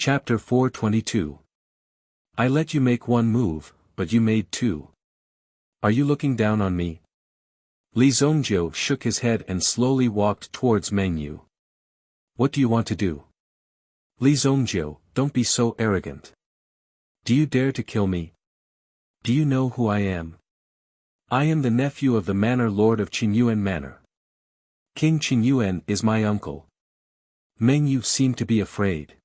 Chapter 422. I let you make one move, but you made two. Are you looking down on me? Li Zongjiu shook his head and slowly walked towards Meng Yu. What do you want to do? Li Zongjiu, don't be so arrogant. Do you dare to kill me? Do you know who I am? I am the nephew of the Manor Lord of Qingyuan Manor. King Qingyuan is my uncle. Meng Yu seemed to be afraid.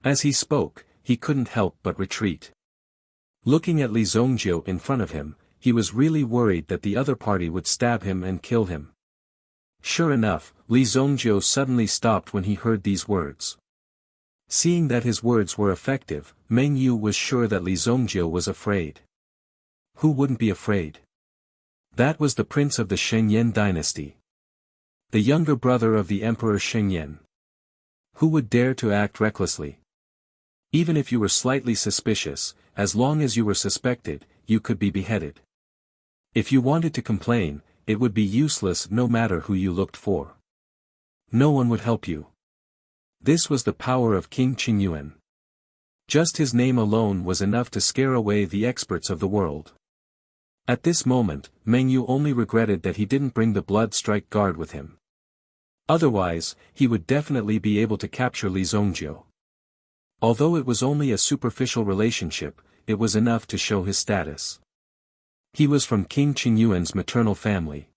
As he spoke, he couldn't help but retreat. Looking at Li Zongjiu in front of him, he was really worried that the other party would stab him and kill him. Sure enough, Li Zongjiu suddenly stopped when he heard these words. Seeing that his words were effective, Meng Yu was sure that Li Zongjiu was afraid. Who wouldn't be afraid? That was the prince of the Shengyan dynasty. The younger brother of the Emperor Shengyan. Who would dare to act recklessly? Even if you were slightly suspicious, as long as you were suspected, you could be beheaded. If you wanted to complain, it would be useless no matter who you looked for. No one would help you. This was the power of King Qingyuan. Just his name alone was enough to scare away the experts of the world. At this moment, Meng Yu only regretted that he didn't bring the blood strike guard with him. Otherwise, he would definitely be able to capture Li Zongjiu. Although it was only a superficial relationship, it was enough to show his status. He was from King Qingyuan's maternal family.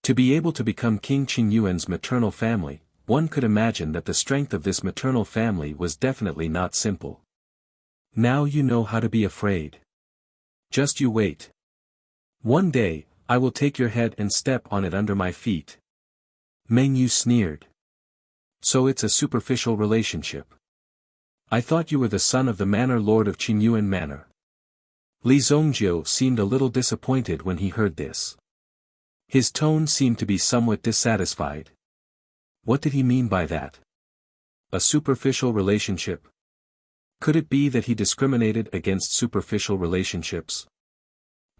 To be able to become King Qingyuan's maternal family, one could imagine that the strength of this maternal family was definitely not simple. Now you know how to be afraid. Just you wait. One day, I will take your head and step on it under my feet. Meng Yu sneered. So it's a superficial relationship. I thought you were the son of the Manor Lord of Qingyuan Manor. Li Zongjiu seemed a little disappointed when he heard this. His tone seemed to be somewhat dissatisfied. What did he mean by that? A superficial relationship? Could it be that he discriminated against superficial relationships?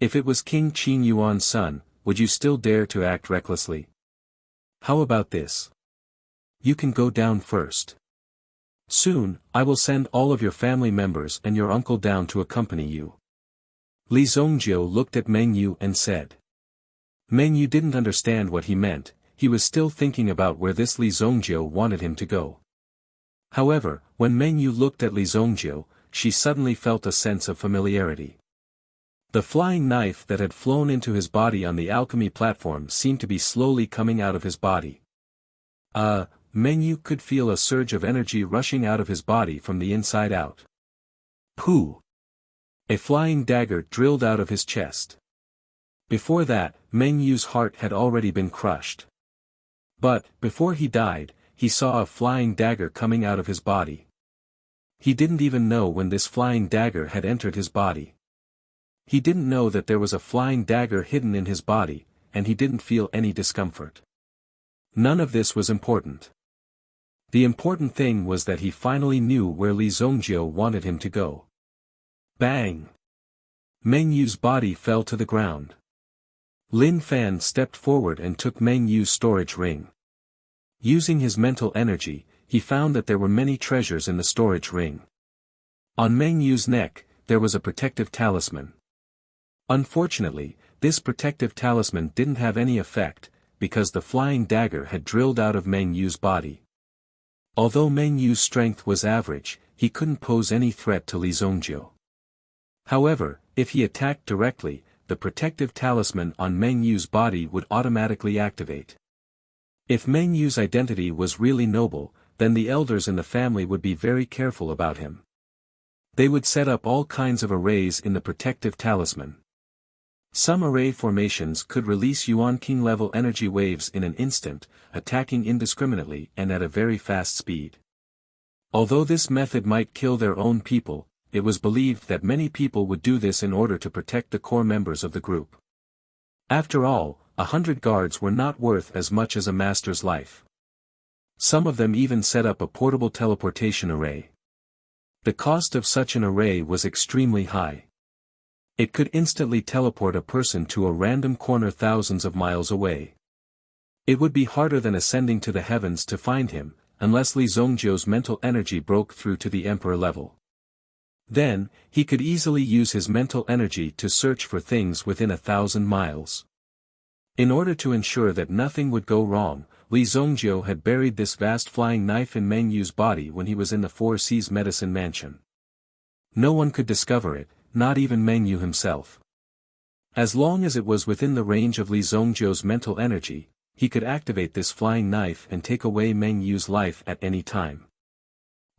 If it was King Qingyuan's son, would you still dare to act recklessly? How about this? You can go down first. Soon, I will send all of your family members and your uncle down to accompany you. Li Zongjiu looked at Meng Yu and said. Meng Yu didn't understand what he meant, he was still thinking about where this Li Zongjiu wanted him to go. However, when Meng Yu looked at Li Zongjiu, she suddenly felt a sense of familiarity. The flying knife that had flown into his body on the alchemy platform seemed to be slowly coming out of his body. Meng Yu could feel a surge of energy rushing out of his body from the inside out. Pooh! A flying dagger drilled out of his chest. Before that, Meng Yu's heart had already been crushed. But, before he died, he saw a flying dagger coming out of his body. He didn't even know when this flying dagger had entered his body. He didn't know that there was a flying dagger hidden in his body, and he didn't feel any discomfort. None of this was important. The important thing was that he finally knew where Li Zongjiu wanted him to go. Bang! Meng Yu's body fell to the ground. Lin Fan stepped forward and took Meng Yu's storage ring. Using his mental energy, he found that there were many treasures in the storage ring. On Meng Yu's neck, there was a protective talisman. Unfortunately, this protective talisman didn't have any effect, because the flying dagger had drilled out of Meng Yu's body. Although Meng Yu's strength was average, he couldn't pose any threat to Li Zongjiu. However, if he attacked directly, the protective talisman on Meng Yu's body would automatically activate. If Meng Yu's identity was really noble, then the elders in the family would be very careful about him. They would set up all kinds of arrays in the protective talisman. Some array formations could release Yuan King level energy waves in an instant, attacking indiscriminately and at a very fast speed. Although this method might kill their own people, it was believed that many people would do this in order to protect the core members of the group. After all, 100 guards were not worth as much as a master's life. Some of them even set up a portable teleportation array. The cost of such an array was extremely high. It could instantly teleport a person to a random corner thousands of miles away. It would be harder than ascending to the heavens to find him, unless Li Zongjiu's mental energy broke through to the emperor level. Then, he could easily use his mental energy to search for things within 1,000 miles. In order to ensure that nothing would go wrong, Li Zongjiu had buried this vast flying knife in Meng Yu's body when he was in the Four Seas Medicine Mansion. No one could discover it, not even Meng Yu himself. As long as it was within the range of Li Zongjiu's mental energy, he could activate this flying knife and take away Meng Yu's life at any time.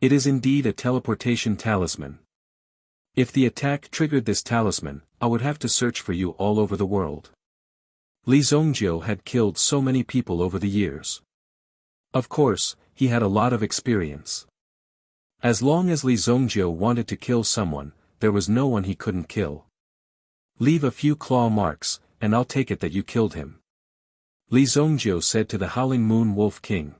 It is indeed a teleportation talisman. If the attack triggered this talisman, I would have to search for you all over the world. Li Zongjiu had killed so many people over the years. Of course, he had a lot of experience. As long as Li Zongjiu wanted to kill someone, there was no one he couldn't kill. Leave a few claw marks, and I'll take it that you killed him. Li Zongjiu said to the Howling Moon Wolf King.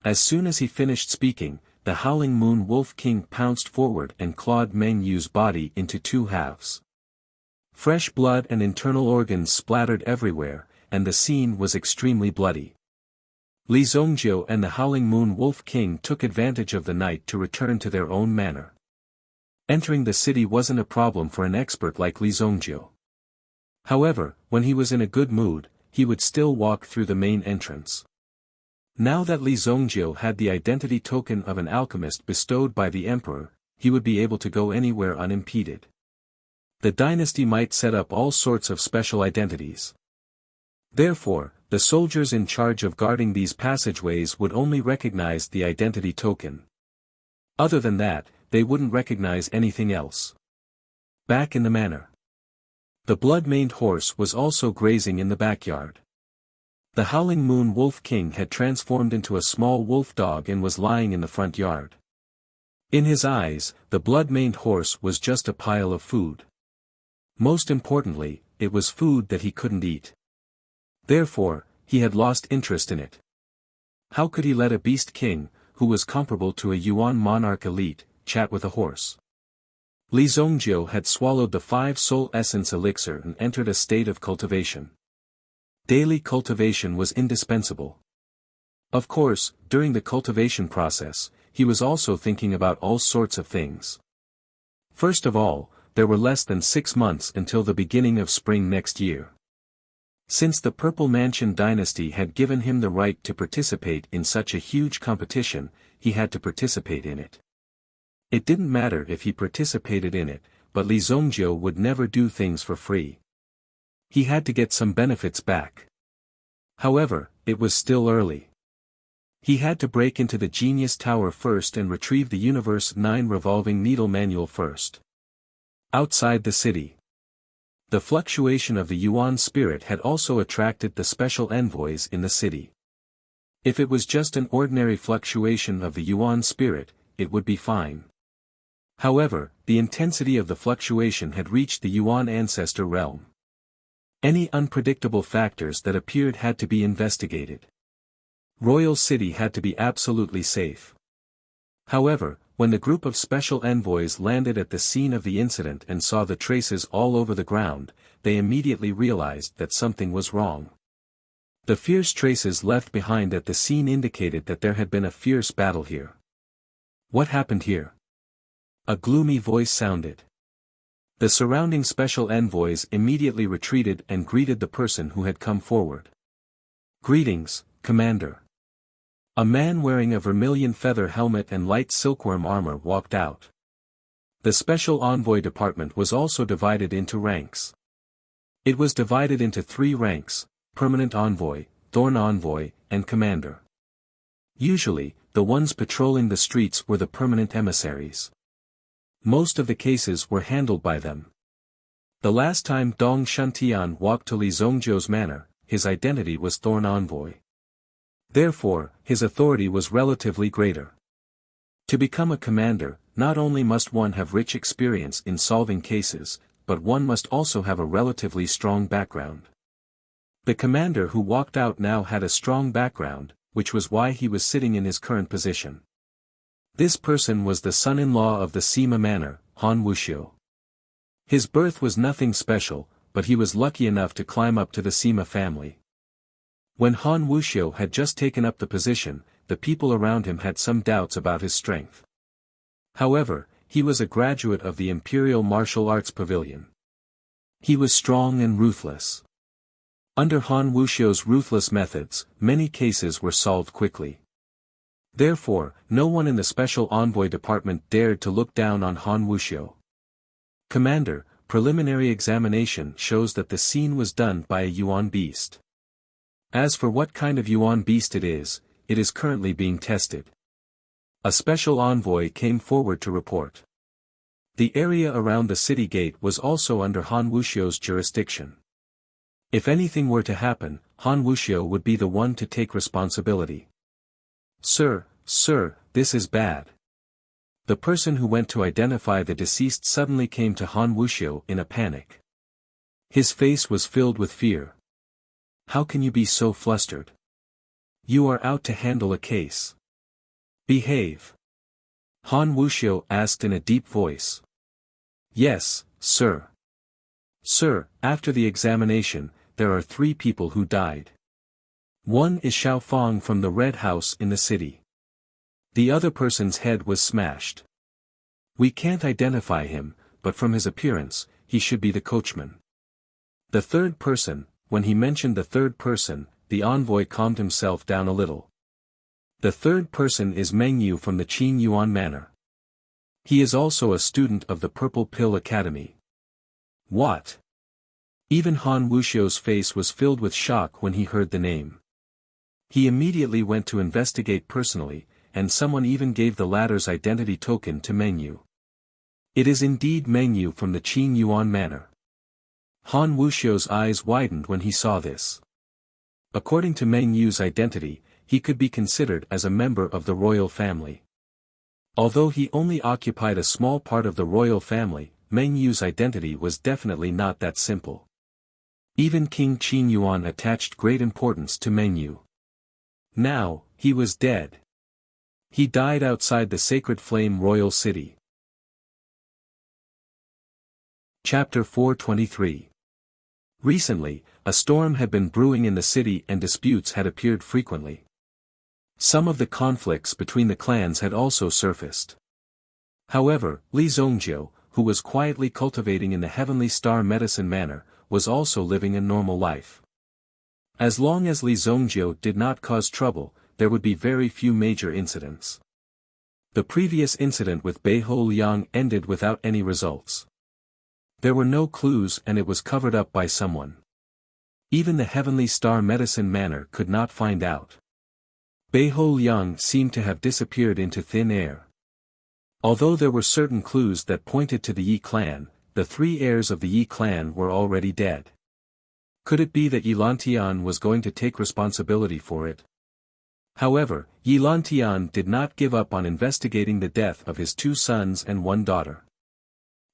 As soon as he finished speaking, the Howling Moon Wolf King pounced forward and clawed Meng Yu's body into two halves. Fresh blood and internal organs splattered everywhere, and the scene was extremely bloody. Li Zongjiu and the Howling Moon Wolf King took advantage of the night to return to their own manor. Entering the city wasn't a problem for an expert like Li Zongjiu. However, when he was in a good mood, he would still walk through the main entrance. Now that Li Zongjiu had the identity token of an alchemist bestowed by the emperor, he would be able to go anywhere unimpeded. The dynasty might set up all sorts of special identities. Therefore, the soldiers in charge of guarding these passageways would only recognize the identity token. Other than that, they wouldn't recognize anything else. Back in the manor. The blood-maned horse was also grazing in the backyard. The Howling Moon Wolf King had transformed into a small wolf dog and was lying in the front yard. In his eyes, the blood-maned horse was just a pile of food. Most importantly, it was food that he couldn't eat. Therefore, he had lost interest in it. How could he let a beast king, who was comparable to a Yuan monarch elite, chat with a horse? Li Zongjiu had swallowed the 5 soul essence elixir and entered a state of cultivation. Daily cultivation was indispensable. Of course, during the cultivation process, he was also thinking about all sorts of things. First of all, there were less than 6 months until the beginning of spring next year. Since the Purple Mansion dynasty had given him the right to participate in such a huge competition, he had to participate in it. It didn't matter if he participated in it, but Li Zongjiu would never do things for free. He had to get some benefits back. However, it was still early. He had to break into the Genius Tower first and retrieve the Universe 9 revolving needle manual first. Outside the city. The fluctuation of the Yuan spirit had also attracted the special envoys in the city. If it was just an ordinary fluctuation of the Yuan spirit, it would be fine. However, the intensity of the fluctuation had reached the Yuan ancestor realm. Any unpredictable factors that appeared had to be investigated. Royal City had to be absolutely safe. However, when the group of special envoys landed at the scene of the incident and saw the traces all over the ground, they immediately realized that something was wrong. The fierce traces left behind at the scene indicated that there had been a fierce battle here. What happened here? A gloomy voice sounded. The surrounding special envoys immediately retreated and greeted the person who had come forward. Greetings, Commander. A man wearing a vermilion feather helmet and light silkworm armor walked out. The special envoy department was also divided into ranks. It was divided into 3 ranks: Permanent Envoy, Thorn Envoy, and Commander. Usually, the ones patrolling the streets were the permanent emissaries. Most of the cases were handled by them. The last time Dong Shuntian walked to Li Zongjiu's manor, his identity was Thorn Envoy. Therefore, his authority was relatively greater. To become a commander, not only must one have rich experience in solving cases, but one must also have a relatively strong background. The commander who walked out now had a strong background, which was why he was sitting in his current position. This person was the son-in-law of the Sima Manor, Han Wuxia. His birth was nothing special, but he was lucky enough to climb up to the Sima family. When Han Wuxia had just taken up the position, the people around him had some doubts about his strength. However, he was a graduate of the Imperial Martial Arts Pavilion. He was strong and ruthless. Under Han Wuxiao's ruthless methods, many cases were solved quickly. Therefore, no one in the Special Envoy Department dared to look down on Han Wuxiao. Commander, preliminary examination shows that the scene was done by a Yuan beast. As for what kind of Yuan beast it is currently being tested. A special envoy came forward to report. The area around the city gate was also under Han Wuxiao's jurisdiction. If anything were to happen, Han Wuxiao would be the one to take responsibility. Sir, this is bad. The person who went to identify the deceased suddenly came to Han Wuxiao in a panic. His face was filled with fear. How can you be so flustered? You are out to handle a case. Behave. Han Wuxiao asked in a deep voice. Yes, sir. Sir, after the examination, there are 3 people who died. One is Xiao Fong from the Red House in the city. The other person's head was smashed. We can't identify him, but from his appearance, he should be the coachman. The 3rd person, when he mentioned the 3rd person, the envoy calmed himself down a little. The 3rd person is Meng Yu from the Qin Yuan Manor. He is also a student of the Purple Pill Academy. What? Even Han Wuxiao's face was filled with shock when he heard the name. He immediately went to investigate personally, and someone even gave the latter's identity token to Meng Yu. It is indeed Meng Yu from the Qin Yuan Manor. Han Wuxiao's eyes widened when he saw this. According to Meng Yu's identity, he could be considered as a member of the royal family. Although he only occupied a small part of the royal family, Meng Yu's identity was definitely not that simple. Even King Qin Yuan attached great importance to Meng Yu. Now, he was dead. He died outside the Sacred Flame Royal City. Chapter 423. Recently, a storm had been brewing in the city and disputes had appeared frequently. Some of the conflicts between the clans had also surfaced. However, Li Zongjiu, who was quietly cultivating in the Heavenly Star Medicine Manor, was also living a normal life. As long as Li Zongjiu did not cause trouble, there would be very few major incidents. The previous incident with Beiho Liang ended without any results. There were no clues and it was covered up by someone. Even the Heavenly Star Medicine Manor could not find out. Beiho Liang seemed to have disappeared into thin air. Although there were certain clues that pointed to the Yi clan, the 3 heirs of the Yi clan were already dead. Could it be that Yilantian was going to take responsibility for it? However, Yilantian did not give up on investigating the death of his 2 sons and 1 daughter.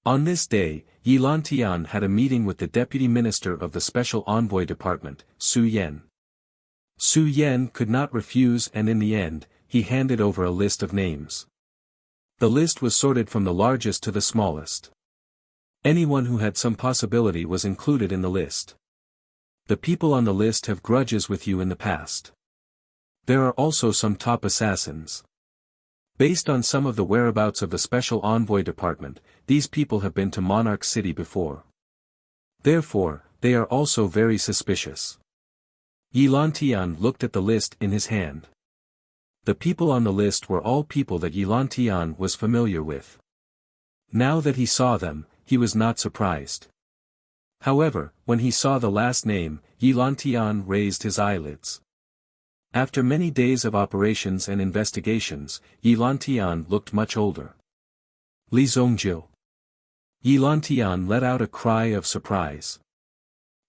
On this day, Yilantian had a meeting with the Deputy Minister of the Special Envoy Department, Su Yan. Su Yan could not refuse and in the end, he handed over a list of names. The list was sorted from the largest to the smallest. Anyone who had some possibility was included in the list. The people on the list have grudges with you in the past. There are also some top assassins. Based on some of the whereabouts of the Special Envoy Department, these people have been to Monarch City before. Therefore, they are also very suspicious. Yilantian looked at the list in his hand. The people on the list were all people that Yilantian was familiar with. Now that he saw them, he was not surprised. However, when he saw the last name, Yilantian raised his eyelids. After many days of operations and investigations, Yilantian looked much older. Li Zongjiu. Yilantian let out a cry of surprise.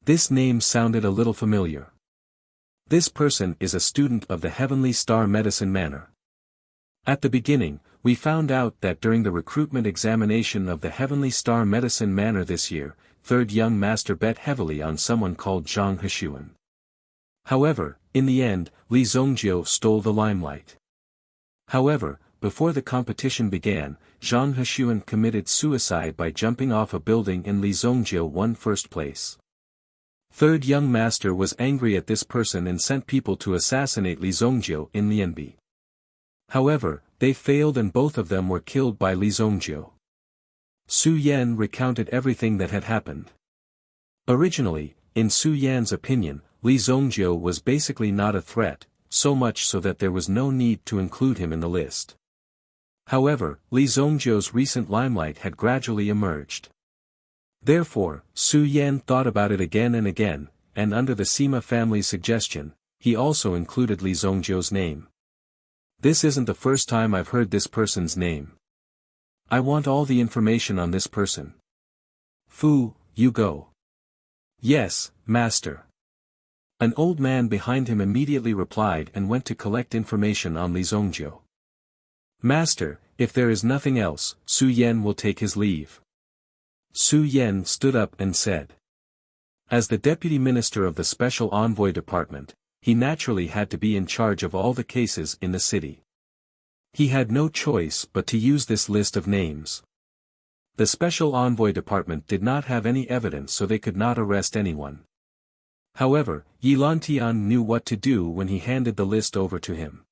This name sounded a little familiar. This person is a student of the Heavenly Star Medicine Manor. At the beginning, we found out that during the recruitment examination of the Heavenly Star Medicine Manor this year, 3rd young master bet heavily on someone called Zhang Hexuan. However, in the end, Li Zongjiu stole the limelight. However, before the competition began, Zhang Hexuan committed suicide by jumping off a building and Li Zongjiu won 1st place. 3rd young master was angry at this person and sent people to assassinate Li Zongjiu in Lianbi. However, they failed and both of them were killed by Li Zongjiu. Su Yan recounted everything that had happened. Originally, in Su Yan's opinion, Li Zongjiu was basically not a threat, so much so that there was no need to include him in the list. However, Li Zongjiu's recent limelight had gradually emerged. Therefore, Su Yan thought about it again and again, and under the Sima family's suggestion, he also included Li Zongjiu's name. This isn't the first time I've heard this person's name. I want all the information on this person. Fu, you go. Yes, master. An old man behind him immediately replied and went to collect information on Li Zongjiu. Master, if there is nothing else, Su Yan will take his leave. Su Yan stood up and said. As the deputy minister of the Special Envoy Department, he naturally had to be in charge of all the cases in the city. He had no choice but to use this list of names. The Special Envoy Department did not have any evidence, so they could not arrest anyone. However, Yi Lantian knew what to do when he handed the list over to him.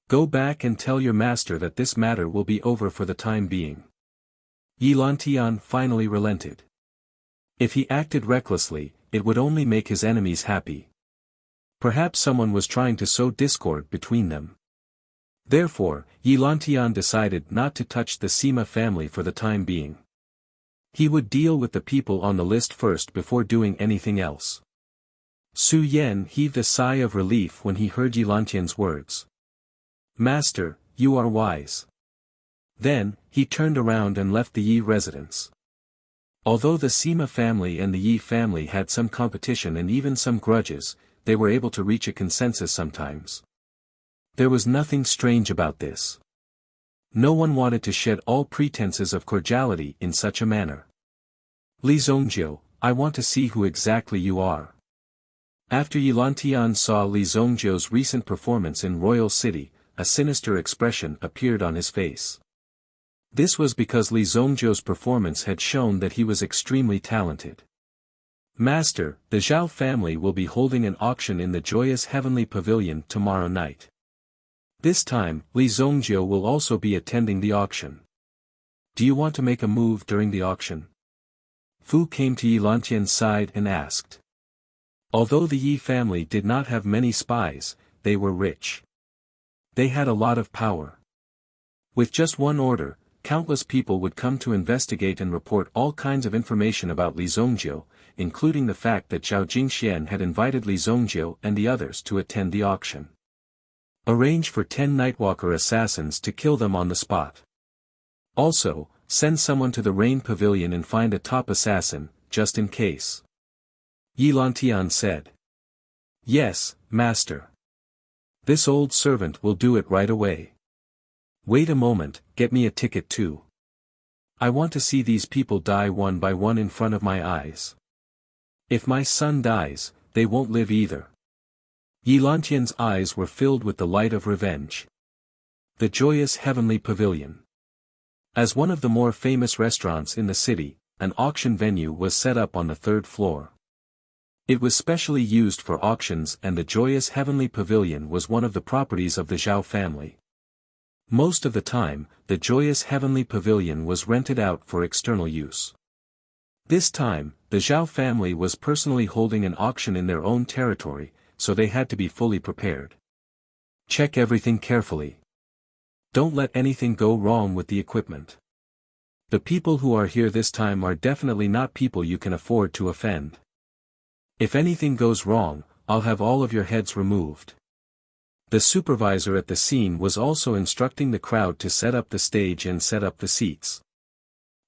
Go back and tell your master that this matter will be over for the time being. Yi Lantian finally relented. If he acted recklessly, it would only make his enemies happy. Perhaps someone was trying to sow discord between them. Therefore, Yi Lantian decided not to touch the Sima family for the time being. He would deal with the people on the list first before doing anything else. Su Yan heaved a sigh of relief when he heard Yi Lantian's words. Master, you are wise. Then, he turned around and left the Yi residence. Although the Sima family and the Yi family had some competition and even some grudges, they were able to reach a consensus sometimes. There was nothing strange about this. No one wanted to shed all pretenses of cordiality in such a manner. Li Zongjiu, I want to see who exactly you are. After Yi Lantian saw Li Zongjiu's recent performance in Royal City, a sinister expression appeared on his face. This was because Li Zongjiu's performance had shown that he was extremely talented. Master, the Zhao family will be holding an auction in the Joyous Heavenly Pavilion tomorrow night. This time, Li Zongjiu will also be attending the auction. Do you want to make a move during the auction? Fu came to Yi Lantian's side and asked. Although the Yi family did not have many spies, they were rich. They had a lot of power. With just one order, countless people would come to investigate and report all kinds of information about Li Zongjiu, including the fact that Zhao Jingxian had invited Li Zongjiu and the others to attend the auction. Arrange for 10 Nightwalker assassins to kill them on the spot. Also, send someone to the Rain Pavilion and find a top assassin, just in case. Yi Lantian said. Yes, master. This old servant will do it right away. Wait a moment, get me a ticket too. I want to see these people die one by one in front of my eyes. If my son dies, they won't live either. Yi Lantian's eyes were filled with the light of revenge. The Joyous Heavenly Pavilion. As one of the more famous restaurants in the city, an auction venue was set up on the 3rd floor. It was specially used for auctions, and the Joyous Heavenly Pavilion was one of the properties of the Zhao family. Most of the time, the Joyous Heavenly Pavilion was rented out for external use. This time, the Zhao family was personally holding an auction in their own territory, so they had to be fully prepared. Check everything carefully. Don't let anything go wrong with the equipment. The people who are here this time are definitely not people you can afford to offend. If anything goes wrong, I'll have all of your heads removed. The supervisor at the scene was also instructing the crowd to set up the stage and set up the seats.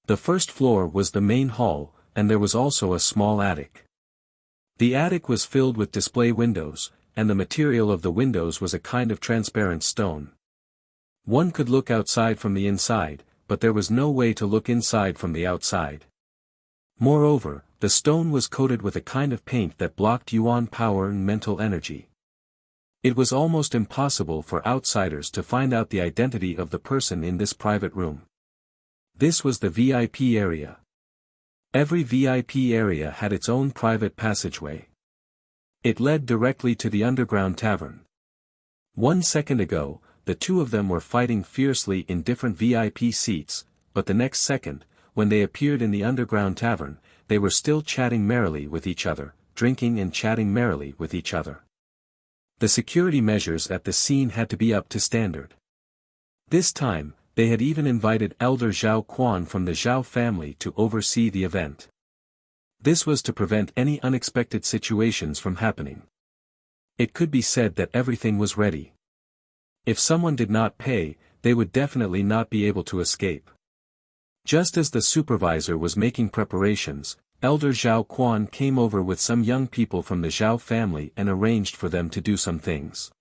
The 1st floor was the main hall, and there was also a small attic. The attic was filled with display windows, and the material of the windows was a kind of transparent stone. One could look outside from the inside, but there was no way to look inside from the outside. Moreover, the stone was coated with a kind of paint that blocked yuan power and mental energy. It was almost impossible for outsiders to find out the identity of the person in this private room. This was the VIP area. Every VIP area had its own private passageway. It led directly to the underground tavern. 1 second ago, the two of them were fighting fiercely in different VIP seats, but the next second, when they appeared in the underground tavern, they were still chatting merrily with each other, drinking and chatting merrily with each other. The security measures at the scene had to be up to standard. This time, they had even invited Elder Zhao Quan from the Zhao family to oversee the event. This was to prevent any unexpected situations from happening. It could be said that everything was ready. If someone did not pay, they would definitely not be able to escape. Just as the supervisor was making preparations, Elder Zhao Quan came over with some young people from the Zhao family and arranged for them to do some things.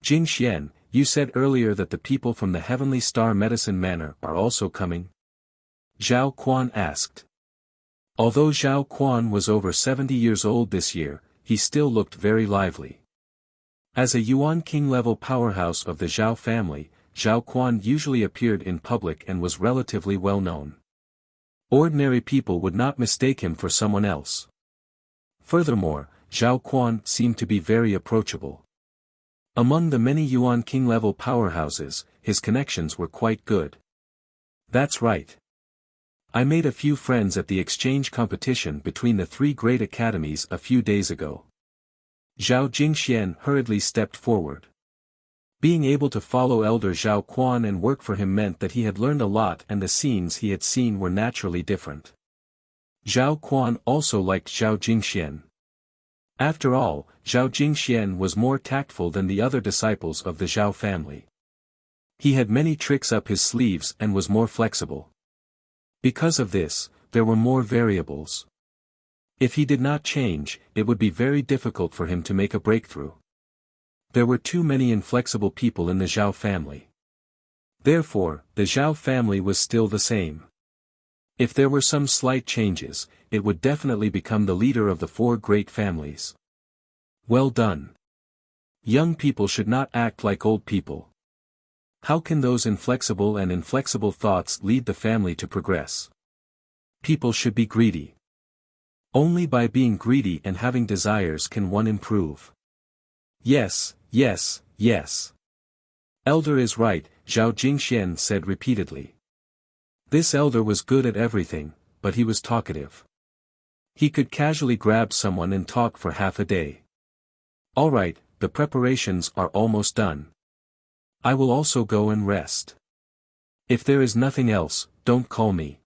Jing Xian, you said earlier that the people from the Heavenly Star Medicine Manor are also coming? Zhao Quan asked. Although Zhao Quan was over 70 years old this year, he still looked very lively. As a Yuan King-level powerhouse of the Zhao family, Zhao Quan usually appeared in public and was relatively well known. Ordinary people would not mistake him for someone else. Furthermore, Zhao Quan seemed to be very approachable. Among the many Yuan King-level powerhouses, his connections were quite good. That's right. I made a few friends at the exchange competition between the three great academies a few days ago. Zhao Jingxian hurriedly stepped forward. Being able to follow Elder Zhao Quan and work for him meant that he had learned a lot, and the scenes he had seen were naturally different. Zhao Quan also liked Zhao Jingxian. After all, Zhao Jingxian was more tactful than the other disciples of the Zhao family. He had many tricks up his sleeves and was more flexible. Because of this, there were more variables. If he did not change, it would be very difficult for him to make a breakthrough. There were too many inflexible people in the Zhao family. Therefore, the Zhao family was still the same. If there were some slight changes, it would definitely become the leader of the four great families. Well done. Young people should not act like old people. How can those inflexible and inflexible thoughts lead the family to progress? People should be greedy. Only by being greedy and having desires can one improve. Yes, yes, yes. Elder is right, Zhao Jingxian said repeatedly. This elder was good at everything, but he was talkative. He could casually grab someone and talk for half a day. All right, the preparations are almost done. I will also go and rest. If there is nothing else, don't call me.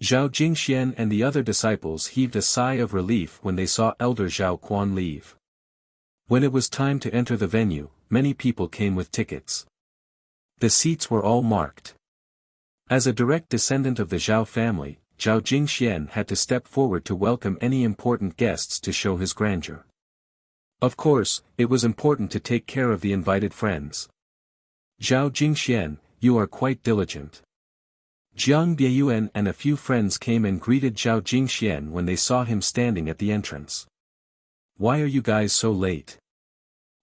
Zhao Jingxian and the other disciples heaved a sigh of relief when they saw Elder Zhao Quan leave. When it was time to enter the venue, many people came with tickets. The seats were all marked. As a direct descendant of the Zhao family, Zhao Jingxian had to step forward to welcome any important guests to show his grandeur. Of course, it was important to take care of the invited friends. Zhao Jingxian, you are quite diligent. Jiang Bieyuan and a few friends came and greeted Zhao Jingxian when they saw him standing at the entrance. Why are you guys so late?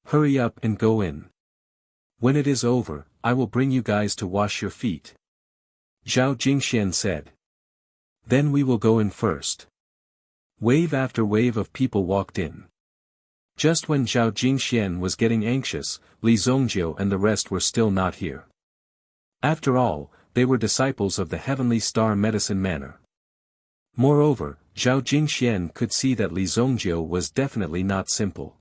Hurry up and go in. When it is over, I will bring you guys to wash your feet. Zhao Jingxian said. Then we will go in first. Wave after wave of people walked in. Just when Zhao Jingxian was getting anxious, Li Zongjiu and the rest were still not here. After all, they were disciples of the Heavenly Star Medicine Manor. Moreover, Zhao Jingxian could see that Li Zongjiu was definitely not simple.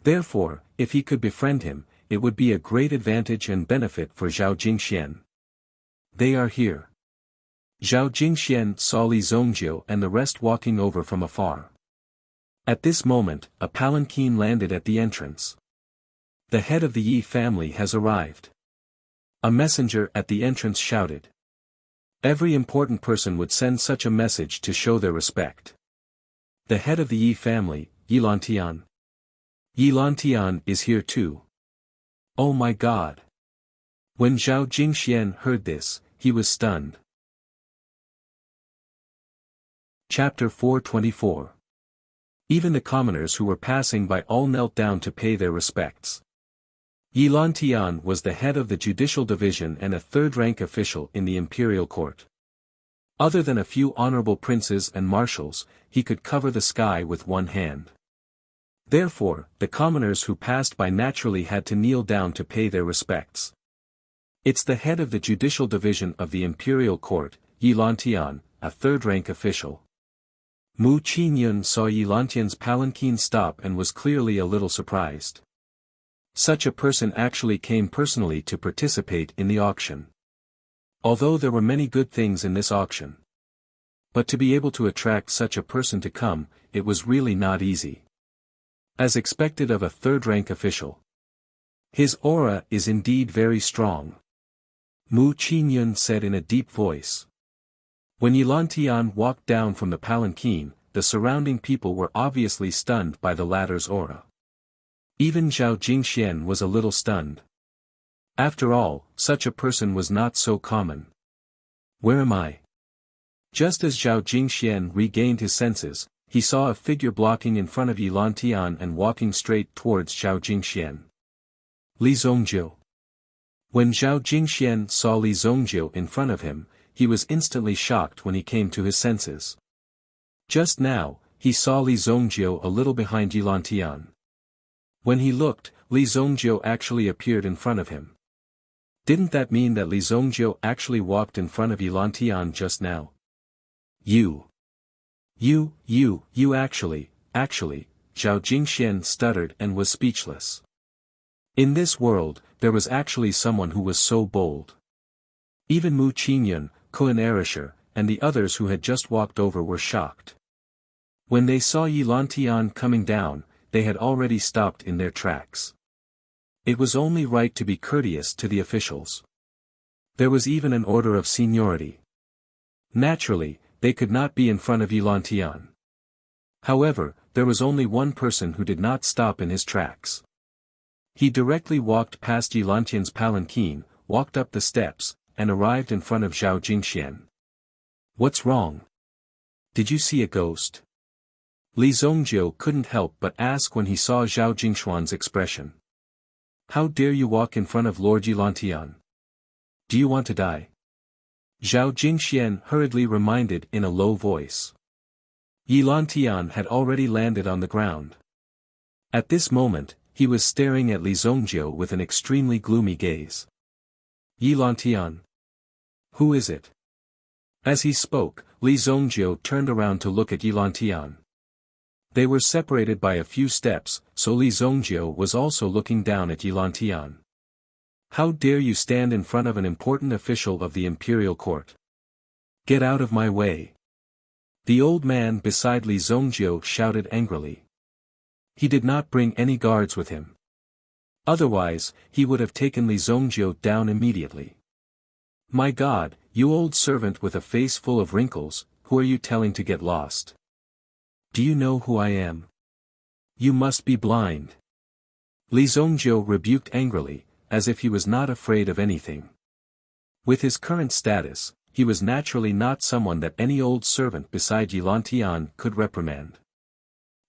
Therefore, if he could befriend him, it would be a great advantage and benefit for Zhao Jingxian. They are here. Zhao Jingxian saw Li Zongjiu and the rest walking over from afar. At this moment, a palanquin landed at the entrance. The head of the Yi family has arrived. A messenger at the entrance shouted. Every important person would send such a message to show their respect. The head of the Yi family, Yilantian. Yilantian is here too. Oh my God! When Zhao Jingxian heard this, he was stunned. Chapter 424. Even the commoners who were passing by all knelt down to pay their respects. Yilantian was the head of the judicial division and a third-rank official in the imperial court. Other than a few honorable princes and marshals, he could cover the sky with one hand. Therefore, the commoners who passed by naturally had to kneel down to pay their respects. It's the head of the judicial division of the imperial court, Yi Lantian, a third-rank official. Mu Qingyun saw Yi Lantian's palanquin stop and was clearly a little surprised. Such a person actually came personally to participate in the auction. Although there were many good things in this auction. But to be able to attract such a person to come, it was really not easy. As expected of a third-rank official. His aura is indeed very strong. Mu Qingyun said in a deep voice. When Yi Lantian walked down from the palanquin, the surrounding people were obviously stunned by the latter's aura. Even Zhao Jingxian was a little stunned. After all, such a person was not so common. Where am I? Just as Zhao Jingxian regained his senses, he saw a figure blocking in front of Yi Lantian and walking straight towards Zhao Jingxian. Li Zongjiu. When Zhao Jingxian saw Li Zongjiu in front of him, he was instantly shocked when he came to his senses. Just now, he saw Li Zongjiu a little behind Yi Lantian. When he looked, Li Zongjiu actually appeared in front of him. Didn't that mean that Li Zongjiu actually walked in front of Yi Lantian just now? You actually, Zhao Jingxian stuttered and was speechless. In this world, there was actually someone who was so bold. Even Mu Qingyun, Kun Erisher, and the others who had just walked over were shocked. When they saw Yi Lantian coming down, they had already stopped in their tracks. It was only right to be courteous to the officials. There was even an order of seniority. Naturally, they could not be in front of Yi Lantian. However, there was only one person who did not stop in his tracks. He directly walked past Yi Lantian's palanquin, walked up the steps, and arrived in front of Zhao Jingxian. What's wrong? Did you see a ghost? Li Zongjiu couldn't help but ask when he saw Zhao Jingxuan's expression. How dare you walk in front of Lord Yi Lantian? Do you want to die? Zhao Jingxian hurriedly reminded in a low voice. Yi Lantian had already landed on the ground. At this moment, he was staring at Li Zongjiu with an extremely gloomy gaze. Yi Lantian. Who is it? As he spoke, Li Zongjiu turned around to look at Yi Lantian. They were separated by a few steps, so Li Zongjiu was also looking down at Yi Lantian. How dare you stand in front of an important official of the imperial court? Get out of my way. The old man beside Li Zongjiu shouted angrily. He did not bring any guards with him. Otherwise, he would have taken Li Zongjiu down immediately. My God, you old servant with a face full of wrinkles, who are you telling to get lost? Do you know who I am? You must be blind. Li Zongjiu rebuked angrily, as if he was not afraid of anything. With his current status, he was naturally not someone that any old servant beside Yi Lantian could reprimand.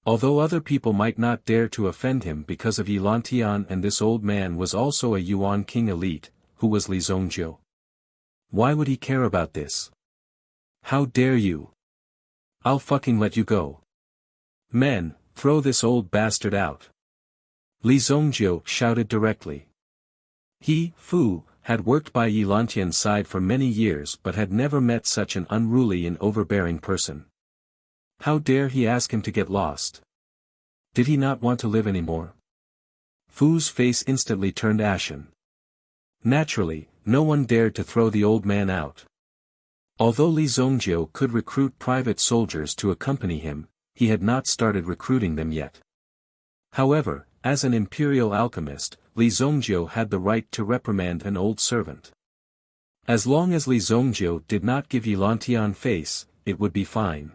Although other people might not dare to offend him because of Yi Lantian, and this old man was also a Yuan king elite, who was Li Zongjiu. Why would he care about this? How dare you? I'll fucking let you go. Men, throw this old bastard out. Li Zongjiu shouted directly. He, Fu, had worked by Yi Lantian's side for many years but had never met such an unruly and overbearing person. How dare he ask him to get lost? Did he not want to live anymore? Fu's face instantly turned ashen. Naturally, no one dared to throw the old man out. Although Li Zongjiu could recruit private soldiers to accompany him, he had not started recruiting them yet. However, as an imperial alchemist, Li Zongjiu had the right to reprimand an old servant. As long as Li Zongjiu did not give Yi Lantian face, it would be fine.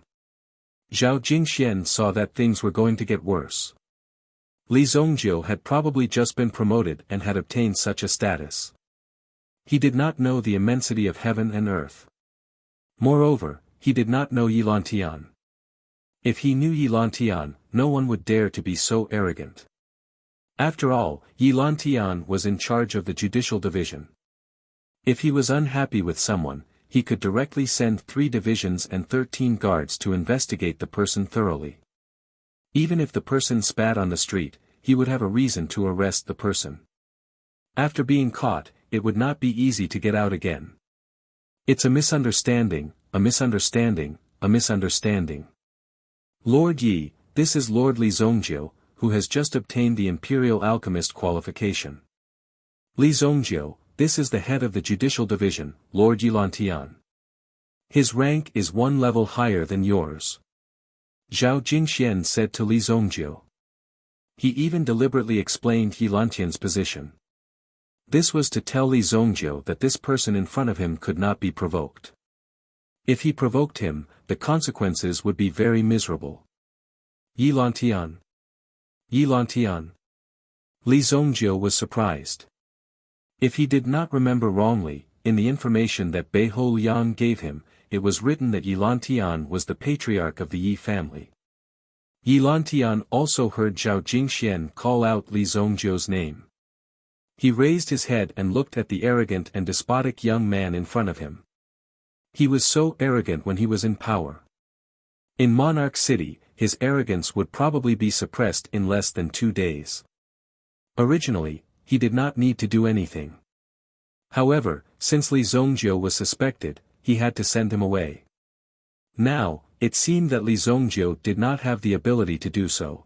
Zhao Jingxian saw that things were going to get worse. Li Zongjiu had probably just been promoted and had obtained such a status. He did not know the immensity of heaven and earth. Moreover, he did not know Yi Lantian. If he knew Yi Lantian, no one would dare to be so arrogant. After all, Yi Lantian was in charge of the judicial division. If he was unhappy with someone, he could directly send 3 divisions and 13 guards to investigate the person thoroughly. Even if the person spat on the street, he would have a reason to arrest the person. After being caught, it would not be easy to get out again. It's a misunderstanding, a misunderstanding, a misunderstanding. Lord Yi, this is Lord Li Zongjiu, who has just obtained the Imperial Alchemist qualification. Li Zongjiu, this is the head of the Judicial Division, Lord Yilantian. His rank is one level higher than yours. Zhao Jingxian said to Li Zongjiu. He even deliberately explained Yilantian's position. This was to tell Li Zongjiu that this person in front of him could not be provoked. If he provoked him, the consequences would be very miserable. Yilantian. Yilantian. Li Zongjiu was surprised. If he did not remember wrongly, in the information that Beihou Liang gave him, it was written that Yilantian was the patriarch of the Yi family. Yilantian also heard Zhao Jingxian call out Li Zongjiu's name. He raised his head and looked at the arrogant and despotic young man in front of him. He was so arrogant when he was in power. In Monarch City, his arrogance would probably be suppressed in less than 2 days. Originally, he did not need to do anything. However, since Li Zongjiu was suspected, he had to send him away. Now, it seemed that Li Zongjiu did not have the ability to do so.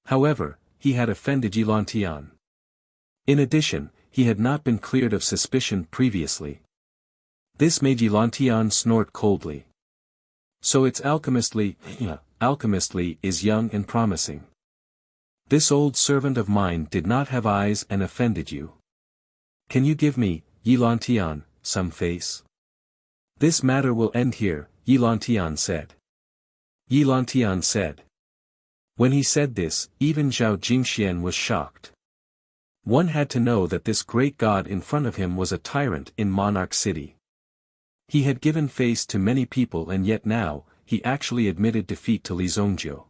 However, he had offended Yilantian. In addition, he had not been cleared of suspicion previously. This made Yilantian snort coldly. So it's Alchemist Li is young and promising. This old servant of mine did not have eyes and offended you. Can you give me, Yilantian, some face? This matter will end here, Yilantian said. Yilantian said. When he said this, even Zhao Jingxian was shocked. One had to know that this great god in front of him was a tyrant in Monarch City. He had given face to many people and yet now, he actually admitted defeat to Li Zongjiu.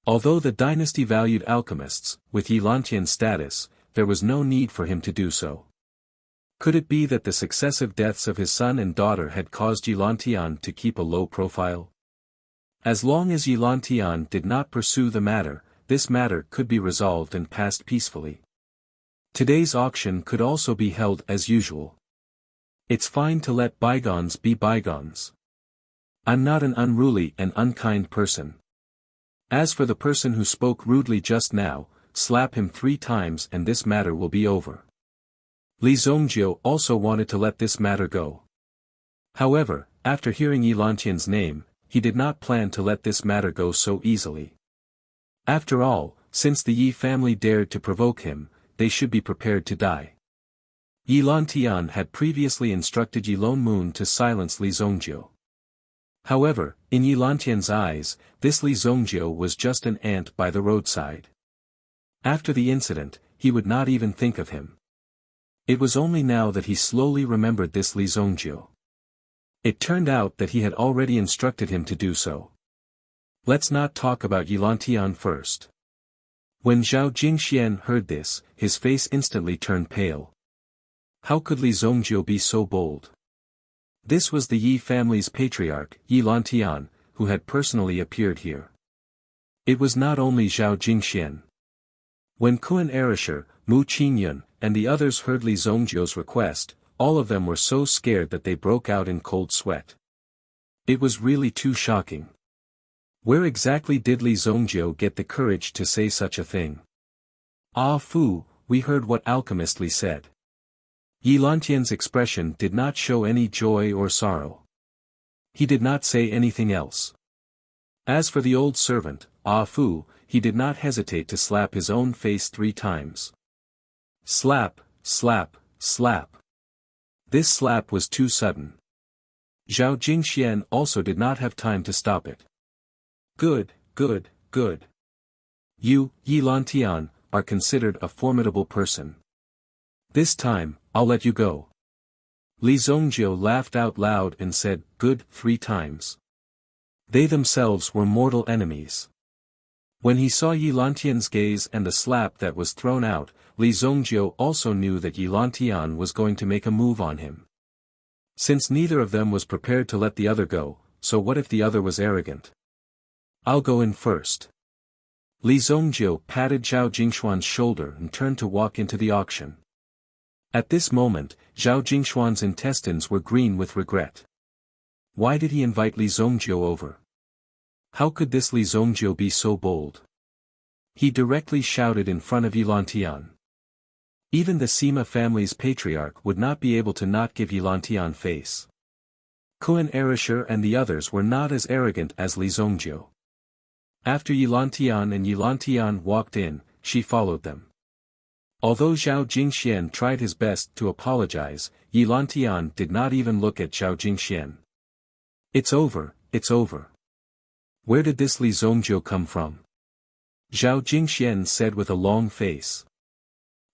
Although the dynasty valued alchemists, with Yilantian's status, there was no need for him to do so. Could it be that the successive deaths of his son and daughter had caused Yilantian to keep a low profile? As long as Yilantian did not pursue the matter, this matter could be resolved and passed peacefully. Today's auction could also be held as usual. It's fine to let bygones be bygones. I'm not an unruly and unkind person. As for the person who spoke rudely just now, slap him 3 times and this matter will be over. Li Zongjiu also wanted to let this matter go. However, after hearing Yilantian's name, he did not plan to let this matter go so easily. After all, since the Yi family dared to provoke him, they should be prepared to die. Yilantian had previously instructed Yilong Moon to silence Li Zongjiu. However, in Yilantian's eyes, this Li Zongjiu was just an ant by the roadside. After the incident, he would not even think of him. It was only now that he slowly remembered this Li Zongjiu. It turned out that he had already instructed him to do so. Let's not talk about Yilantian first. When Zhao Jingxian heard this, his face instantly turned pale. How could Li Zongjiu be so bold? This was the Yi family's patriarch, Yilantian, who had personally appeared here. It was not only Zhao Jingxian. When Kun Erisher, Mu Qingyun, and the others heard Li Zongjiu's request, all of them were so scared that they broke out in cold sweat. It was really too shocking. Where exactly did Li Zongjiu get the courage to say such a thing? Ah Fu, we heard what Alchemist Li said. Yilantian's expression did not show any joy or sorrow. He did not say anything else. As for the old servant, Ah Fu, he did not hesitate to slap his own face 3 times. Slap, slap, slap. This slap was too sudden. Zhao Jingxian also did not have time to stop it. Good, good, good. You, Yilantian, are considered a formidable person. This time, I'll let you go. Li Zongjiu laughed out loud and said, good, 3 times. They themselves were mortal enemies. When he saw Yilantian's gaze and the slap that was thrown out, Li Zongjiu also knew that Yilantian was going to make a move on him. Since neither of them was prepared to let the other go, so what if the other was arrogant? I'll go in first. Li Zhongjiu patted Zhao Jingshuan's shoulder and turned to walk into the auction. At this moment, Zhao Jingshuan's intestines were green with regret. Why did he invite Li Zhongjiu over? How could this Li Zhongjiu be so bold? He directly shouted in front of Yilantian. Even the Sima family's patriarch would not be able to not give Yilantian face. Kuan Erisher and the others were not as arrogant as Li Zhongjiu. After Yilantian walked in, she followed them. Although Zhao Jingxian tried his best to apologize, Yilantian did not even look at Zhao Jingxian. It's over, it's over. Where did this Li Zhongjiu come from? Zhao Jingxian said with a long face.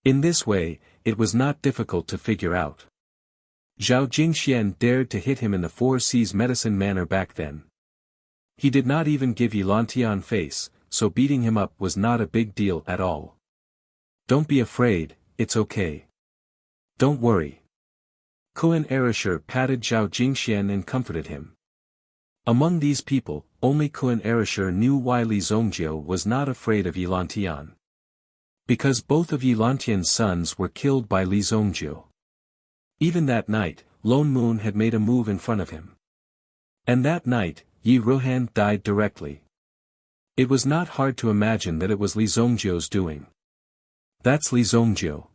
In this way, it was not difficult to figure out. Zhao Jingxian dared to hit him in the Four Seas medicine manner back then. He did not even give Yilantian face, so beating him up was not a big deal at all. Don't be afraid, it's okay. Don't worry. Kuan Erisher patted Zhao Jingxian and comforted him. Among these people, only Kuan Erisher knew why Li Zhongjiu was not afraid of Yilantian. Because both of Yilantian's sons were killed by Li Zhongjiu. Even that night, Lone Moon had made a move in front of him. And that night, Yi Ruhan died directly. It was not hard to imagine that it was Li Zhongjiu's doing. That's Li Zhongjiu.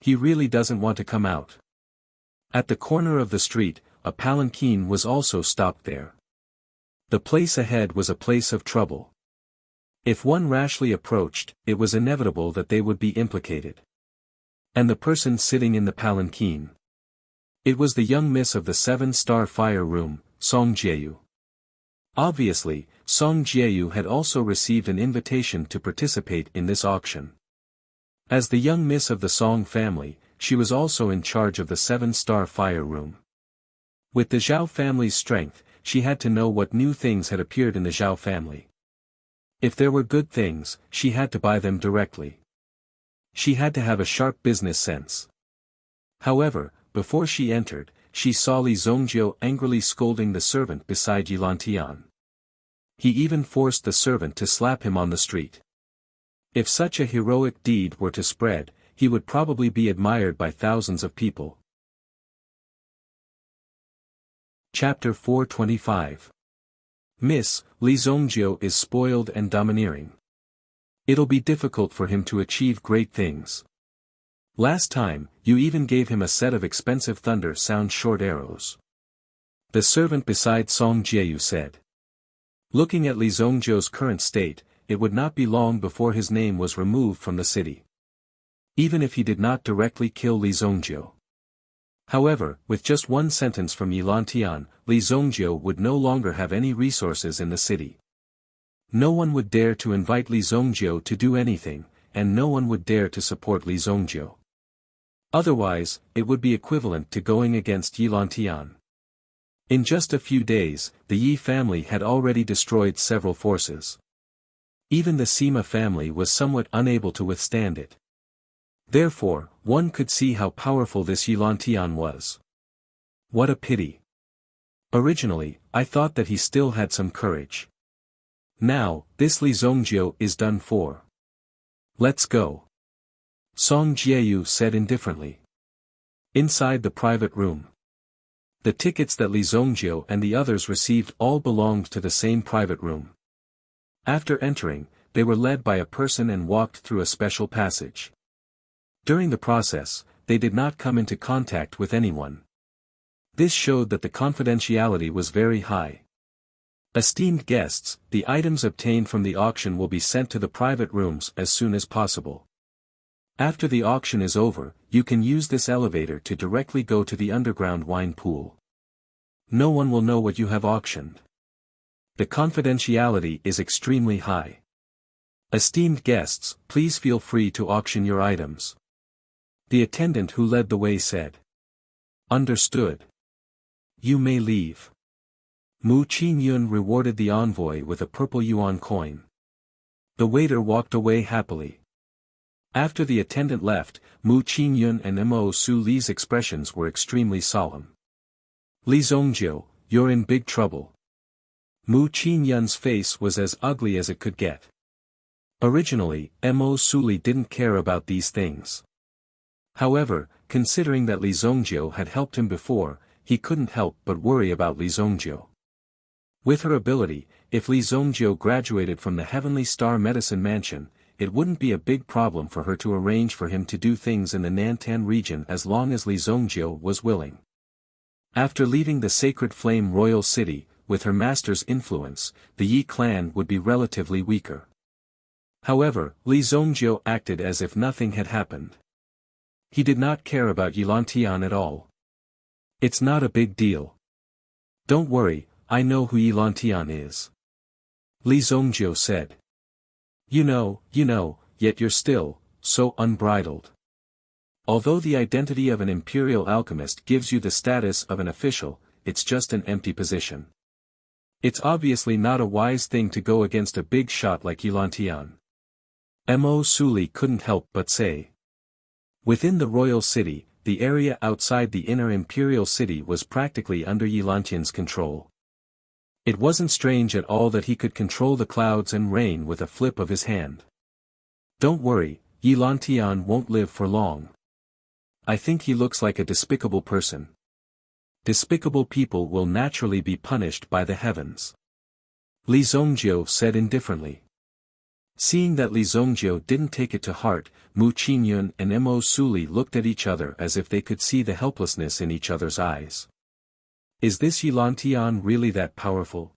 He really doesn't want to come out. At the corner of the street, a palanquin was also stopped there. The place ahead was a place of trouble. If one rashly approached, it was inevitable that they would be implicated. And the person sitting in the palanquin. It was the young miss of the 7-star fire room, Song Jieyu. Obviously, Song Jieyu had also received an invitation to participate in this auction. As the young miss of the Song family, she was also in charge of the 7-star fire room. With the Zhao family's strength, she had to know what new things had appeared in the Zhao family. If there were good things, she had to buy them directly. She had to have a sharp business sense. However, before she entered, she saw Li Zhongjiu angrily scolding the servant beside Yilantian. He even forced the servant to slap him on the street. If such a heroic deed were to spread, he would probably be admired by thousands of people. Chapter 425. Miss, Li Zhongjiu is spoiled and domineering. It'll be difficult for him to achieve great things. Last time, you even gave him a set of expensive thunder sound short arrows. The servant beside Song Jieyu said. Looking at Li Zhongjiu's current state, it would not be long before his name was removed from the city. Even if he did not directly kill Li Zhongjiu. However, with just one sentence from Yilantian, Li Zhongjiu would no longer have any resources in the city. No one would dare to invite Li Zhongjiu to do anything, and no one would dare to support Li Zhongjiu. Otherwise, it would be equivalent to going against Yilantian. In just a few days, the Yi family had already destroyed several forces. Even the Sima family was somewhat unable to withstand it. Therefore, one could see how powerful this Yilantian was. What a pity. Originally, I thought that he still had some courage. Now, this Li Zhongjiu is done for. Let's go. Song Jieyu said indifferently. Inside the private room. The tickets that Li Zhongjiu and the others received all belonged to the same private room. After entering, they were led by a person and walked through a special passage. During the process, they did not come into contact with anyone. This showed that the confidentiality was very high. Esteemed guests, the items obtained from the auction will be sent to the private rooms as soon as possible. After the auction is over, you can use this elevator to directly go to the underground wine pool. No one will know what you have auctioned. The confidentiality is extremely high. Esteemed guests, please feel free to auction your items. The attendant who led the way said. Understood. You may leave. Mu Qingyun rewarded the envoy with a purple yuan coin. The waiter walked away happily. After the attendant left, Mu Qingyun and Mo Su Li's expressions were extremely solemn. Li Zhongjiu, you're in big trouble. Mu Qingyun's face was as ugly as it could get. Originally, Mo Suli didn't care about these things. However, considering that Li Zongjiu had helped him before, he couldn't help but worry about Li Zongjiu. With her ability, if Li Zongjiu graduated from the Heavenly Star Medicine Mansion, it wouldn't be a big problem for her to arrange for him to do things in the Nantan region as long as Li Zongjiu was willing. After leaving the Sacred Flame Royal City, with her master's influence, the Yi clan would be relatively weaker. However, Li Zongjiu acted as if nothing had happened. He did not care about Yilantian at all. It's not a big deal. Don't worry, I know who Yilantian is. Li Zongjiu said. You know, yet you're still so unbridled. Although the identity of an imperial alchemist gives you the status of an official, it's just an empty position. It's obviously not a wise thing to go against a big shot like Yilantian. Mo Suli couldn't help but say. Within the royal city, the area outside the inner imperial city was practically under Yilantian's control. It wasn't strange at all that he could control the clouds and rain with a flip of his hand. Don't worry, Yilantian won't live for long. I think he looks like a despicable person. Despicable people will naturally be punished by the heavens. Li Zongjiu said indifferently. Seeing that Li Zongjiu didn't take it to heart, Mu Qingyun and Mo Suli looked at each other as if they could see the helplessness in each other's eyes. Is this Yilantian really that powerful?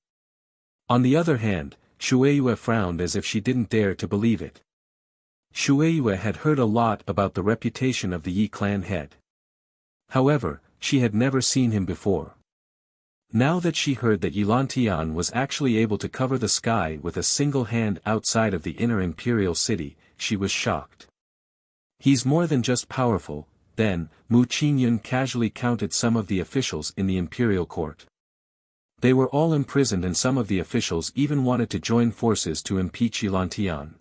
On the other hand, Shueiyue frowned as if she didn't dare to believe it. Shueiyue had heard a lot about the reputation of the Yi clan head. However, she had never seen him before. Now that she heard that Yilantian was actually able to cover the sky with a single hand outside of the inner imperial city, she was shocked. He's more than just powerful. Then, Mu Qingyun casually counted some of the officials in the imperial court. They were all imprisoned and some of the officials even wanted to join forces to impeach Yilantian.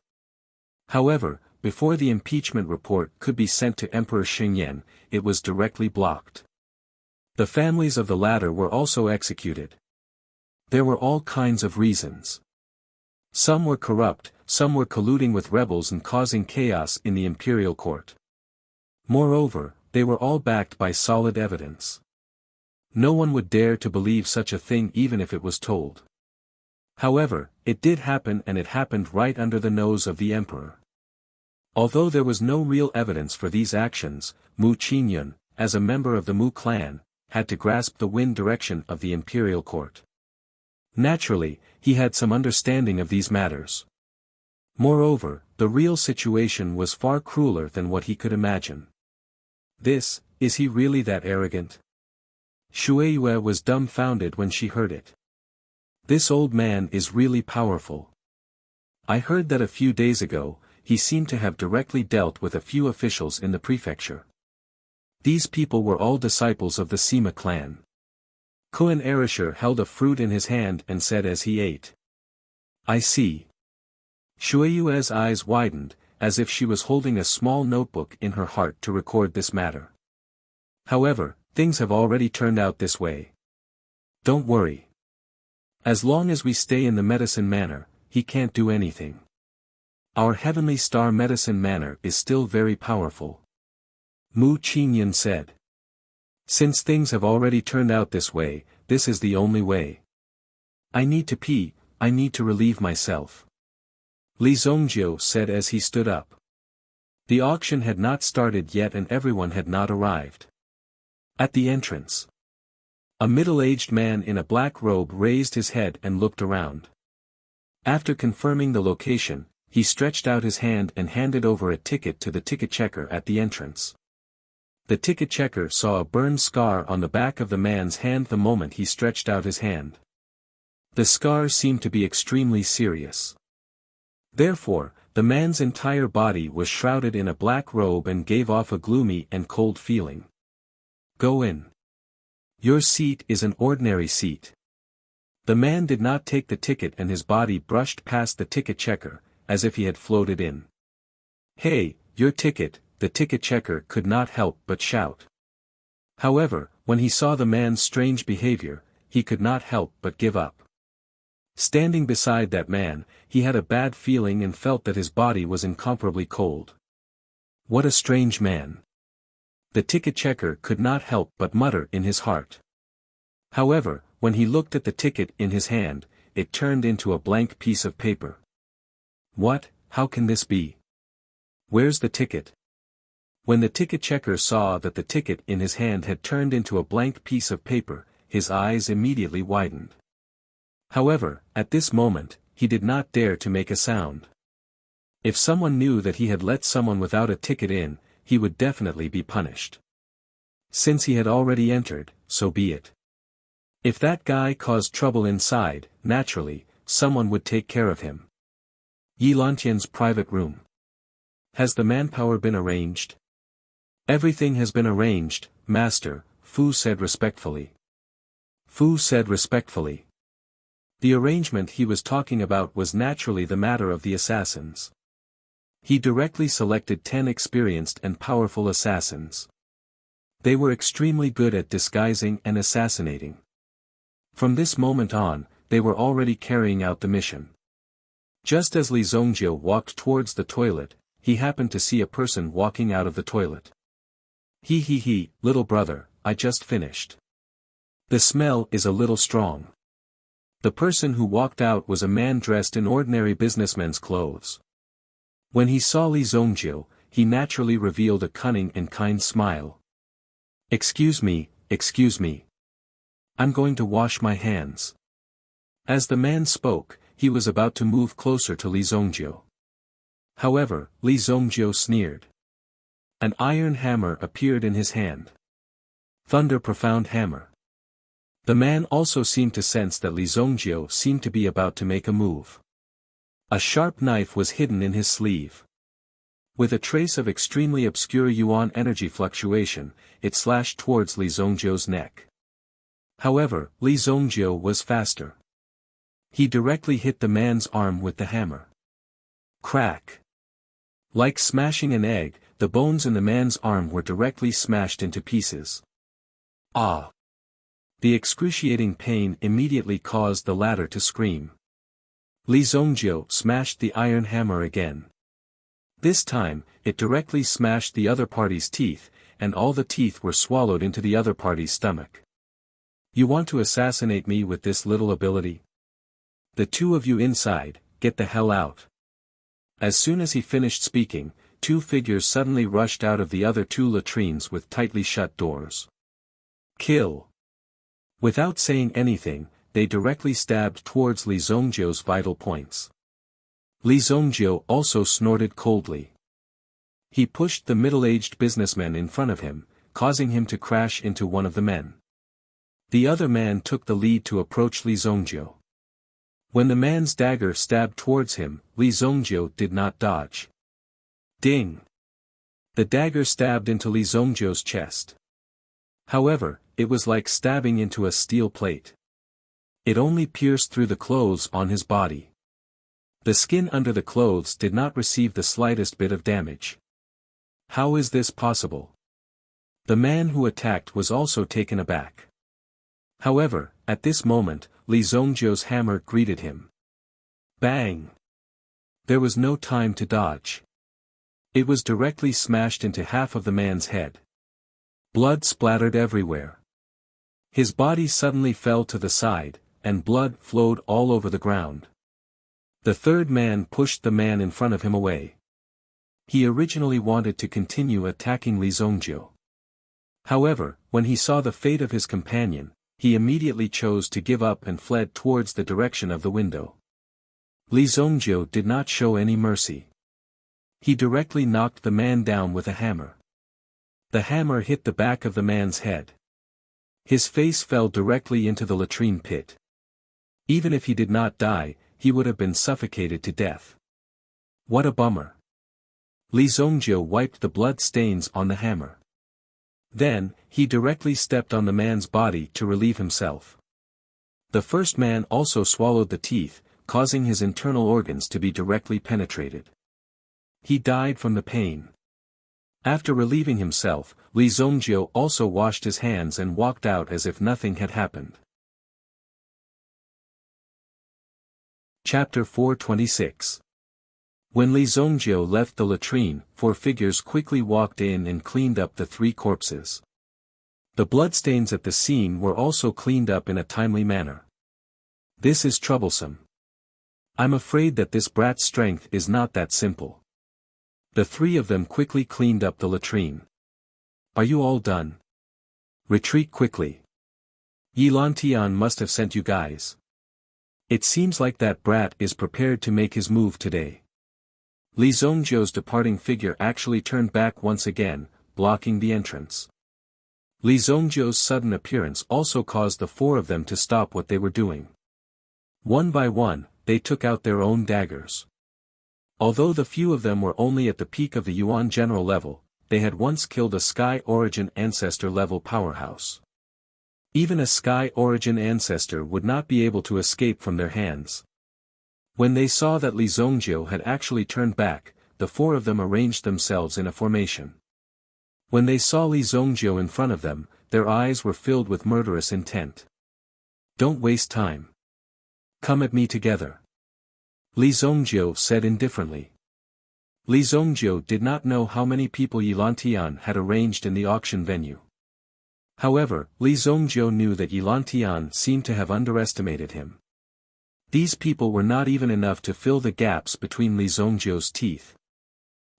However, before the impeachment report could be sent to Emperor Xingyan, it was directly blocked. The families of the latter were also executed. There were all kinds of reasons. Some were corrupt, some were colluding with rebels and causing chaos in the imperial court. Moreover, they were all backed by solid evidence. No one would dare to believe such a thing even if it was told. However, it did happen, and it happened right under the nose of the emperor. Although there was no real evidence for these actions, Mu Qingyun, as a member of the Mu clan, had to grasp the wind direction of the imperial court. Naturally, he had some understanding of these matters. Moreover, the real situation was far crueler than what he could imagine. Is he really that arrogant? Shueiyue was dumbfounded when she heard it. This old man is really powerful. I heard that a few days ago, he seemed to have directly dealt with a few officials in the prefecture. These people were all disciples of the Sima clan. Koan Erisher held a fruit in his hand and said as he ate. I see. Shueiyue's eyes widened, as if she was holding a small notebook in her heart to record this matter. However, things have already turned out this way. Don't worry. As long as we stay in the medicine manor, he can't do anything. Our Heavenly Star Medicine Manor is still very powerful. Mu Qingyun said. Since things have already turned out this way, this is the only way. I need to pee, I need to relieve myself. Li Zongjiu said as he stood up. The auction had not started yet and everyone had not arrived. At the entrance, a middle-aged man in a black robe raised his head and looked around. After confirming the location, he stretched out his hand and handed over a ticket to the ticket checker at the entrance. The ticket checker saw a burned scar on the back of the man's hand the moment he stretched out his hand. The scar seemed to be extremely serious. Therefore, the man's entire body was shrouded in a black robe and gave off a gloomy and cold feeling. Go in. Your seat is an ordinary seat. The man did not take the ticket and his body brushed past the ticket checker, as if he had floated in. Hey, your ticket, the ticket checker could not help but shout. However, when he saw the man's strange behavior, he could not help but give up. Standing beside that man, he had a bad feeling and felt that his body was incomparably cold. What a strange man. The ticket checker could not help but mutter in his heart. However, when he looked at the ticket in his hand, it turned into a blank piece of paper. What, how can this be? Where's the ticket? When the ticket checker saw that the ticket in his hand had turned into a blank piece of paper, his eyes immediately widened. However, at this moment, he did not dare to make a sound. If someone knew that he had let someone without a ticket in, he would definitely be punished. Since he had already entered, so be it. If that guy caused trouble inside, naturally, someone would take care of him. Yi Lantian's private room. Has the manpower been arranged? Everything has been arranged, master, Fu said respectfully. Fu said respectfully. The arrangement he was talking about was naturally the matter of the assassins. He directly selected 10 experienced and powerful assassins. They were extremely good at disguising and assassinating. From this moment on, they were already carrying out the mission. Just as Li Zongjiu walked towards the toilet, he happened to see a person walking out of the toilet. He, little brother, I just finished. The smell is a little strong. The person who walked out was a man dressed in ordinary businessman's clothes. When he saw Li Zongjiu, he naturally revealed a cunning and kind smile. Excuse me. I'm going to wash my hands. As the man spoke, he was about to move closer to Li Zongjiu. However, Li Zongjiu sneered. An iron hammer appeared in his hand. Thunder profound hammer. The man also seemed to sense that Li Zongjiu seemed to be about to make a move. A sharp knife was hidden in his sleeve. With a trace of extremely obscure yuan energy fluctuation, it slashed towards Li Zongjiu's neck. However, Li Zongjiu was faster. He directly hit the man's arm with the hammer. Crack! Like smashing an egg, the bones in the man's arm were directly smashed into pieces. Ah! The excruciating pain immediately caused the latter to scream. Li Zongjiu smashed the iron hammer again. This time, it directly smashed the other party's teeth, and all the teeth were swallowed into the other party's stomach. You want to assassinate me with this little ability? The two of you inside, get the hell out. As soon as he finished speaking, 2 figures suddenly rushed out of the other 2 latrines with tightly shut doors. Kill! Without saying anything, they directly stabbed towards Li Zongjiu's vital points. Li Zongjiu also snorted coldly. He pushed the middle-aged businessman in front of him, causing him to crash into one of the men. The other man took the lead to approach Li Zongjiu. When the man's dagger stabbed towards him, Li Zongjiu did not dodge. Ding! The dagger stabbed into Li Zongjiu's chest. However, it was like stabbing into a steel plate. It only pierced through the clothes on his body. The skin under the clothes did not receive the slightest bit of damage. How is this possible? The man who attacked was also taken aback. However, at this moment, Li Zongjiu's hammer greeted him. Bang! There was no time to dodge. It was directly smashed into half of the man's head. Blood splattered everywhere. His body suddenly fell to the side, and blood flowed all over the ground. The third man pushed the man in front of him away. He originally wanted to continue attacking Li Zongjiu. However, when he saw the fate of his companion, he immediately chose to give up and fled towards the direction of the window. Li Zongjiu did not show any mercy. He directly knocked the man down with a hammer. The hammer hit the back of the man's head. His face fell directly into the latrine pit. Even if he did not die, he would have been suffocated to death. What a bummer. Li Zongjiu wiped the blood stains on the hammer. Then, he directly stepped on the man's body to relieve himself. The first man also swallowed the teeth, causing his internal organs to be directly penetrated. He died from the pain. After relieving himself, Li Zongjiu also washed his hands and walked out as if nothing had happened. Chapter 426. When Li Zongjiu left the latrine, 4 figures quickly walked in and cleaned up the 3 corpses. The bloodstains at the scene were also cleaned up in a timely manner. This is troublesome. I'm afraid that this brat's strength is not that simple. The 3 of them quickly cleaned up the latrine. Are you all done? Retreat quickly. Yilantian must have sent you guys. It seems like that brat is prepared to make his move today. Li Zongjiu's departing figure actually turned back once again, blocking the entrance. Li Zongjiu's sudden appearance also caused the 4 of them to stop what they were doing. One by one, they took out their own daggers. Although the few of them were only at the peak of the Yuan general level, they had once killed a Sky Origin Ancestor level powerhouse. Even a Sky Origin Ancestor would not be able to escape from their hands. When they saw that Li Zongjiu had actually turned back, the 4 of them arranged themselves in a formation. When they saw Li Zongjiu in front of them, their eyes were filled with murderous intent. Don't waste time. Come at me together. Li Zongjiu said indifferently. Li Zongjiu did not know how many people Yilantian had arranged in the auction venue. However, Li Zongjiu knew that Yilantian seemed to have underestimated him. These people were not even enough to fill the gaps between Li Zongjiu's teeth.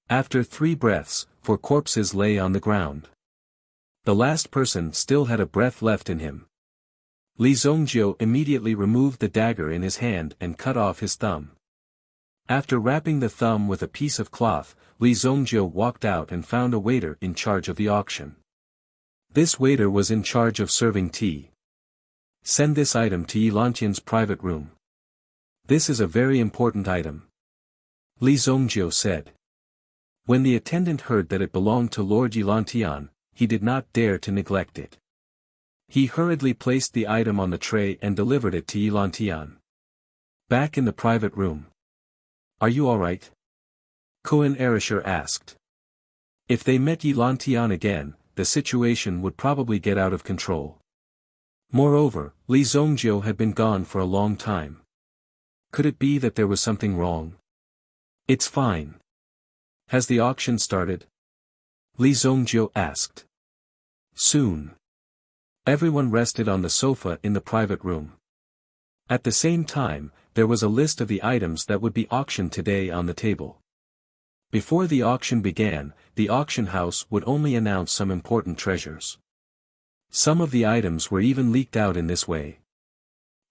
After 3 breaths, 4 corpses lay on the ground. The last person still had a breath left in him. Li Zongjiu immediately removed the dagger in his hand and cut off his thumb. After wrapping the thumb with a piece of cloth, Li Zongjiu walked out and found a waiter in charge of the auction. This waiter was in charge of serving tea. Send this item to Yilantian's private room. This is a very important item. Li Zongjiu said. When the attendant heard that it belonged to Lord Yilantian, he did not dare to neglect it. He hurriedly placed the item on the tray and delivered it to Yilantian. Back in the private room. Are you alright? Koan Erisher asked. If they met Yilantian again, the situation would probably get out of control. Moreover, Li Zongjiu had been gone for a long time. Could it be that there was something wrong? It's fine. Has the auction started? Li Zongjiu asked. Soon. Everyone rested on the sofa in the private room. At the same time, there was a list of the items that would be auctioned today on the table. Before the auction began, the auction house would only announce some important treasures. Some of the items were even leaked out in this way.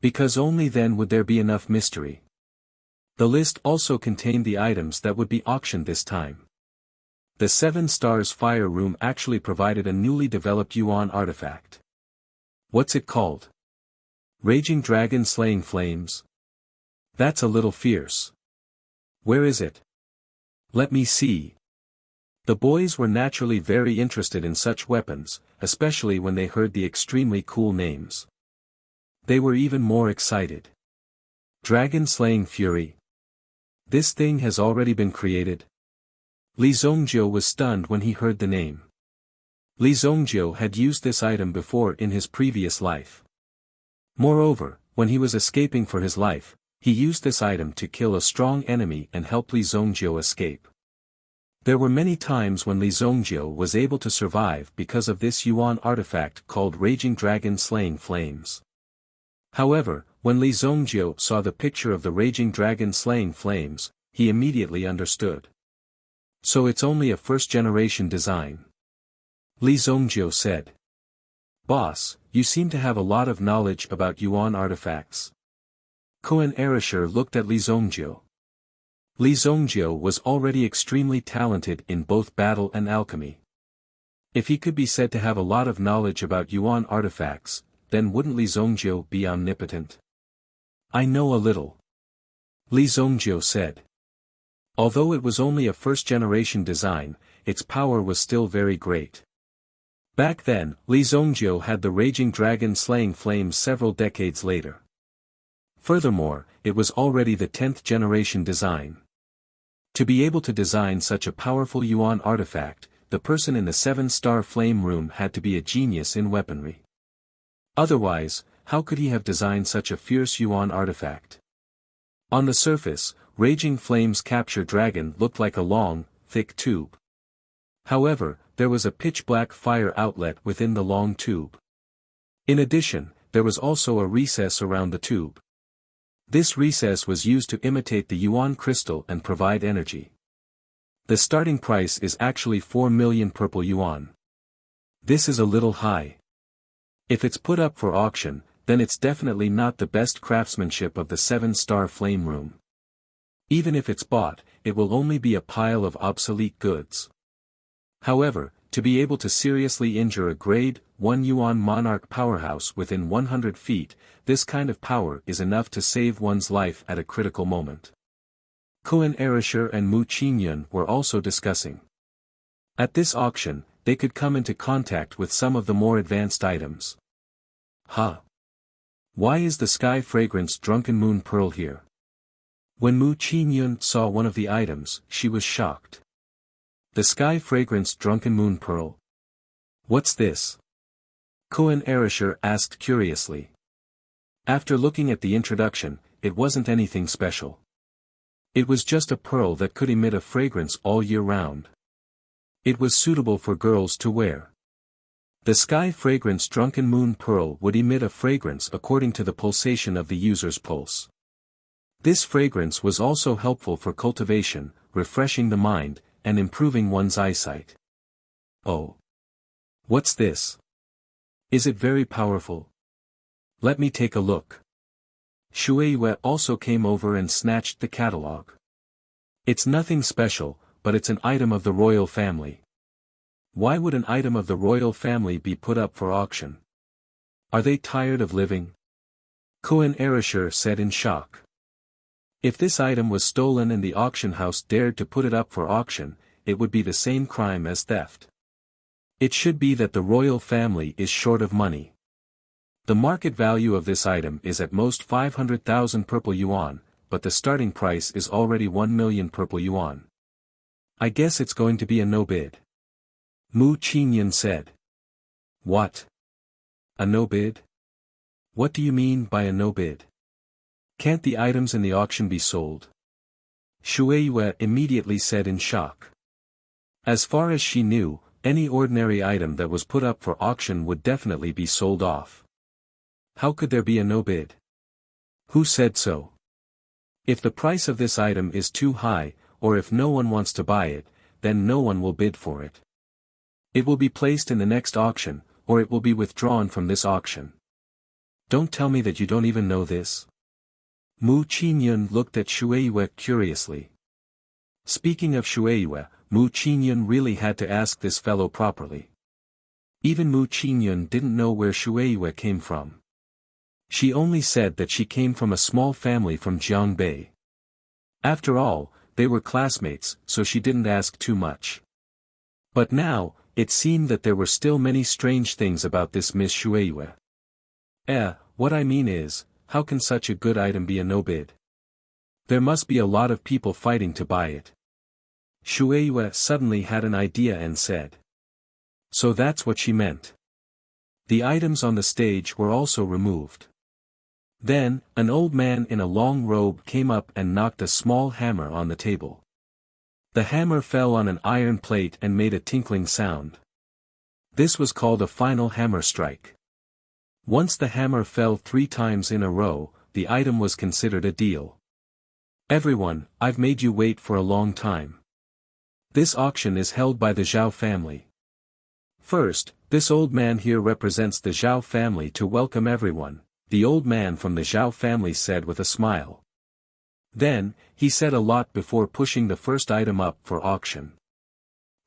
Because only then would there be enough mystery. The list also contained the items that would be auctioned this time. The 7 Stars Fire Room actually provided a newly developed Yuan artifact. What's it called? Raging Dragon Slaying Flames? That's a little fierce. Where is it? Let me see. The boys were naturally very interested in such weapons, especially when they heard the extremely cool names. They were even more excited. Dragon Slaying Fury. This thing has already been created? Li Zongjiu was stunned when he heard the name. Li Zongjiu had used this item before in his previous life. Moreover, when he was escaping for his life, he used this item to kill a strong enemy and help Li Zongjiu escape. There were many times when Li Zongjiu was able to survive because of this Yuan artifact called Raging Dragon Slaying Flames. However, when Li Zongjiu saw the picture of the Raging Dragon Slaying Flames, he immediately understood. So it's only a first-generation design. Li Zongjiu said. Boss, you seem to have a lot of knowledge about Yuan artifacts. Koan Erisher looked at Li Zongjiu. Li Zongjiu was already extremely talented in both battle and alchemy. If he could be said to have a lot of knowledge about Yuan artifacts, then wouldn't Li Zongjiu be omnipotent? I know a little. Li Zongjiu said. Although it was only a first-generation design, its power was still very great. Back then, Li Zongjiu had the Raging Dragon Slaying Flames several decades later. Furthermore, it was already the 10th generation design. To be able to design such a powerful Yuan artifact, the person in the 7-star flame room had to be a genius in weaponry. Otherwise, how could he have designed such a fierce Yuan artifact? On the surface, raging flames capture dragon looked like a long, thick tube. However, there was a pitch-black fire outlet within the long tube. In addition, there was also a recess around the tube. This recess was used to imitate the yuan crystal and provide energy. The starting price is actually 4 million purple yuan. This is a little high. If it's put up for auction, then it's definitely not the best craftsmanship of the 7-star flame room. Even if it's bought, it will only be a pile of obsolete goods. However, to be able to seriously injure a grade 1 yuan monarch powerhouse within 100 feet, this kind of power is enough to save one's life at a critical moment. Koen Erisher and Mu Qingyun were also discussing. At this auction, they could come into contact with some of the more advanced items. Huh? Why is the Sky Fragrance Drunken Moon Pearl here? When Mu Qingyun saw one of the items, she was shocked. The Sky Fragrance Drunken Moon Pearl? What's this? Koen Erisher asked curiously. After looking at the introduction, it wasn't anything special. It was just a pearl that could emit a fragrance all year round. It was suitable for girls to wear. The Sky Fragrance Drunken Moon Pearl would emit a fragrance according to the pulsation of the user's pulse. This fragrance was also helpful for cultivation, refreshing the mind, and improving one's eyesight. Oh. What's this? Is it very powerful? Let me take a look. Shueiyue also came over and snatched the catalog. It's nothing special, but it's an item of the royal family. Why would an item of the royal family be put up for auction? Are they tired of living? Koen Erisher said in shock. If this item was stolen and the auction house dared to put it up for auction, it would be the same crime as theft. It should be that the royal family is short of money. The market value of this item is at most 500,000 purple yuan, but the starting price is already 1 million purple yuan. I guess it's going to be a no bid. Mu Qingyun said. What? A no bid? What do you mean by a no bid? Can't the items in the auction be sold? Shueiyue immediately said in shock. As far as she knew, any ordinary item that was put up for auction would definitely be sold off. How could there be a no bid? Who said so? If the price of this item is too high, or if no one wants to buy it, then no one will bid for it. It will be placed in the next auction, or it will be withdrawn from this auction. Don't tell me that you don't even know this. Mu Qingyun looked at Shueiyue curiously. Speaking of Shueiyue, Mu Qingyun really had to ask this fellow properly. Even Mu Qingyun didn't know where Shueiyue came from. She only said that she came from a small family from Jiangbei. After all, they were classmates, so she didn't ask too much. But now, it seemed that there were still many strange things about this Miss Shueiyue. What I mean is, how can such a good item be a no bid? There must be a lot of people fighting to buy it. Shueiyue suddenly had an idea and said. So that's what she meant. The items on the stage were also removed. Then, an old man in a long robe came up and knocked a small hammer on the table. The hammer fell on an iron plate and made a tinkling sound. This was called a final hammer strike. Once the hammer fell 3 times in a row, the item was considered a deal. Everyone, I've made you wait for a long time. This auction is held by the Zhao family. First, this old man here represents the Zhao family to welcome everyone, the old man from the Zhao family said with a smile. Then, he said a lot before pushing the first item up for auction.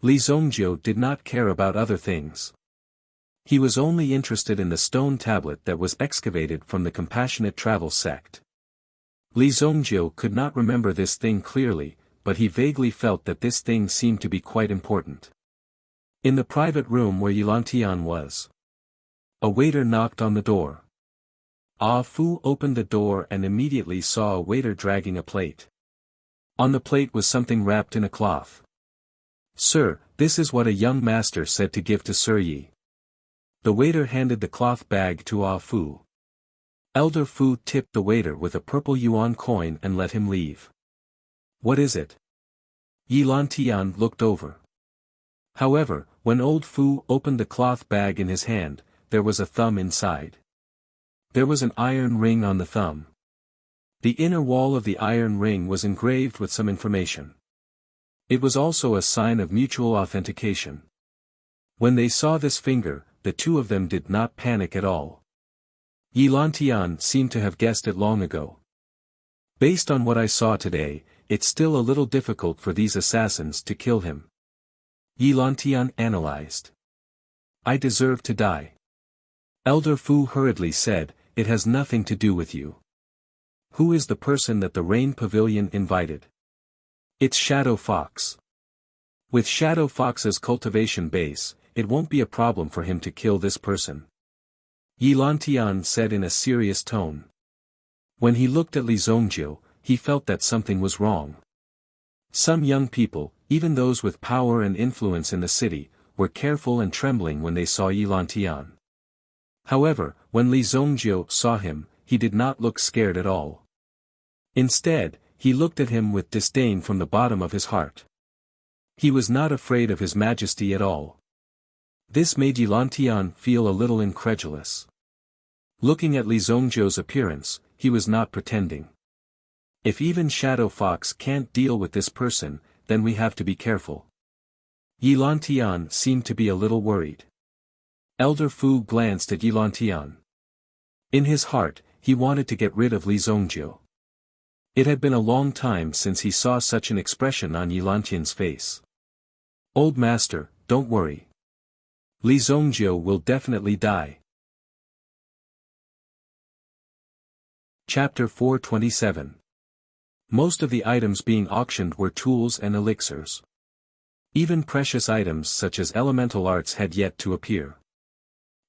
Li Zongjiu did not care about other things. He was only interested in the stone tablet that was excavated from the Compassionate Travel sect. Li Zongjiu could not remember this thing clearly, but he vaguely felt that this thing seemed to be quite important. In the private room where Yilantian was, a waiter knocked on the door. Ah Fu opened the door and immediately saw a waiter dragging a plate. On the plate was something wrapped in a cloth. Sir, this is what a young master said to give to Sir Yi. The waiter handed the cloth bag to Ah Fu. Elder Fu tipped the waiter with a purple yuan coin and let him leave. What is it? Yi Lantian looked over. However, when old Fu opened the cloth bag in his hand, there was a thumb inside. There was an iron ring on the thumb. The inner wall of the iron ring was engraved with some information. It was also a sign of mutual authentication. When they saw this finger, the two of them did not panic at all. Yi Lantian seemed to have guessed it long ago. Based on what I saw today, it's still a little difficult for these assassins to kill him. Yi Lantian analyzed. I deserve to die. Elder Fu hurriedly said, it has nothing to do with you. Who is the person that the Rain Pavilion invited? It's Shadow Fox. With Shadow Fox's cultivation base, it won't be a problem for him to kill this person. Yi Lantian said in a serious tone. When he looked at Li Zongjiu, he felt that something was wrong. Some young people, even those with power and influence in the city, were careful and trembling when they saw Yi Lantian. However, when Li Zongjiu saw him, he did not look scared at all. Instead, he looked at him with disdain from the bottom of his heart. He was not afraid of his majesty at all. This made Yi Lantian feel a little incredulous. Looking at Li Zongjiu's appearance, he was not pretending. If even Shadow Fox can't deal with this person, then we have to be careful. Yi Lantian seemed to be a little worried. Elder Fu glanced at Yi Lantian. In his heart, he wanted to get rid of Li Zongjiu. It had been a long time since he saw such an expression on Yi Lantian's face. Old master, don't worry. Li Zongjiu will definitely die. Chapter 427. Most of the items being auctioned were tools and elixirs. Even precious items such as elemental arts had yet to appear.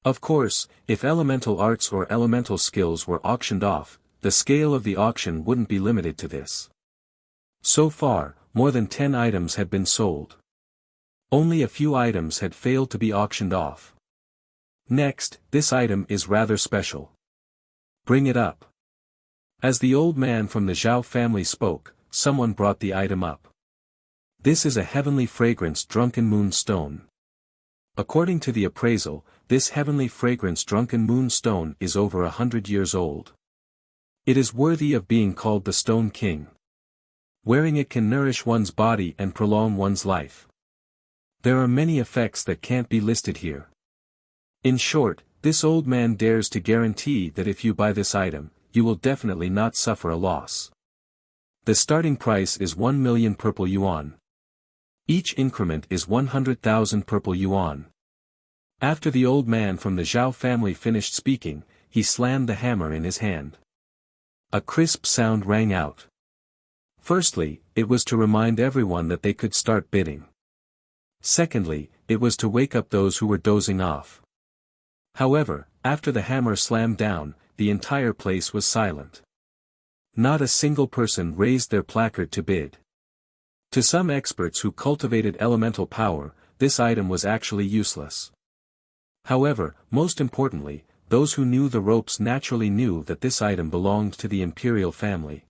Of course, if elemental arts or elemental skills were auctioned off, the scale of the auction wouldn't be limited to this. So far, more than 10 items had been sold. Only a few items had failed to be auctioned off. Next, this item is rather special. Bring it up. As the old man from the Zhao family spoke, someone brought the item up. This is a heavenly fragrance drunken moon stone. According to the appraisal, this heavenly fragrance drunken moon stone is over 100 years old. It is worthy of being called the Stone King. Wearing it can nourish one's body and prolong one's life. There are many effects that can't be listed here. In short, this old man dares to guarantee that if you buy this item, you will definitely not suffer a loss. The starting price is 1 million purple yuan. Each increment is 100,000 purple yuan. After the old man from the Zhao family finished speaking, he slammed the hammer in his hand. A crisp sound rang out. Firstly, it was to remind everyone that they could start bidding. Secondly, it was to wake up those who were dozing off. However, after the hammer slammed down, the entire place was silent. Not a single person raised their placard to bid. To some experts who cultivated elemental power, this item was actually useless. However, most importantly, those who knew the ropes naturally knew that this item belonged to the imperial family.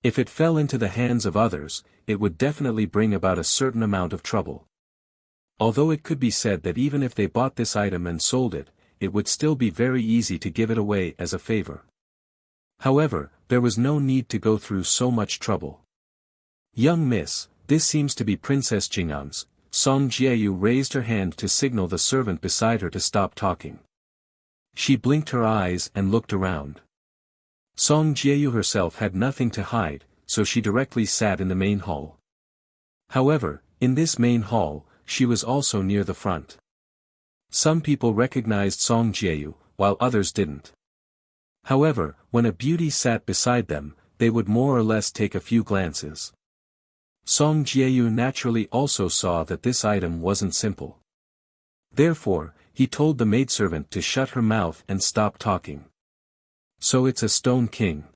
If it fell into the hands of others, it would definitely bring about a certain amount of trouble. Although it could be said that even if they bought this item and sold it, it would still be very easy to give it away as a favor. However, there was no need to go through so much trouble. Young miss, this seems to be Princess Jing'an's. Song Jieyu raised her hand to signal the servant beside her to stop talking. She blinked her eyes and looked around. Song Jieyu herself had nothing to hide, so she directly sat in the main hall. However, in this main hall, she was also near the front. Some people recognized Song Jieyu, while others didn't. However, when a beauty sat beside them, they would more or less take a few glances. Song Jieyu naturally also saw that this item wasn't simple. Therefore, he told the maidservant to shut her mouth and stop talking. So it's a Stone King.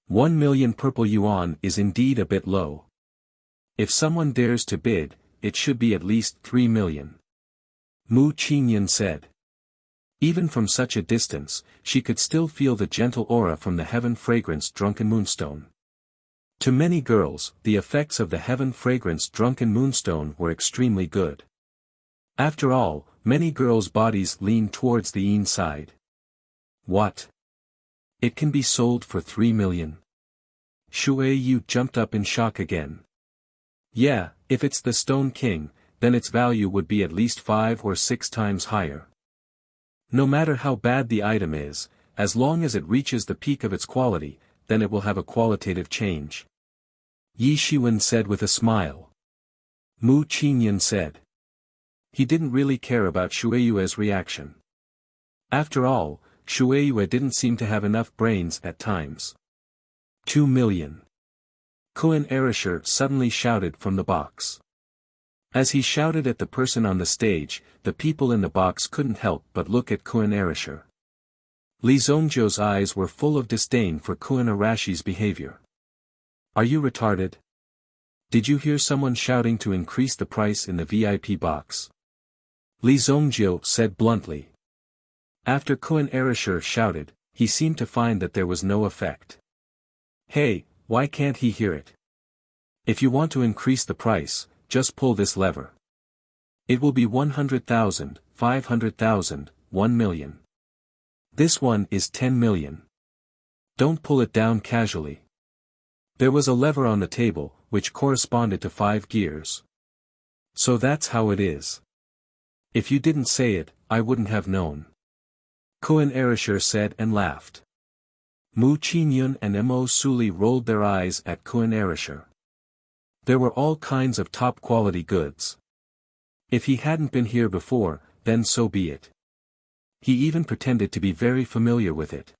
1 million purple yuan is indeed a bit low. If someone dares to bid, it should be at least 3 million. Mu Qingyan said. Even from such a distance, she could still feel the gentle aura from the heaven fragrance drunken moonstone. To many girls, the effects of the heaven fragrance drunken moonstone were extremely good. After all, many girls' bodies lean towards the yin side. What? It can be sold for 3 million. Shui Yu jumped up in shock again. Yeah, if it's the Stone King, then its value would be at least 5 or 6 times higher. No matter how bad the item is, as long as it reaches the peak of its quality, then it will have a qualitative change. Yi Shiwen said with a smile. Mu Qinyan said. He didn't really care about Shueiyue's reaction. After all, Shueiyue didn't seem to have enough brains at times. 2 million. Koen Erisher suddenly shouted from the box. As he shouted at the person on the stage, the people in the box couldn't help but look at Koen Erisher. Li Zongzhou's eyes were full of disdain for Koen Arashi's behavior. Are you retarded? Did you hear someone shouting to increase the price in the VIP box? Li Zongzhou said bluntly. After Koen Erisher shouted, he seemed to find that there was no effect. Hey, why can't he hear it? If you want to increase the price, just pull this lever. It will be 100,000, 500,000, 1 million. This one is 10 million. Don't pull it down casually. There was a lever on the table, which corresponded to 5 gears. So that's how it is. If you didn't say it, I wouldn't have known. Koen Erisher said and laughed. Mu Qinyun and Mo Suli rolled their eyes at Koen Erisher. There were all kinds of top-quality goods. If he hadn't been here before, then so be it. He even pretended to be very familiar with it.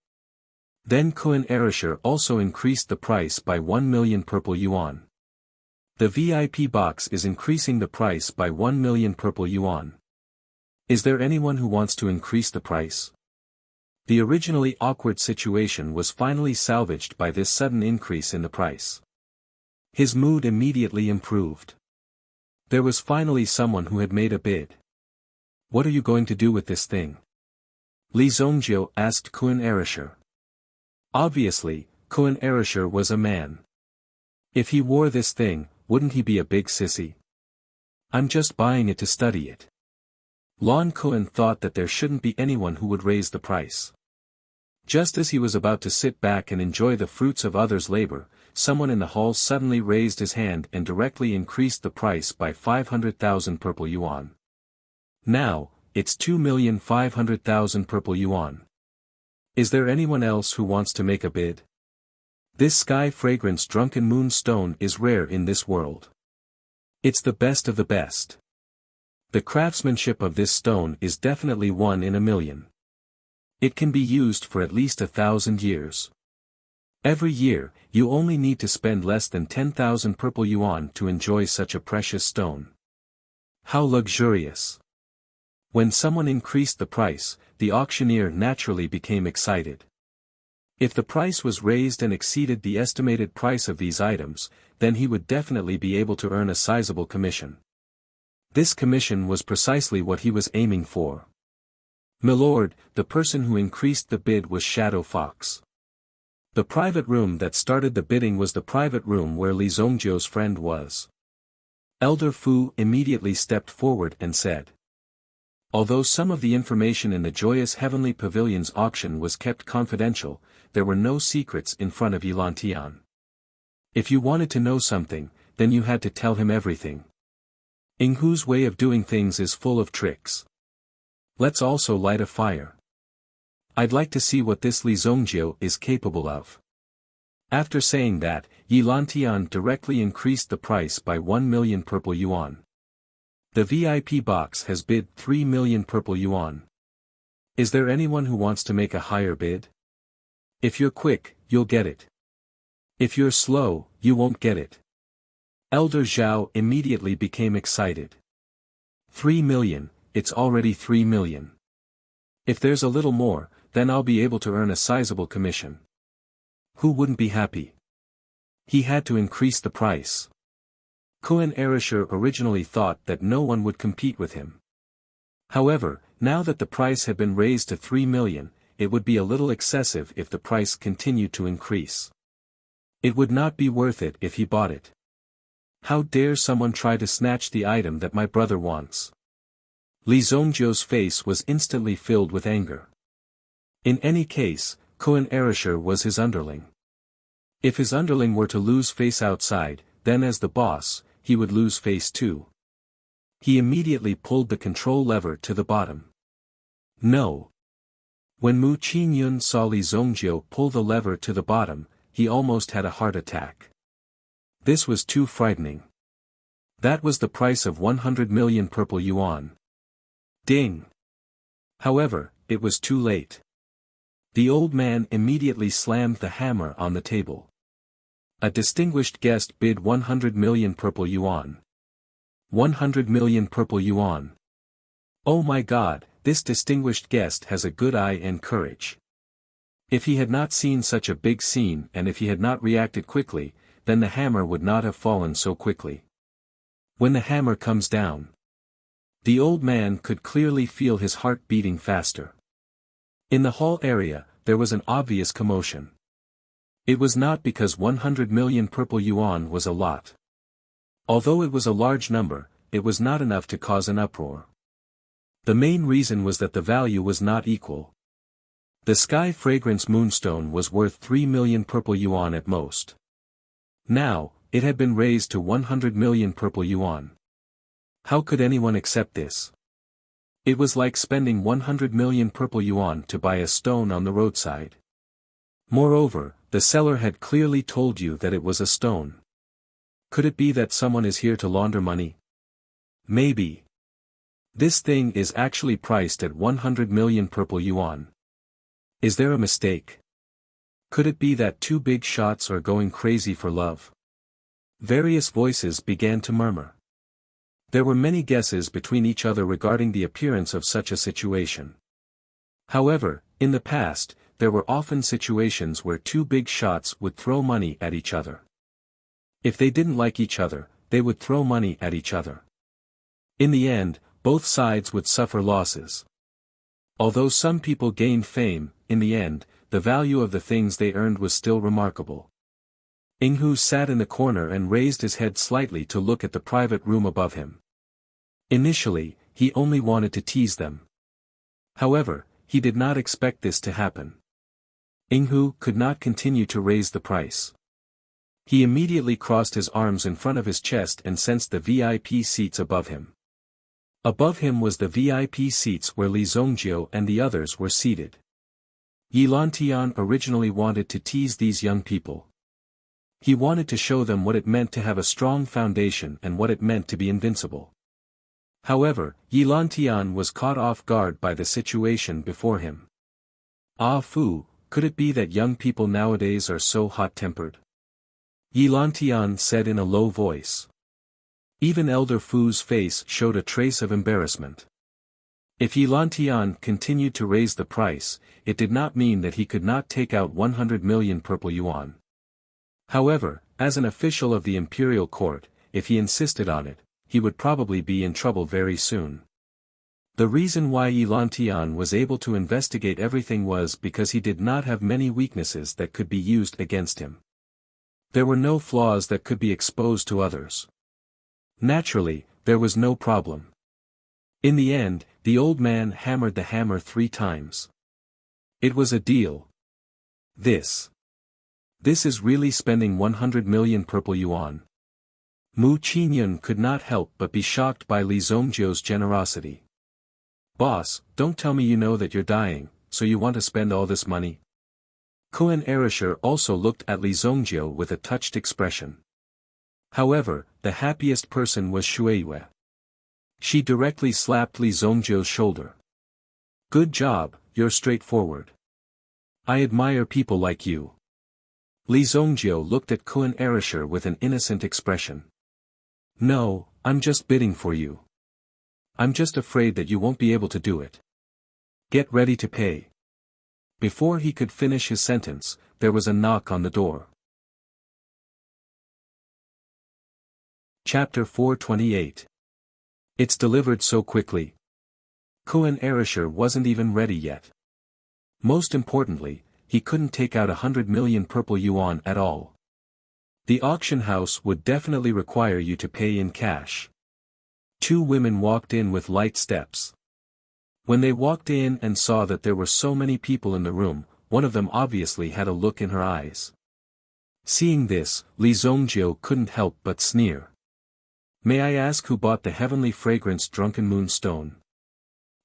Then Koen Erisher also increased the price by 1 million purple yuan. The VIP box is increasing the price by 1 million purple yuan. Is there anyone who wants to increase the price? The originally awkward situation was finally salvaged by this sudden increase in the price. His mood immediately improved. There was finally someone who had made a bid. What are you going to do with this thing? Li Zongzhou asked Koen Erisher. Obviously, Koen Erisher was a man. If he wore this thing, wouldn't he be a big sissy? I'm just buying it to study it. Lon Koen thought that there shouldn't be anyone who would raise the price. Just as he was about to sit back and enjoy the fruits of others' labor, someone in the hall suddenly raised his hand and directly increased the price by 500,000 purple yuan. Now, it's 2,500,000 purple yuan. Is there anyone else who wants to make a bid? This sky fragrance drunken moon stone is rare in this world. It's the best of the best. The craftsmanship of this stone is definitely 1 in a million. It can be used for at least 1,000 years. Every year, you only need to spend less than 10,000 purple yuan to enjoy such a precious stone. How luxurious! When someone increased the price, the auctioneer naturally became excited. If the price was raised and exceeded the estimated price of these items, then he would definitely be able to earn a sizable commission. This commission was precisely what he was aiming for. Milord, the person who increased the bid was Shadow Fox. The private room that started the bidding was the private room where Li Zongzhou's friend was. Elder Fu immediately stepped forward and said. Although some of the information in the Joyous Heavenly Pavilion's auction was kept confidential, there were no secrets in front of Yilantian. If you wanted to know something, then you had to tell him everything. Yinghu's way of doing things is full of tricks. Let's also light a fire. I'd like to see what this Li Zongzhou is capable of. After saying that, Yilantian directly increased the price by 1 million purple yuan. The VIP box has bid 3 million purple yuan. Is there anyone who wants to make a higher bid? If you're quick, you'll get it. If you're slow, you won't get it. Elder Zhao immediately became excited. 3 million, it's already 3 million. If there's a little more, then I'll be able to earn a sizable commission. Who wouldn't be happy? He had to increase the price. Koen Erisher originally thought that no one would compete with him. However, now that the price had been raised to 3 million, it would be a little excessive if the price continued to increase. It would not be worth it if he bought it. How dare someone try to snatch the item that my brother wants? Li Zhongjiu's face was instantly filled with anger. In any case, Koen Erisher was his underling. If his underling were to lose face outside, then as the boss, he would lose face too. He immediately pulled the control lever to the bottom. No. When Mu Qingyun saw Li Zhongjiu pull the lever to the bottom, he almost had a heart attack. This was too frightening. That was the price of 100 million purple yuan. Ding! However, it was too late. The old man immediately slammed the hammer on the table. A distinguished guest bid 100 million purple yuan. 100 million purple yuan. Oh my God, this distinguished guest has a good eye and courage. If he had not seen such a big scene and if he had not reacted quickly, then the hammer would not have fallen so quickly. When the hammer comes down, the old man could clearly feel his heart beating faster. In the hall area, there was an obvious commotion. It was not because 100 million purple yuan was a lot. Although it was a large number, it was not enough to cause an uproar. The main reason was that the value was not equal. The Sky Fragrance Moonstone was worth 3 million purple yuan at most. Now, it had been raised to 100 million purple yuan. How could anyone accept this? It was like spending 100 million purple yuan to buy a stone on the roadside. Moreover, the seller had clearly told you that it was a stone. Could it be that someone is here to launder money? Maybe. This thing is actually priced at 100 million purple yuan. Is there a mistake? Could it be that two big shots are going crazy for love? Various voices began to murmur. There were many guesses between each other regarding the appearance of such a situation. However, in the past, there were often situations where two big shots would throw money at each other. If they didn't like each other, they would throw money at each other. In the end, both sides would suffer losses. Although some people gained fame, in the end, the value of the things they earned was still remarkable. Inghu sat in the corner and raised his head slightly to look at the private room above him. Initially, he only wanted to tease them. However, he did not expect this to happen. Inghu could not continue to raise the price. He immediately crossed his arms in front of his chest and sensed the VIP seats above him. Above him was the VIP seats where Li Zhongjiu and the others were seated. Yi Lantian originally wanted to tease these young people. He wanted to show them what it meant to have a strong foundation and what it meant to be invincible. However, Yi Lantian was caught off guard by the situation before him. Ah Fu, could it be that young people nowadays are so hot-tempered? Yi Lantian said in a low voice. Even Elder Fu's face showed a trace of embarrassment. If Yi Lantian continued to raise the price, it did not mean that he could not take out 100 million purple yuan. However, as an official of the imperial court, if he insisted on it, he would probably be in trouble very soon. The reason why Yi Lantian was able to investigate everything was because he did not have many weaknesses that could be used against him. There were no flaws that could be exposed to others. Naturally, there was no problem. In the end, the old man hammered the hammer 3 times. It was a deal. This is really spending 100 million purple yuan. Mu Qingyun could not help but be shocked by Li Zhongjiu's generosity. Boss, don't tell me you know that you're dying, so you want to spend all this money? Koen Erisher also looked at Li Zhongjiu with a touched expression. However, the happiest person was Shueyue. She directly slapped Li Zhongjiu's shoulder. Good job, you're straightforward. I admire people like you. Li Zhongjiu looked at Koen Erisher with an innocent expression. No, I'm just bidding for you. I'm just afraid that you won't be able to do it. Get ready to pay. Before he could finish his sentence, there was a knock on the door. Chapter 428. It's delivered so quickly. Kuan Erisher wasn't even ready yet. Most importantly, he couldn't take out 100 million purple yuan at all. The auction house would definitely require you to pay in cash. Two women walked in with light steps. When they walked in and saw that there were so many people in the room, one of them obviously had a look in her eyes. Seeing this, Li Zongjio couldn't help but sneer. "May I ask who bought the heavenly fragrance drunken moonstone?"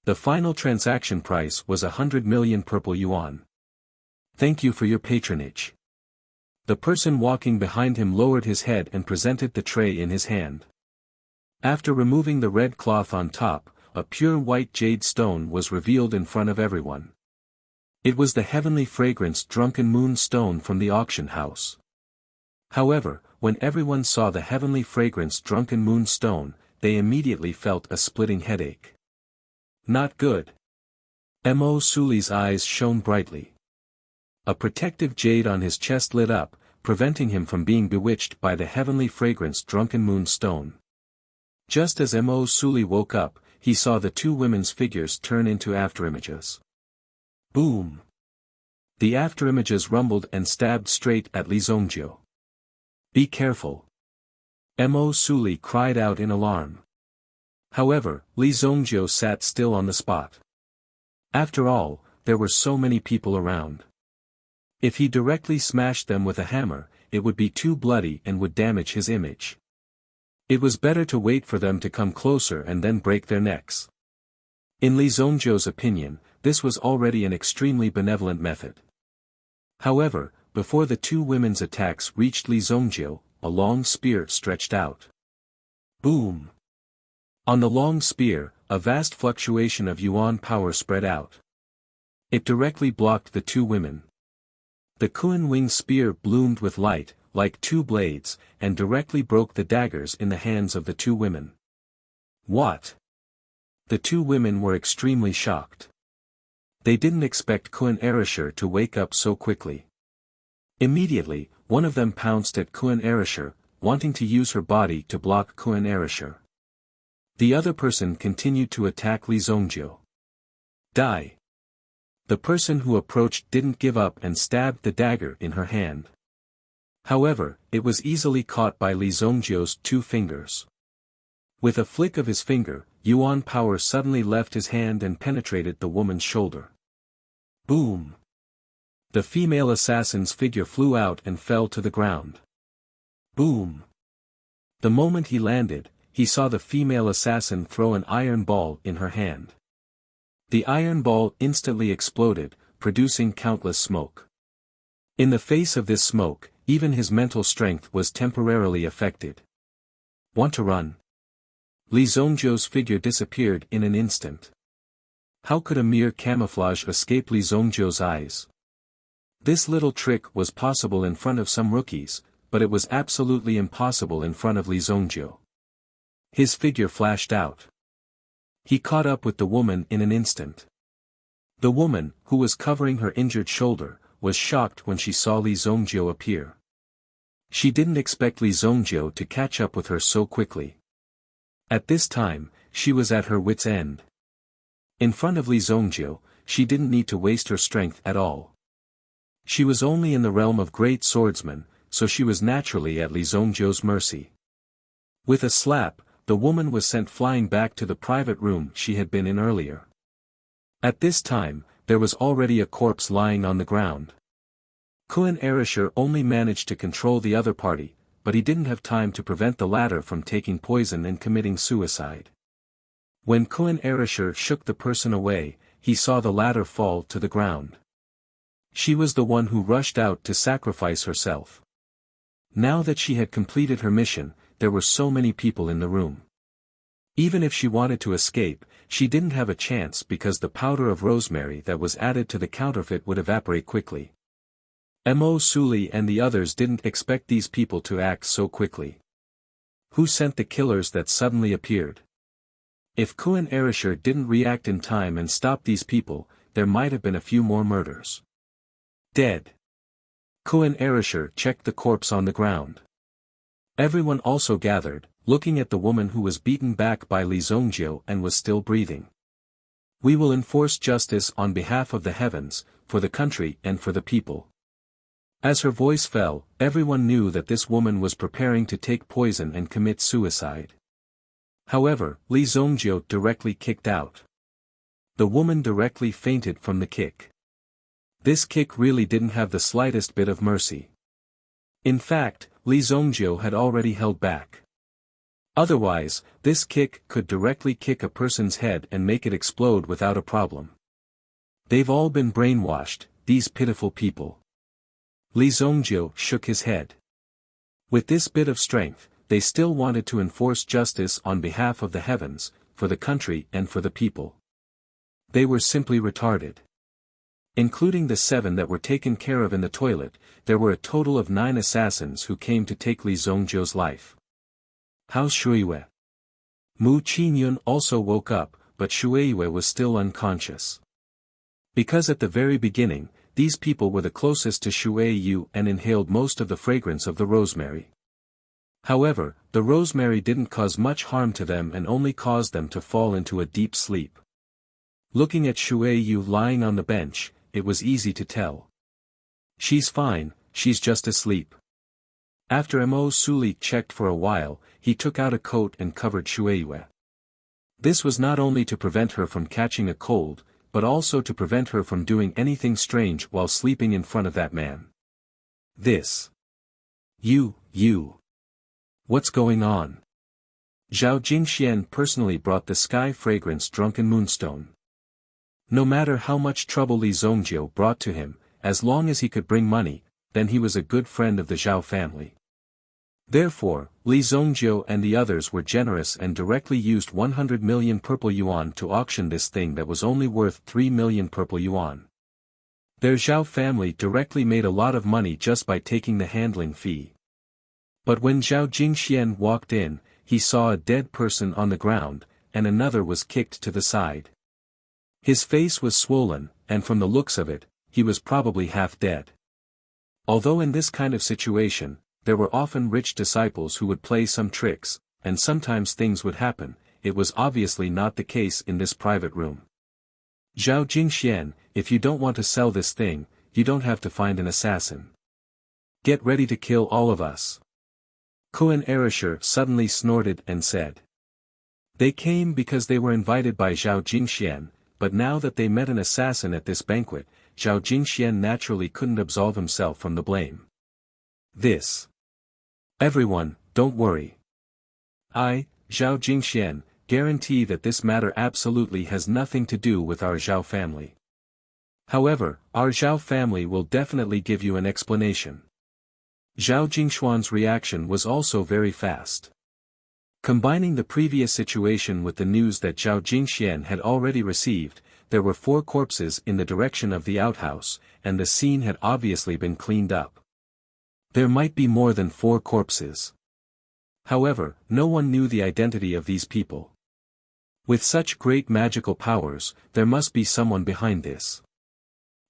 The final transaction price was 100 million purple yuan. "Thank you for your patronage." The person walking behind him lowered his head and presented the tray in his hand. After removing the red cloth on top, a pure white jade stone was revealed in front of everyone. It was the heavenly fragrance drunken moon stone from the auction house. However, when everyone saw the heavenly fragrance drunken moon stone, they immediately felt a splitting headache. Not good. Mo Suli's eyes shone brightly. A protective jade on his chest lit up, preventing him from being bewitched by the heavenly fragrance drunken moon stone. Just as Mo Suli woke up, he saw the two women's figures turn into afterimages. Boom! The afterimages rumbled and stabbed straight at Li Zongjio. "Be careful!" Mo Suli cried out in alarm. However, Li Zongjio sat still on the spot. After all, there were so many people around. If he directly smashed them with a hammer, it would be too bloody and would damage his image. It was better to wait for them to come closer and then break their necks. In Li Zongjio's opinion, this was already an extremely benevolent method. However, before the two women's attacks reached Li Zongjio, a long spear stretched out. Boom! On the long spear, a vast fluctuation of yuan power spread out. It directly blocked the two women. The Kuan Wing spear bloomed with light, like two blades, and directly broke the daggers in the hands of the two women. What? The two women were extremely shocked. They didn't expect Kuan Erisher to wake up so quickly. Immediately, one of them pounced at Kuan Erisher, wanting to use her body to block Kuan Erisher. The other person continued to attack Li Zongjio. Die! The person who approached didn't give up and stabbed the dagger in her hand. However, it was easily caught by Li Zongjio's two fingers. With a flick of his finger, yuan power suddenly left his hand and penetrated the woman's shoulder. Boom! The female assassin's figure flew out and fell to the ground. Boom! The moment he landed, he saw the female assassin throw an iron ball in her hand. The iron ball instantly exploded, producing countless smoke. In the face of this smoke, even his mental strength was temporarily affected. Want to run? Li Zongjio's figure disappeared in an instant. How could a mere camouflage escape Li Zongjio's eyes? This little trick was possible in front of some rookies, but it was absolutely impossible in front of Li Zongjio. His figure flashed out. He caught up with the woman in an instant. The woman, who was covering her injured shoulder, was shocked when she saw Li Zongjio appear. She didn't expect Li Zongjio to catch up with her so quickly. At this time, she was at her wit's end. In front of Li Zongjio, she didn't need to waste her strength at all. She was only in the realm of great swordsmen, so she was naturally at Li Zongjio's mercy. With a slap, the woman was sent flying back to the private room she had been in earlier. At this time, there was already a corpse lying on the ground. Kuan Erisher only managed to control the other party, but he didn't have time to prevent the latter from taking poison and committing suicide. When Kuan Erisher shook the person away, he saw the latter fall to the ground. She was the one who rushed out to sacrifice herself. Now that she had completed her mission, there were so many people in the room. Even if she wanted to escape, she didn't have a chance because the powder of rosemary that was added to the counterfeit would evaporate quickly. Mo Suli and the others didn't expect these people to act so quickly. Who sent the killers that suddenly appeared? If Kuan Erisher didn't react in time and stop these people, there might have been a few more murders. Dead. Kuan Erisher checked the corpse on the ground. Everyone also gathered, looking at the woman who was beaten back by Li Zongjio and was still breathing. We will enforce justice on behalf of the heavens, for the country and for the people. As her voice fell, everyone knew that this woman was preparing to take poison and commit suicide. However, Li Zongjiu directly kicked out. The woman directly fainted from the kick. This kick really didn't have the slightest bit of mercy. In fact, Li Zongjiu had already held back. Otherwise, this kick could directly kick a person's head and make it explode without a problem. They've all been brainwashed, these pitiful people. Li Zongjiu shook his head. With this bit of strength, they still wanted to enforce justice on behalf of the heavens, for the country and for the people. They were simply retarded. Including the 7 that were taken care of in the toilet, there were a total of 9 assassins who came to take Li Zongjiu's life. How's Shuiwei? Mu Qingyun also woke up, but Shuiwei was still unconscious. Because at the very beginning, these people were the closest to Shuiyu and inhaled most of the fragrance of the rosemary. However, the rosemary didn't cause much harm to them and only caused them to fall into a deep sleep. Looking at Shuiyu lying on the bench, it was easy to tell. She's fine, she's just asleep. After Mo Suli checked for a while, he took out a coat and covered Shuiyu. This was not only to prevent her from catching a cold, but also to prevent her from doing anything strange while sleeping in front of that man. This. You. What's going on? Zhao Jingxian personally brought the sky fragrance drunken moonstone. No matter how much trouble Li Zongjiu brought to him, as long as he could bring money, then he was a good friend of the Zhao family. Therefore, Li Zongjiu and the others were generous and directly used 100 million purple yuan to auction this thing that was only worth 3 million purple yuan. Their Zhao family directly made a lot of money just by taking the handling fee. But when Zhao Jingxian walked in, he saw a dead person on the ground, and another was kicked to the side. His face was swollen, and from the looks of it, he was probably half dead. Although in this kind of situation, there were often rich disciples who would play some tricks, and sometimes things would happen, it was obviously not the case in this private room. Zhao Jingxian, if you don't want to sell this thing, you don't have to find an assassin. Get ready to kill all of us. Kuan Erisher suddenly snorted and said. They came because they were invited by Zhao Jingxian, but now that they met an assassin at this banquet, Zhao Jingxian naturally couldn't absolve himself from the blame. This. Everyone, don't worry. I, Zhao Jingxian, guarantee that this matter absolutely has nothing to do with our Zhao family. However, our Zhao family will definitely give you an explanation. Zhao Jingshuan's reaction was also very fast. Combining the previous situation with the news that Zhao Jingxian had already received, there were 4 corpses in the direction of the outhouse, and the scene had obviously been cleaned up. There might be more than 4 corpses. However, no one knew the identity of these people. With such great magical powers, there must be someone behind this.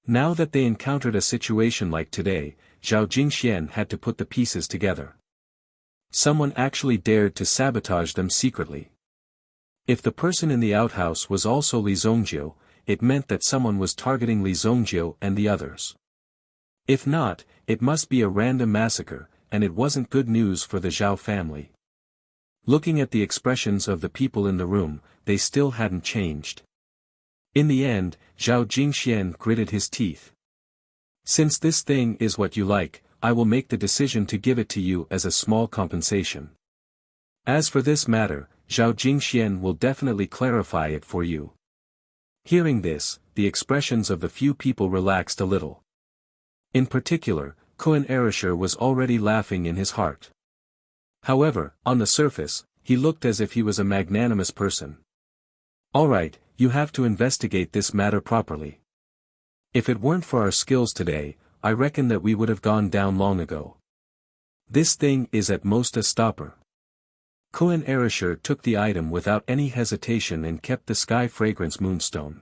Now that they encountered a situation like today, Zhao Jingxian had to put the pieces together. Someone actually dared to sabotage them secretly. If the person in the outhouse was also Li Zongjiu, it meant that someone was targeting Li Zongjiu and the others. If not, it must be a random massacre, and it wasn't good news for the Zhao family. Looking at the expressions of the people in the room, they still hadn't changed. In the end, Zhao Jingxian gritted his teeth. Since this thing is what you like, I will make the decision to give it to you as a small compensation. As for this matter, Zhao Jingxian will definitely clarify it for you. Hearing this, the expressions of the few people relaxed a little. In particular, Kuan Erisher was already laughing in his heart. However, on the surface, he looked as if he was a magnanimous person. Alright, you have to investigate this matter properly. If it weren't for our skills today, I reckon that we would have gone down long ago. This thing is at most a stopper. Kuan Erisher took the item without any hesitation and kept the sky fragrance moonstone.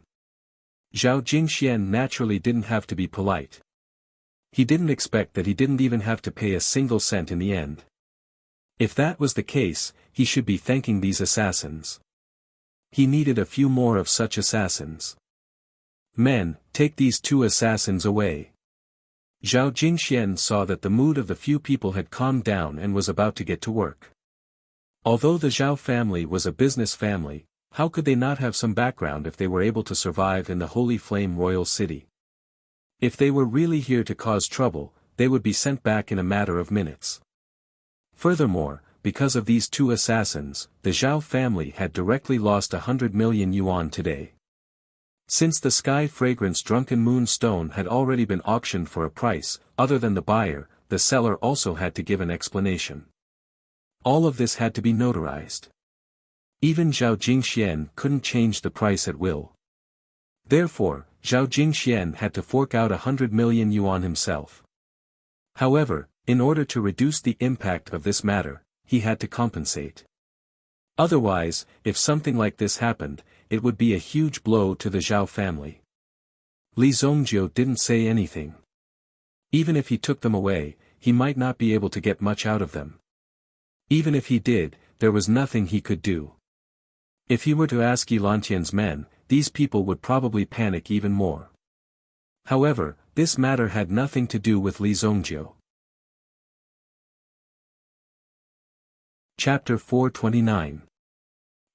Zhao Jingxian naturally didn't have to be polite. He didn't expect that he didn't even have to pay a single cent in the end. If that was the case, he should be thanking these assassins. He needed a few more of such assassins. Men, take these 2 assassins away. Zhao Jingxian saw that the mood of the few people had calmed down and was about to get to work. Although the Zhao family was a business family, how could they not have some background if they were able to survive in the Holy Flame Royal City? If they were really here to cause trouble, they would be sent back in a matter of minutes. Furthermore, because of these 2 assassins, the Zhao family had directly lost 100 million yuan today. Since the Sky Fragrance Drunken Moon Stone had already been auctioned for a price, other than the buyer, the seller also had to give an explanation. All of this had to be notarized. Even Zhao Jingxian couldn't change the price at will. Therefore, Zhao Jingxian had to fork out 100 million yuan himself. However, in order to reduce the impact of this matter, he had to compensate. Otherwise, if something like this happened, it would be a huge blow to the Zhao family. Li Zongjiu didn't say anything. Even if he took them away, he might not be able to get much out of them. Even if he did, there was nothing he could do. If he were to ask Yilantian's men, these people would probably panic even more. However, this matter had nothing to do with Li Zongjiu. Chapter 429.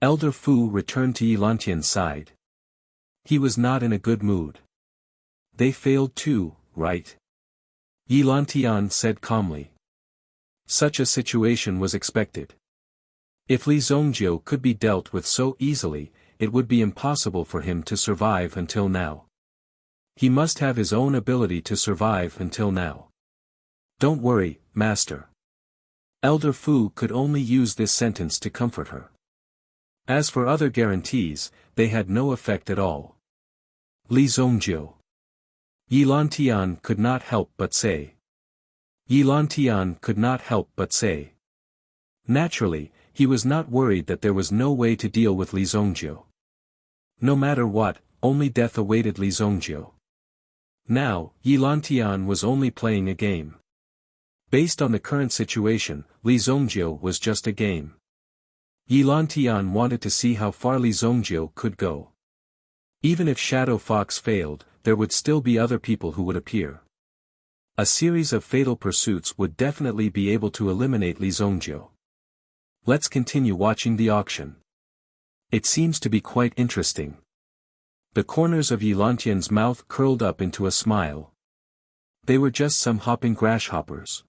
Elder Fu returned to Yilantian's side. He was not in a good mood. They failed too, right? Yilantian said calmly. Such a situation was expected. If Li Zongjiu could be dealt with so easily, it would be impossible for him to survive until now. He must have his own ability to survive until now. Don't worry, master. Elder Fu could only use this sentence to comfort her. As for other guarantees, they had no effect at all. Li Zongjiu. Yilantian could not help but say. Yilantian could not help but say. Naturally, he was not worried that there was no way to deal with Li Zongjiu. No matter what, only death awaited Li Zongjiu. Now, Yilantian was only playing a game. Based on the current situation, Li Zongjiu was just a game. Yilantian wanted to see how far Li Zongjiu could go. Even if Shadow Fox failed, there would still be other people who would appear. A series of fatal pursuits would definitely be able to eliminate Li Zongjiu. Let's continue watching the auction. It seems to be quite interesting. The corners of Yilantian's mouth curled up into a smile. They were just some hopping grasshoppers.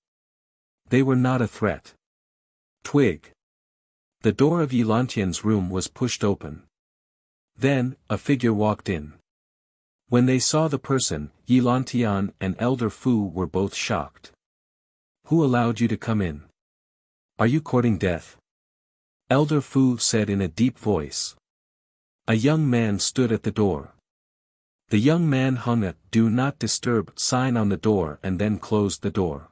They were not a threat. Twig. The door of Yilantian's room was pushed open. Then, a figure walked in. When they saw the person, Yilantian and Elder Fu were both shocked. Who allowed you to come in? Are you courting death? Elder Fu said in a deep voice. A young man stood at the door. The young man hung a "Do Not Disturb" sign on the door and then closed the door.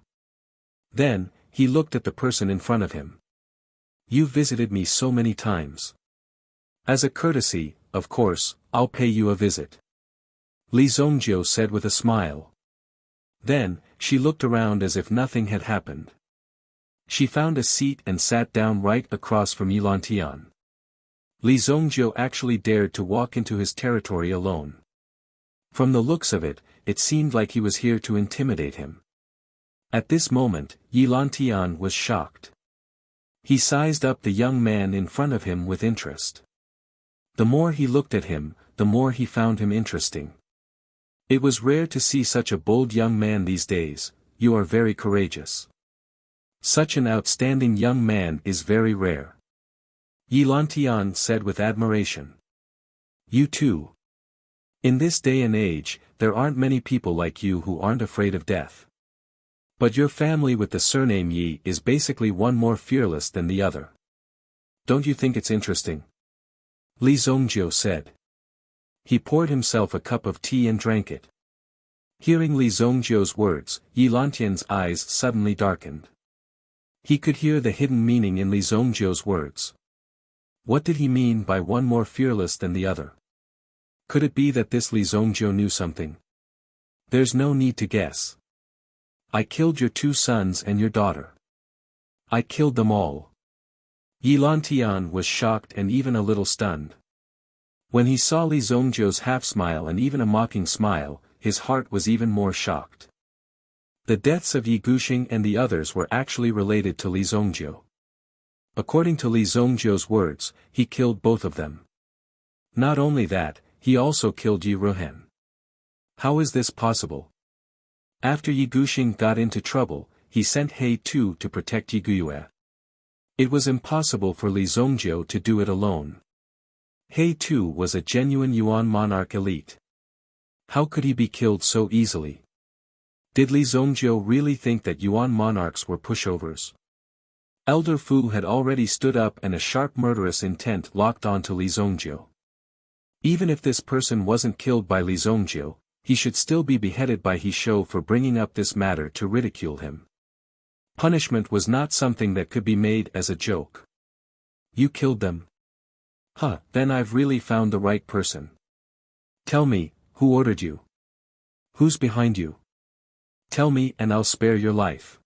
Then, he looked at the person in front of him. You visited me so many times. As a courtesy, of course, I'll pay you a visit. Li Zongjiu said with a smile. Then, she looked around as if nothing had happened. She found a seat and sat down right across from Yilantian. Li Zongjiu actually dared to walk into his territory alone. From the looks of it, it seemed like he was here to intimidate him. At this moment, Yilantian was shocked. He sized up the young man in front of him with interest. The more he looked at him, the more he found him interesting. It was rare to see such a bold young man these days. You are very courageous. Such an outstanding young man is very rare. Yilantian said with admiration. You too. In this day and age, there aren't many people like you who aren't afraid of death. But your family with the surname Yi is basically one more fearless than the other. Don't you think it's interesting? Li Zongjiu said. He poured himself a cup of tea and drank it. Hearing Li Zongjiu's words, Yilantian's eyes suddenly darkened. He could hear the hidden meaning in Li Zongjiu's words. What did he mean by one more fearless than the other? Could it be that this Li Zongjiu knew something? There's no need to guess. I killed your 2 sons and your daughter. I killed them all. Yilantian was shocked and even a little stunned. When he saw Li Zongjiu's half-smile and even a mocking smile, his heart was even more shocked. The deaths of Yi Guxing and the others were actually related to Li Zongjiu. According to Li Zongjiu's words, he killed both of them. Not only that, he also killed Yi Ruhen. How is this possible? After Yi Guxing got into trouble, he sent He Tu to protect Yi Guiyue. It was impossible for Li Zongjiu to do it alone. He Tu was a genuine Yuan monarch elite. How could he be killed so easily? Did Li Zongjiu really think that Yuan monarchs were pushovers? Elder Fu had already stood up and a sharp murderous intent locked onto Li Zongjiu. Even if this person wasn't killed by Li Zongjiu, he should still be beheaded by He Shou for bringing up this matter to ridicule him. Punishment was not something that could be made as a joke. You killed them? Huh, then I've really found the right person. Tell me, who ordered you? Who's behind you? Tell me and I'll spare your life.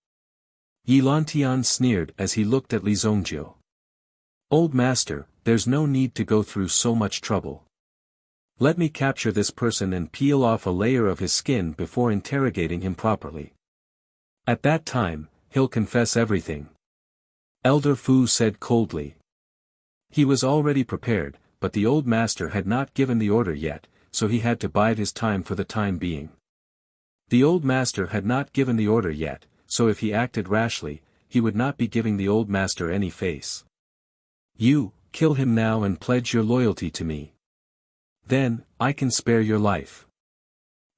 Yi Lantian sneered as he looked at Li Zongjiu. Old master, there's no need to go through so much trouble. Let me capture this person and peel off a layer of his skin before interrogating him properly. At that time, he'll confess everything. Elder Fu said coldly. He was already prepared, but the old master had not given the order yet, so he had to bide his time for the time being. The old master had not given the order yet, so if he acted rashly, he would not be giving the old master any face. You, kill him now and pledge your loyalty to me. Then, I can spare your life.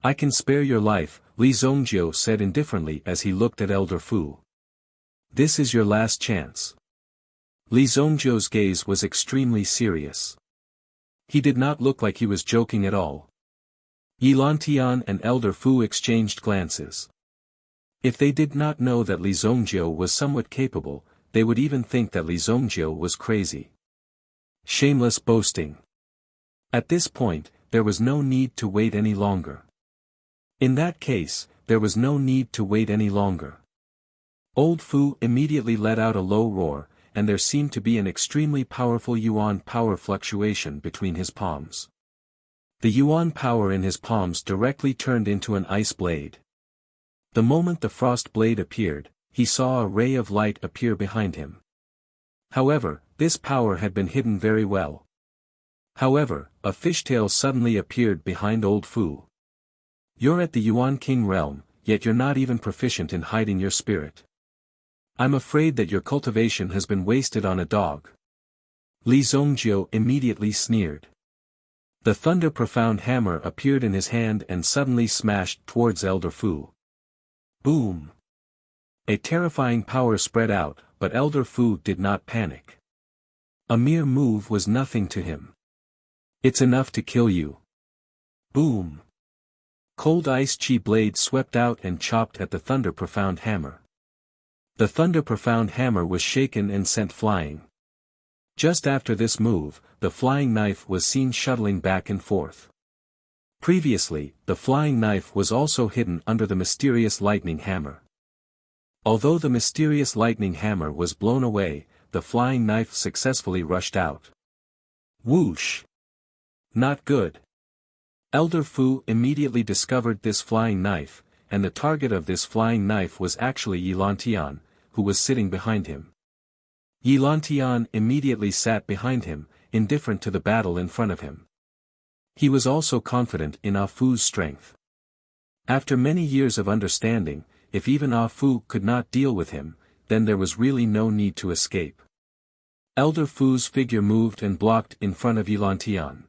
I can spare your life, Li Zongjiu said indifferently as he looked at Elder Fu. This is your last chance. Li Zongjiu's gaze was extremely serious. He did not look like he was joking at all. Yi Lantian and Elder Fu exchanged glances. If they did not know that Li Zongjiu was somewhat capable, they would even think that Li Zongjiu was crazy. Shameless boasting. At this point, there was no need to wait any longer. In that case, there was no need to wait any longer. Old Fu immediately let out a low roar, and there seemed to be an extremely powerful yuan power fluctuation between his palms. The yuan power in his palms directly turned into an ice blade. The moment the frost blade appeared, he saw a ray of light appear behind him. However, this power had been hidden very well. However, a fishtail suddenly appeared behind Old Fu. You're at the Yuan King realm, yet you're not even proficient in hiding your spirit. I'm afraid that your cultivation has been wasted on a dog. Li Zongjiu immediately sneered. The thunder profound hammer appeared in his hand and suddenly smashed towards Elder Fu. Boom! A terrifying power spread out, but Elder Fu did not panic. A mere move was nothing to him. It's enough to kill you. Boom! Cold ice chi blade swept out and chopped at the thunder profound hammer. The thunder profound hammer was shaken and sent flying. Just after this move, the flying knife was seen shuttling back and forth. Previously, the flying knife was also hidden under the mysterious lightning hammer. Although the mysterious lightning hammer was blown away, the flying knife successfully rushed out. Whoosh! Not good. Elder Fu immediately discovered this flying knife, and the target of this flying knife was actually Yi Lantian, who was sitting behind him. Yi Lantian immediately sat behind him, indifferent to the battle in front of him. He was also confident in Ah Fu's strength. After many years of understanding, if even Ah Fu could not deal with him, then there was really no need to escape. Elder Fu's figure moved and blocked in front of Yi Lantian.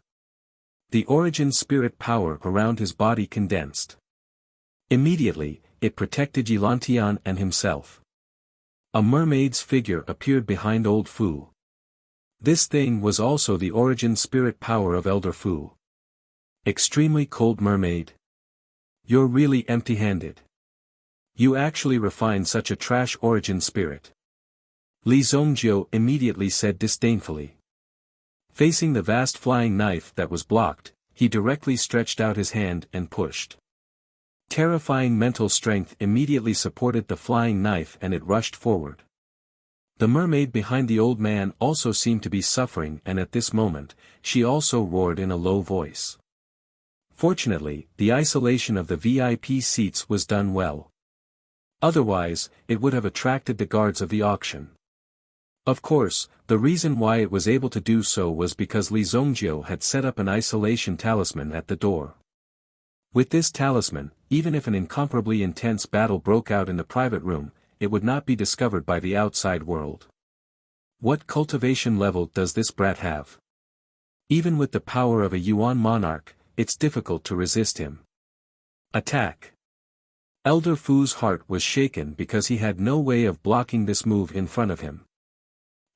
The origin spirit power around his body condensed. Immediately, it protected Yi Lantian and himself. A mermaid's figure appeared behind Old Fu. This thing was also the origin spirit power of Elder Fu. Extremely cold mermaid. You're really empty-handed. You actually refined such a trash origin spirit. Li Zongjiu immediately said disdainfully. Facing the vast flying knife that was blocked, he directly stretched out his hand and pushed. Terrifying mental strength immediately supported the flying knife and it rushed forward. The mermaid behind the old man also seemed to be suffering, and at this moment, she also roared in a low voice. Fortunately, the isolation of the VIP seats was done well. Otherwise, it would have attracted the guards of the auction. Of course, the reason why it was able to do so was because Li Zongjio had set up an isolation talisman at the door. With this talisman, even if an incomparably intense battle broke out in the private room, it would not be discovered by the outside world. What cultivation level does this brat have? Even with the power of a Yuan monarch, it's difficult to resist him. Attack! Elder Fu's heart was shaken because he had no way of blocking this move in front of him.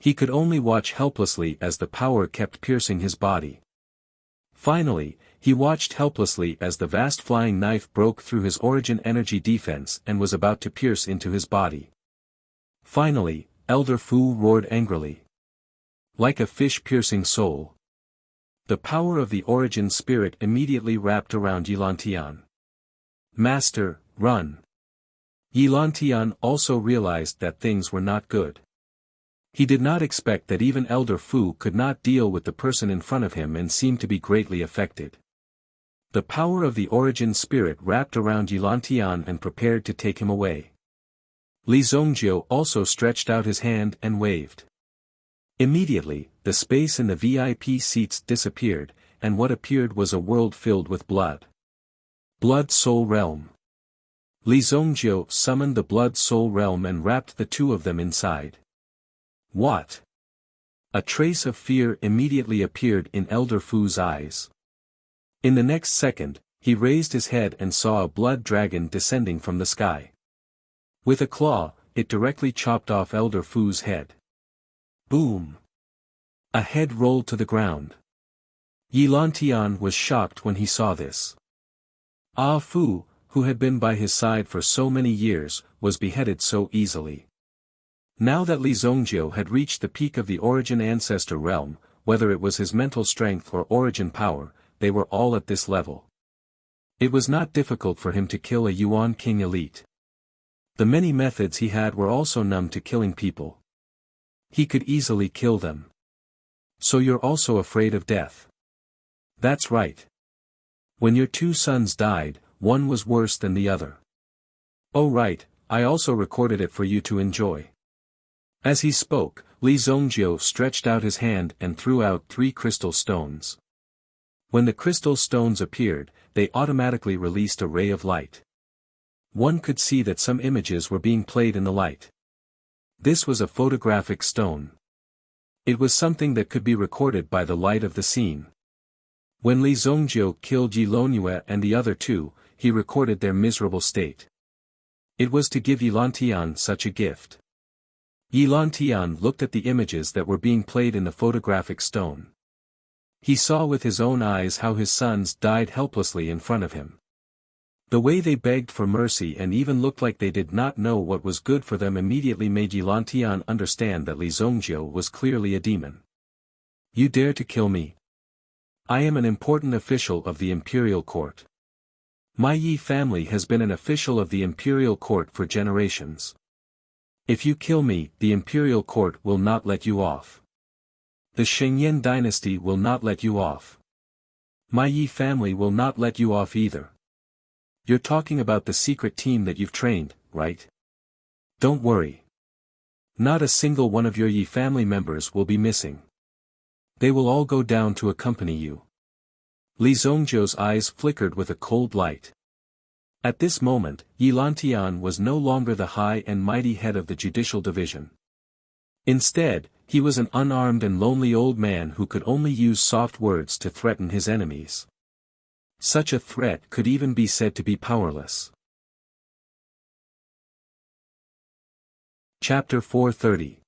He could only watch helplessly as the power kept piercing his body. Finally, he watched helplessly as the vast flying knife broke through his origin energy defense and was about to pierce into his body. Finally, Elder Fu roared angrily. Like a fish-piercing soul. The power of the origin spirit immediately wrapped around Yilantian. Master, run! Yilantian also realized that things were not good. He did not expect that even Elder Fu could not deal with the person in front of him and seemed to be greatly affected. The power of the origin spirit wrapped around Yilantian and prepared to take him away. Li Zongjio also stretched out his hand and waved. Immediately, the space in the VIP seats disappeared, and what appeared was a world filled with blood. Blood Soul Realm. Li Zongjio summoned the Blood Soul Realm and wrapped the two of them inside. What? A trace of fear immediately appeared in Elder Fu's eyes. In the next second, he raised his head and saw a blood dragon descending from the sky. With a claw, it directly chopped off Elder Fu's head. Boom! A head rolled to the ground. Yilantian was shocked when he saw this. Ah Fu, who had been by his side for so many years, was beheaded so easily. Now that Li Zongjio had reached the peak of the origin ancestor realm, whether it was his mental strength or origin power, they were all at this level. It was not difficult for him to kill a Yuan King elite. The many methods he had were also numb to killing people. He could easily kill them. So you're also afraid of death? That's right. When your two sons died, one was worse than the other. Oh right, I also recorded it for you to enjoy. As he spoke, Li Zongjio stretched out his hand and threw out 3 crystal stones. When the crystal stones appeared, they automatically released a ray of light. One could see that some images were being played in the light. This was a photographic stone. It was something that could be recorded by the light of the scene. When Li Zongjio killed Yilonyue and the other two, he recorded their miserable state. It was to give Yilantian such a gift. Yilantian looked at the images that were being played in the photographic stone. He saw with his own eyes how his sons died helplessly in front of him. The way they begged for mercy and even looked like they did not know what was good for them immediately made Yilantian understand that Li Zongjio was clearly a demon. You dare to kill me? I am an important official of the imperial court. My Yi family has been an official of the imperial court for generations. If you kill me, the imperial court will not let you off. The Shengyan dynasty will not let you off. My Yi family will not let you off either. You're talking about the secret team that you've trained, right? Don't worry. Not a single one of your Yi family members will be missing. They will all go down to accompany you. Li Zongjio's eyes flickered with a cold light. At this moment, Yilantian was no longer the high and mighty head of the judicial division. Instead, he was an unarmed and lonely old man who could only use soft words to threaten his enemies. Such a threat could even be said to be powerless. Chapter 430.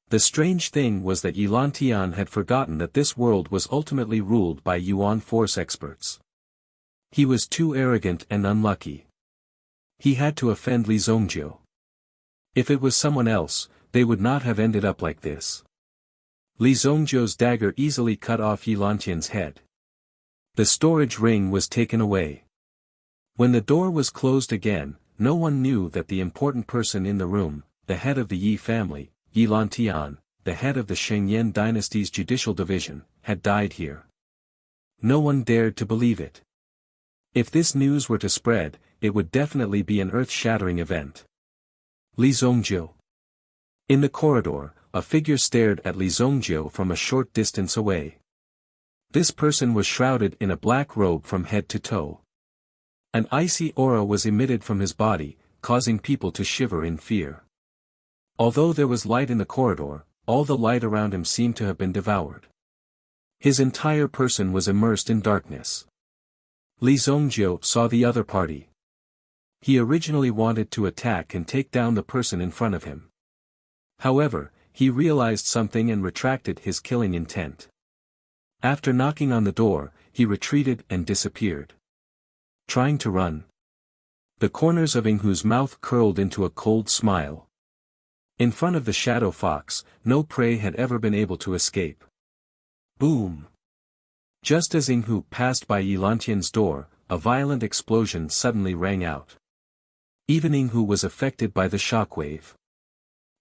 The strange thing was that Yilantian had forgotten that this world was ultimately ruled by Yuan force experts. He was too arrogant and unlucky. He had to offend Li Zongjio. If it was someone else, they would not have ended up like this. Li Zongjio's dagger easily cut off Yilantian's head. The storage ring was taken away. When the door was closed again, no one knew that the important person in the room, the head of the Yi family, Yilan Tian, the head of the Shengyan dynasty's judicial division, had died here. No one dared to believe it. If this news were to spread, it would definitely be an earth-shattering event. Li Zhongjiu. In the corridor, a figure stared at Li Zhongjiu from a short distance away. This person was shrouded in a black robe from head to toe. An icy aura was emitted from his body, causing people to shiver in fear. Although there was light in the corridor, all the light around him seemed to have been devoured. His entire person was immersed in darkness. Li Zhongjiu saw the other party. He originally wanted to attack and take down the person in front of him. However, he realized something and retracted his killing intent. After knocking on the door, he retreated and disappeared. Trying to run. The corners of Yinghu's mouth curled into a cold smile. In front of the shadow fox, no prey had ever been able to escape. Boom! Just as Yinghu passed by Yilantian's door, a violent explosion suddenly rang out. Even Yinghu was affected by the shockwave.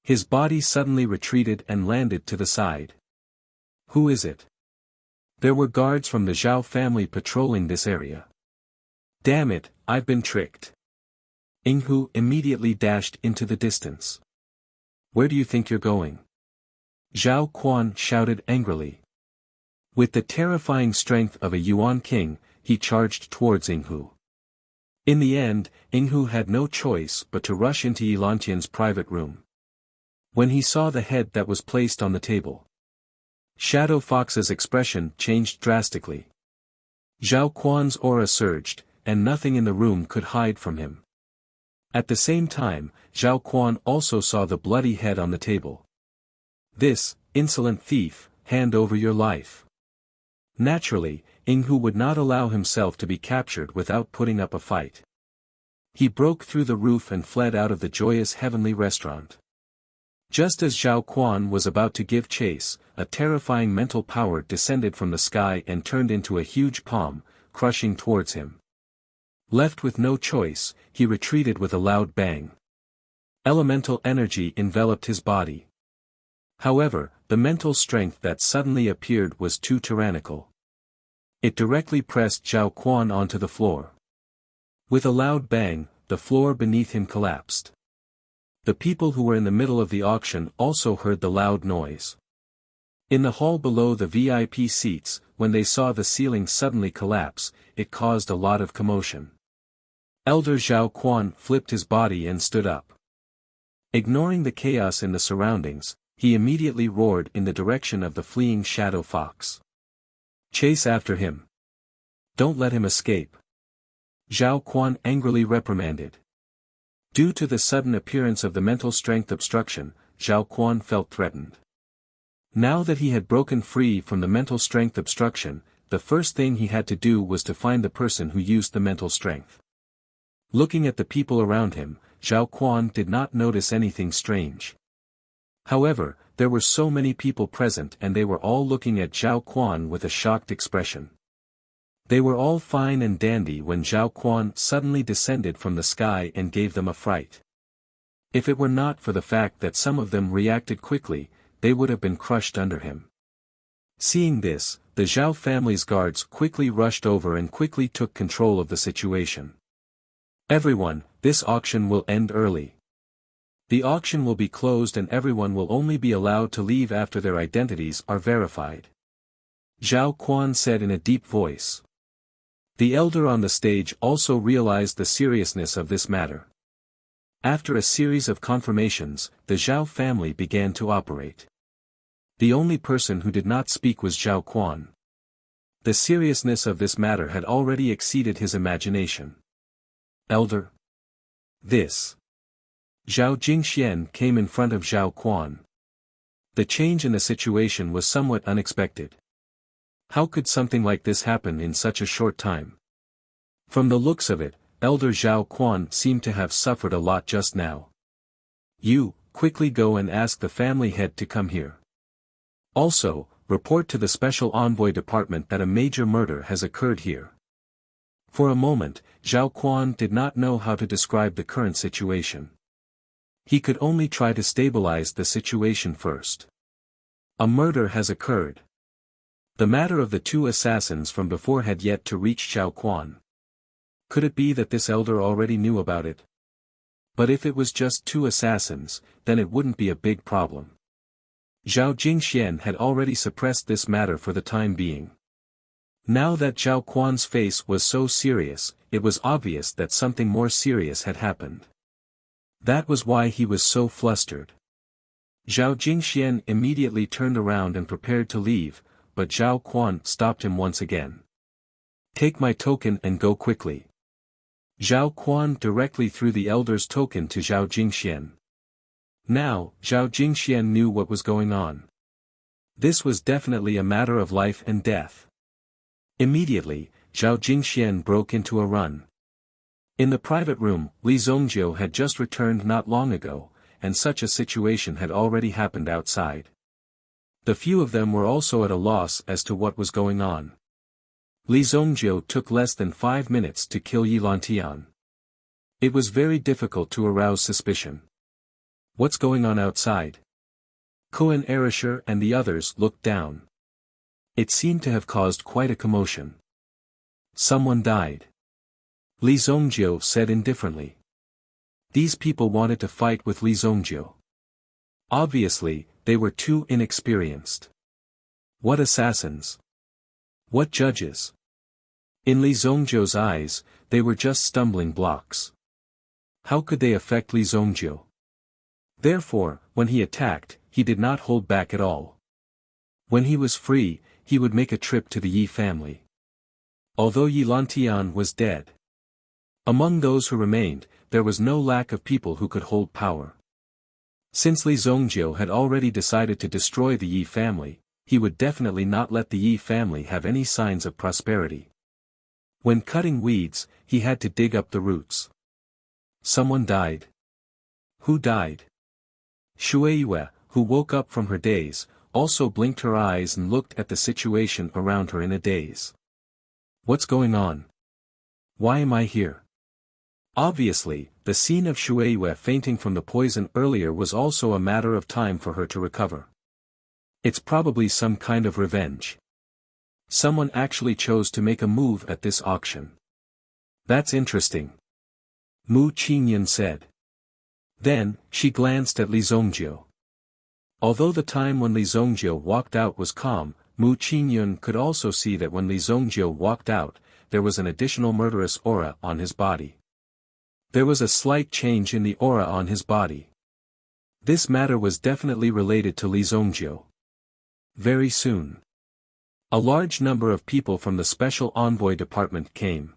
His body suddenly retreated and landed to the side. Who is it? There were guards from the Zhao family patrolling this area. Damn it, I've been tricked. Yinghu immediately dashed into the distance. Where do you think you're going? Zhao Quan shouted angrily. With the terrifying strength of a Yuan king, he charged towards Yinghu. In the end, Yinghu had no choice but to rush into Yilantian's private room. When he saw the head that was placed on the table, Shadow Fox's expression changed drastically. Zhao Quan's aura surged, and nothing in the room could hide from him. At the same time, Zhao Quan also saw the bloody head on the table. This, insolent thief, hand over your life. Naturally, Yinghu would not allow himself to be captured without putting up a fight. He broke through the roof and fled out of the joyous heavenly restaurant. Just as Zhao Quan was about to give chase, a terrifying mental power descended from the sky and turned into a huge palm, crushing towards him. Left with no choice, he retreated with a loud bang. Elemental energy enveloped his body. However, the mental strength that suddenly appeared was too tyrannical. It directly pressed Zhao Quan onto the floor. With a loud bang, the floor beneath him collapsed. The people who were in the middle of the auction also heard the loud noise. In the hall below the VIP seats, when they saw the ceiling suddenly collapse, it caused a lot of commotion. Elder Zhao Quan flipped his body and stood up. Ignoring the chaos in the surroundings, he immediately roared in the direction of the fleeing shadow fox. Chase after him. Don't let him escape. Zhao Quan angrily reprimanded. Due to the sudden appearance of the mental strength obstruction, Zhao Quan felt threatened. Now that he had broken free from the mental strength obstruction, the first thing he had to do was to find the person who used the mental strength. Looking at the people around him, Zhao Quan did not notice anything strange. However, there were so many people present and they were all looking at Zhao Quan with a shocked expression. They were all fine and dandy when Zhao Quan suddenly descended from the sky and gave them a fright. If it were not for the fact that some of them reacted quickly, they would have been crushed under him. Seeing this, the Zhao family's guards quickly rushed over and quickly took control of the situation. Everyone, this auction will end early. The auction will be closed and everyone will only be allowed to leave after their identities are verified. Zhao Quan said in a deep voice. The elder on the stage also realized the seriousness of this matter. After a series of confirmations, the Zhao family began to operate. The only person who did not speak was Zhao Quan. The seriousness of this matter had already exceeded his imagination. Elder. This. Zhao Jingxian came in front of Zhao Quan. The change in the situation was somewhat unexpected. How could something like this happen in such a short time? From the looks of it, Elder Zhao Quan seemed to have suffered a lot just now. You, quickly go and ask the family head to come here. Also, report to the Special Envoy Department that a major murder has occurred here. For a moment, Zhao Quan did not know how to describe the current situation. He could only try to stabilize the situation first. A murder has occurred. The matter of the two assassins from before had yet to reach Zhao Quan. Could it be that this elder already knew about it? But if it was just two assassins, then it wouldn't be a big problem. Zhao Jingxian had already suppressed this matter for the time being. Now that Zhao Quan's face was so serious, it was obvious that something more serious had happened. That was why he was so flustered. Zhao Jingxian immediately turned around and prepared to leave, but Zhao Quan stopped him once again. Take my token and go quickly. Zhao Quan directly threw the elder's token to Zhao Jingxian. Now, Zhao Jingxian knew what was going on. This was definitely a matter of life and death. Immediately, Zhao Jingxian broke into a run. In the private room, Li Zongjiu had just returned not long ago, and such a situation had already happened outside. The few of them were also at a loss as to what was going on. Li Zongjiu took less than 5 minutes to kill Yi Lantian. It was very difficult to arouse suspicion. What's going on outside? Koan Erisher and the others looked down. It seemed to have caused quite a commotion. Someone died. Li Zongjiu said indifferently. These people wanted to fight with Li Zongjiu. Obviously, they were too inexperienced. What assassins? What judges? In Li Zongjiu's eyes, they were just stumbling blocks. How could they affect Li Zongjiu? Therefore, when he attacked, he did not hold back at all. When he was free, he would make a trip to the Yi family. Although Yi Lantian was dead. Among those who remained, there was no lack of people who could hold power. Since Li Zongjiu had already decided to destroy the Yi family, he would definitely not let the Yi family have any signs of prosperity. When cutting weeds, he had to dig up the roots. Someone died. Who died? Shueiyue, who woke up from her daze, also blinked her eyes and looked at the situation around her in a daze. What's going on? Why am I here? Obviously, the scene of Shueiyue fainting from the poison earlier was also a matter of time for her to recover. It's probably some kind of revenge. Someone actually chose to make a move at this auction. That's interesting. Mu Qingyun said. Then, she glanced at Li Zongjiu. Although the time when Li Zongjiu walked out was calm, Mu Qingyun could also see that when Li Zongjiu walked out, there was an additional murderous aura on his body. There was a slight change in the aura on his body. This matter was definitely related to Li Zongjiu. Very soon. A large number of people from the Special Envoy Department came.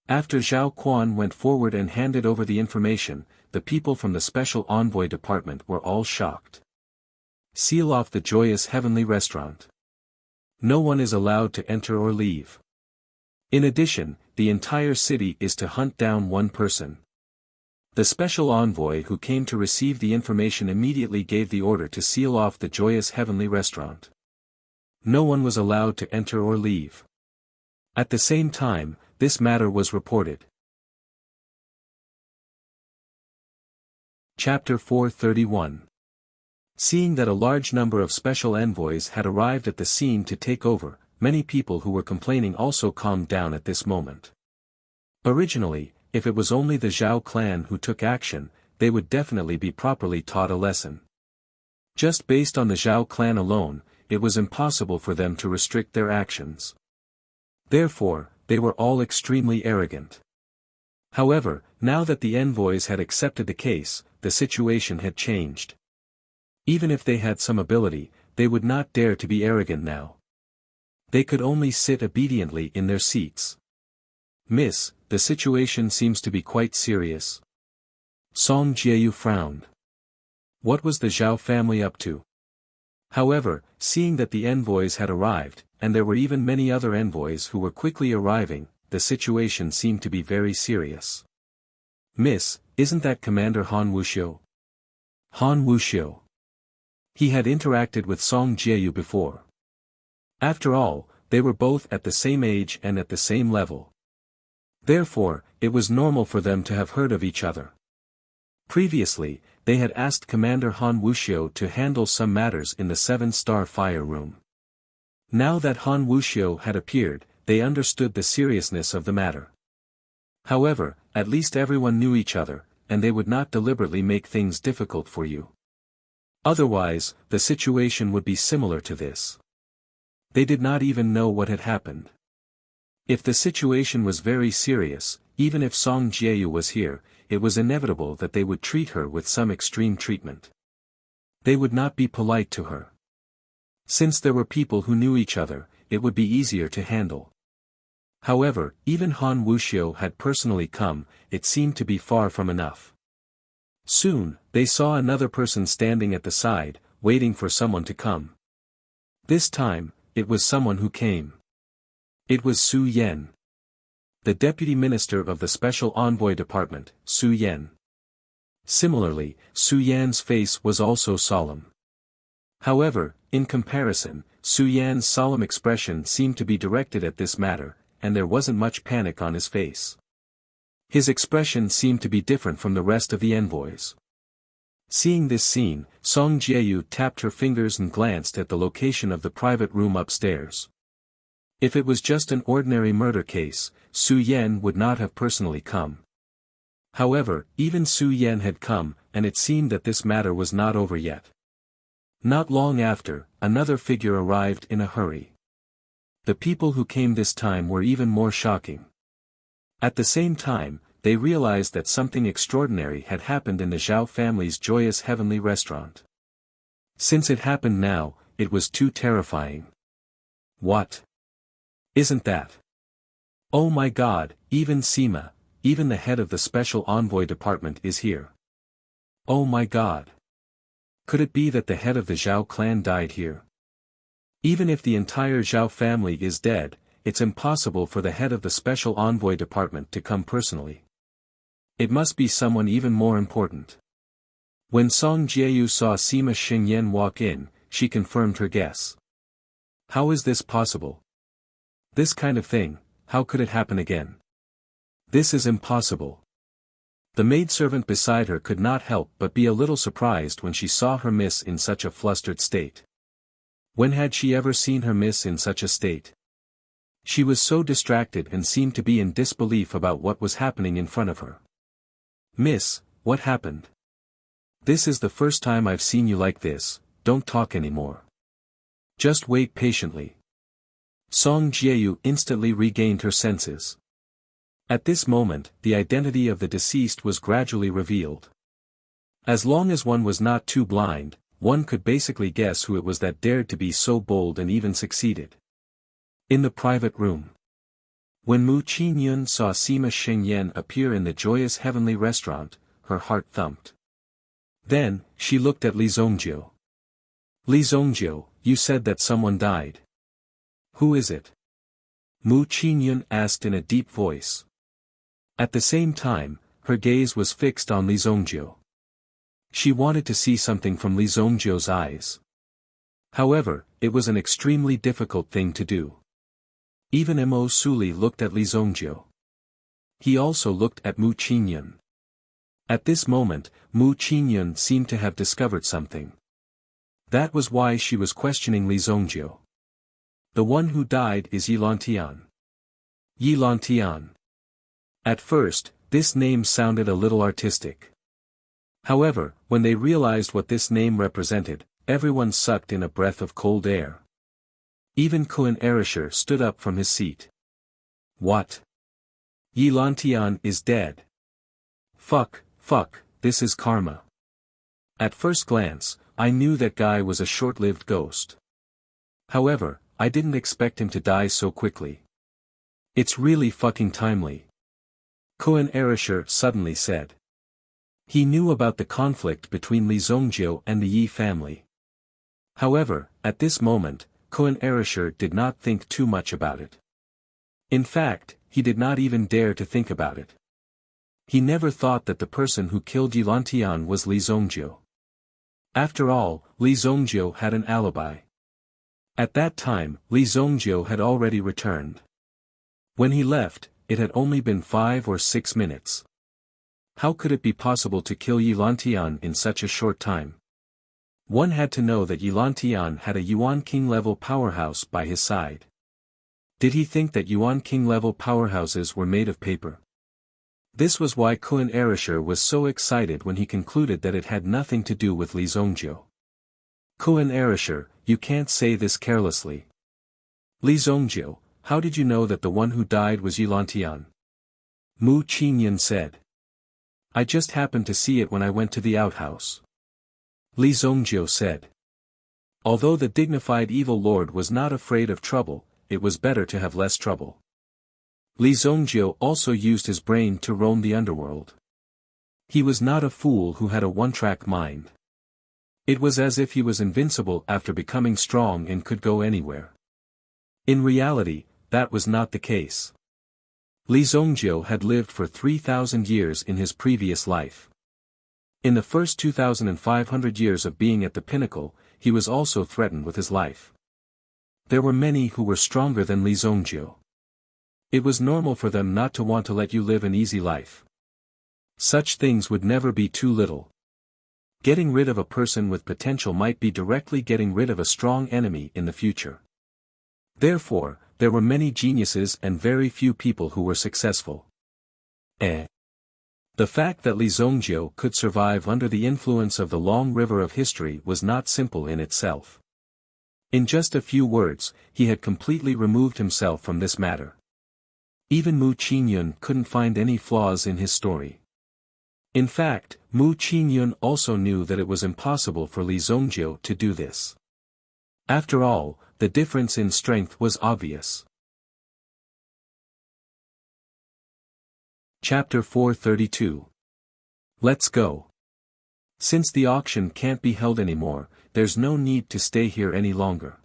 After Zhao Quan went forward and handed over the information, the people from the Special Envoy Department were all shocked. Seal off the joyous heavenly restaurant. No one is allowed to enter or leave. In addition, the entire city is to hunt down one person. The special envoy who came to receive the information immediately gave the order to seal off the joyous heavenly restaurant. No one was allowed to enter or leave. At the same time, this matter was reported. Chapter 431. Seeing that a large number of special envoys had arrived at the scene to take over, many people who were complaining also calmed down at this moment. Originally, if it was only the Zhao clan who took action, they would definitely be properly taught a lesson. Just based on the Zhao clan alone, it was impossible for them to restrict their actions. Therefore, they were all extremely arrogant. However, now that the envoys had accepted the case, the situation had changed. Even if they had some ability, they would not dare to be arrogant now. They could only sit obediently in their seats. Miss, the situation seems to be quite serious. Song Jieyu frowned. What was the Zhao family up to? However, seeing that the envoys had arrived, and there were even many other envoys who were quickly arriving, the situation seemed to be very serious. Miss, isn't that Commander Han Wuxia? Han Wuxia. He had interacted with Song Jieyu before. After all, they were both at the same age and at the same level. Therefore, it was normal for them to have heard of each other. Previously, they had asked Commander Han Wuxia to handle some matters in the 7-star fire room. Now that Han Wuxia had appeared, they understood the seriousness of the matter. However, at least everyone knew each other, and they would not deliberately make things difficult for you. Otherwise, the situation would be similar to this. They did not even know what had happened. If the situation was very serious, even if Song Jieyu was here, it was inevitable that they would treat her with some extreme treatment. They would not be polite to her. Since there were people who knew each other, it would be easier to handle. However, even Han Wuxia had personally come, it seemed to be far from enough. Soon, they saw another person standing at the side, waiting for someone to come. This time, it was someone who came. It was Su Yan, the Deputy Minister of the Special Envoy Department, Su Yan. Similarly, Su Yan's face was also solemn. However, in comparison, Su Yan's solemn expression seemed to be directed at this matter, and there wasn't much panic on his face. His expression seemed to be different from the rest of the envoys. Seeing this scene, Song Jieyu tapped her fingers and glanced at the location of the private room upstairs. If it was just an ordinary murder case, Su Yan would not have personally come. However, even Su Yan had come, and it seemed that this matter was not over yet. Not long after, another figure arrived in a hurry. The people who came this time were even more shocking. At the same time, they realized that something extraordinary had happened in the Zhao family's joyous heavenly restaurant. Since it happened now, it was too terrifying. What? Isn't that? Oh my God, even Sima, even the head of the Special Envoy Department is here. Oh my God. Could it be that the head of the Zhao clan died here? Even if the entire Zhao family is dead, it's impossible for the head of the Special Envoy Department to come personally. It must be someone even more important. When Song Jieyu saw Sima Xingyan walk in, she confirmed her guess. How is this possible? This kind of thing, how could it happen again? This is impossible. The maidservant beside her could not help but be a little surprised when she saw her miss in such a flustered state. When had she ever seen her miss in such a state? She was so distracted and seemed to be in disbelief about what was happening in front of her. Miss, what happened? This is the first time I've seen you like this, don't talk anymore. Just wait patiently. Song Jieyu instantly regained her senses. At this moment, the identity of the deceased was gradually revealed. As long as one was not too blind, one could basically guess who it was that dared to be so bold and even succeeded. In the private room. When Mu Qingyun saw Sima Xingyan appear in the joyous heavenly restaurant, her heart thumped. Then, she looked at Li Zongjiu. Li Zongjiu, you said that someone died. Who is it? Mu Qingyun asked in a deep voice. At the same time, her gaze was fixed on Li Zongjiu. She wanted to see something from Li Zongjiu's eyes. However, it was an extremely difficult thing to do. Even Mo Suli looked at Li Zongjiu. He also looked at Mu Qingyun. At this moment, Mu Qingyun seemed to have discovered something. That was why she was questioning Li Zongjiu. The one who died is Yi Lantian. Yi Lantian. At first, this name sounded a little artistic. However, when they realized what this name represented, everyone sucked in a breath of cold air. Even Kuan Erisher stood up from his seat. What? Yi Lantian is dead. Fuck, this is karma. At first glance, I knew that guy was a short-lived ghost. However, I didn't expect him to die so quickly. It's really fucking timely. Kuan Erisher suddenly said. He knew about the conflict between Li Zongjiu and the Yi family. However, at this moment, Kuan Erisher did not think too much about it. In fact, he did not even dare to think about it. He never thought that the person who killed Yi Lantian was Li Zongjiu. After all, Li Zongjiu had an alibi. At that time, Li Zongjiu had already returned. When he left, it had only been 5 or 6 minutes. How could it be possible to kill Yilantian in such a short time? One had to know that Yilantian had a Yuan King level powerhouse by his side. Did he think that Yuan King level powerhouses were made of paper? This was why Kun Erisher was so excited when he concluded that it had nothing to do with Li Zongjiu. Kun Erisher, you can't say this carelessly. Li Zongjiu, how did you know that the one who died was Yilantian? Mu Qinyan said. I just happened to see it when I went to the outhouse. Li Zongjiu said. Although the dignified evil lord was not afraid of trouble, it was better to have less trouble. Li Zongjiu also used his brain to roam the underworld. He was not a fool who had a one-track mind. It was as if he was invincible after becoming strong and could go anywhere. In reality, that was not the case. Li Zongjiu had lived for 3,000 years in his previous life. In the first 2,500 years of being at the pinnacle, he was also threatened with his life. There were many who were stronger than Li Zongjiu. It was normal for them not to want to let you live an easy life. Such things would never be too little. Getting rid of a person with potential might be directly getting rid of a strong enemy in the future. Therefore, there were many geniuses and very few people who were successful. The fact that Li Zongjiu could survive under the influence of the long river of history was not simple in itself. In just a few words, he had completely removed himself from this matter. Even Mu Qinyan couldn't find any flaws in his story. In fact, Mu Qinyan also knew that it was impossible for Li Zongjiu to do this. After all, the difference in strength was obvious. Chapter 432. Let's go. Since the auction can't be held anymore, there's no need to stay here any longer.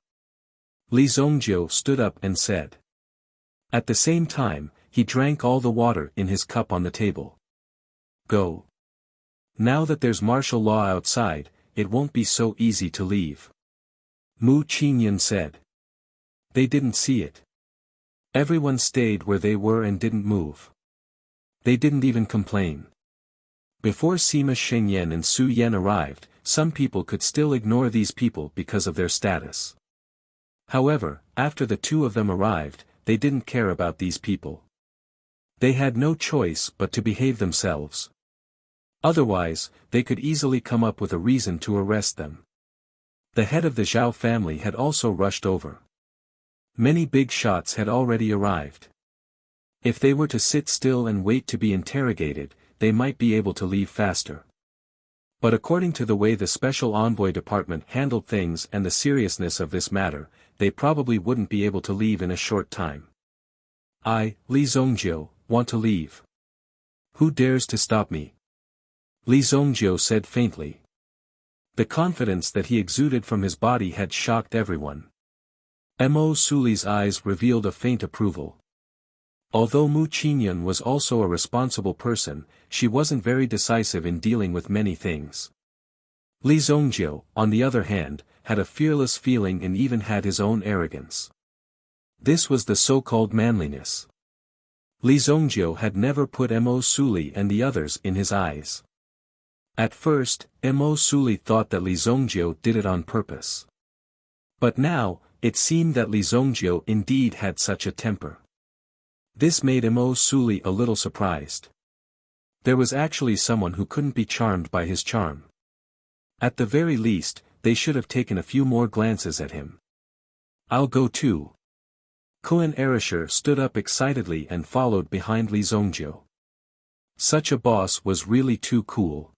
Li Zongjiu stood up and said. At the same time, he drank all the water in his cup on the table. Go. Now that there's martial law outside, it won't be so easy to leave. Mu Qinyan said. They didn't see it. Everyone stayed where they were and didn't move. They didn't even complain. Before Sima Shengyan and Su Yan arrived, some people could still ignore these people because of their status. However, after the two of them arrived, they didn't care about these people. They had no choice but to behave themselves. Otherwise, they could easily come up with a reason to arrest them. The head of the Zhao family had also rushed over. Many big shots had already arrived. If they were to sit still and wait to be interrogated, they might be able to leave faster. But according to the way the Special Envoy Department handled things and the seriousness of this matter, they probably wouldn't be able to leave in a short time. I, Li Zongjiu, want to leave. Who dares to stop me? Li Zongjiu said faintly. The confidence that he exuded from his body had shocked everyone. Mo Suli's eyes revealed a faint approval. Although Mu Qinyan was also a responsible person, she wasn't very decisive in dealing with many things. Li Zongjiu, on the other hand, had a fearless feeling and even had his own arrogance. This was the so-called manliness. Li Zongjiu had never put Mo Suli and the others in his eyes. At first, Mo Suli thought that Li Zongjiu did it on purpose. But now, it seemed that Li Zongjiu indeed had such a temper. This made Mo Suli a little surprised. There was actually someone who couldn't be charmed by his charm. At the very least, they should have taken a few more glances at him. I'll go too. Kun Erisher stood up excitedly and followed behind Li Zongjiu. Such a boss was really too cool.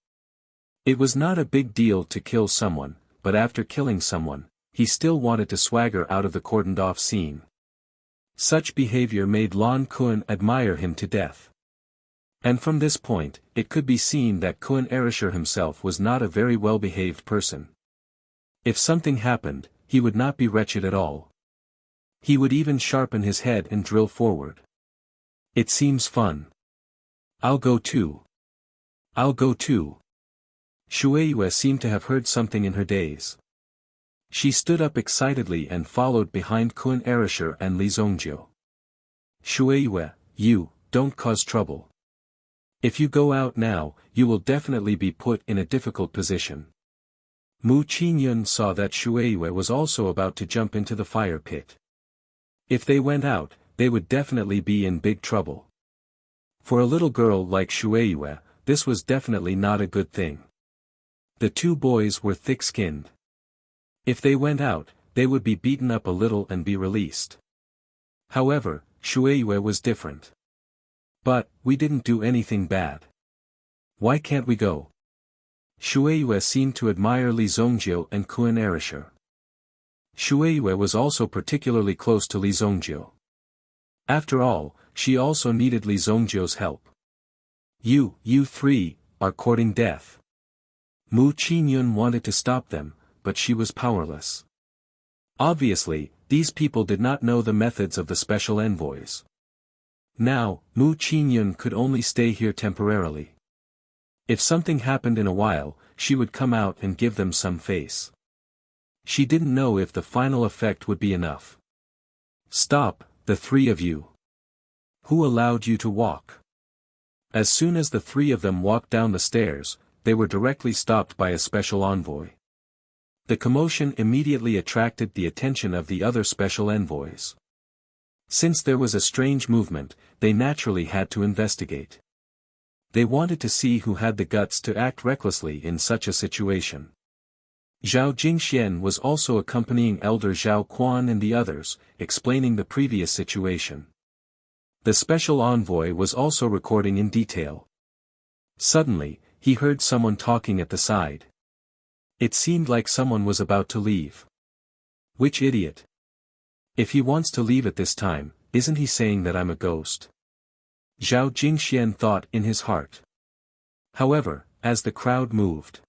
It was not a big deal to kill someone, but after killing someone, he still wanted to swagger out of the cordoned-off scene. Such behavior made Lan Kun admire him to death. And from this point, it could be seen that Kun Erisher himself was not a very well-behaved person. If something happened, he would not be wretched at all. He would even sharpen his head and drill forward. It seems fun. I'll go too. I'll go too. Shueiyue seemed to have heard something in her daze. She stood up excitedly and followed behind Kun Erisher and Li Zongjiu. Shueiyue, you, don't cause trouble. If you go out now, you will definitely be put in a difficult position. Mu Qingyun saw that Shueiyue was also about to jump into the fire pit. If they went out, they would definitely be in big trouble. For a little girl like Shueiyue, this was definitely not a good thing. The two boys were thick-skinned. If they went out, they would be beaten up a little and be released. However, Shueiyue was different. But, we didn't do anything bad. Why can't we go? Shueiyue seemed to admire Li Zongjio and Kun Erisher. Shueiyue was also particularly close to Li Zongjio. After all, she also needed Li Zongjio's help. You three, are courting death. Mu Qingyun wanted to stop them, but she was powerless. Obviously, these people did not know the methods of the special envoys. Now, Mu Qingyun could only stay here temporarily. If something happened in a while, she would come out and give them some face. She didn't know if the final effect would be enough. Stop, the three of you. Who allowed you to walk? As soon as the three of them walked down the stairs, they were directly stopped by a special envoy. The commotion immediately attracted the attention of the other special envoys. Since there was a strange movement, they naturally had to investigate. They wanted to see who had the guts to act recklessly in such a situation. Zhao Jingxian was also accompanying Elder Zhao Quan and the others, explaining the previous situation. The special envoy was also recording in detail. Suddenly, he heard someone talking at the side. It seemed like someone was about to leave. Which idiot? If he wants to leave at this time, isn't he saying that I'm a ghost? Zhao Jingxian thought in his heart. However, as the crowd moved,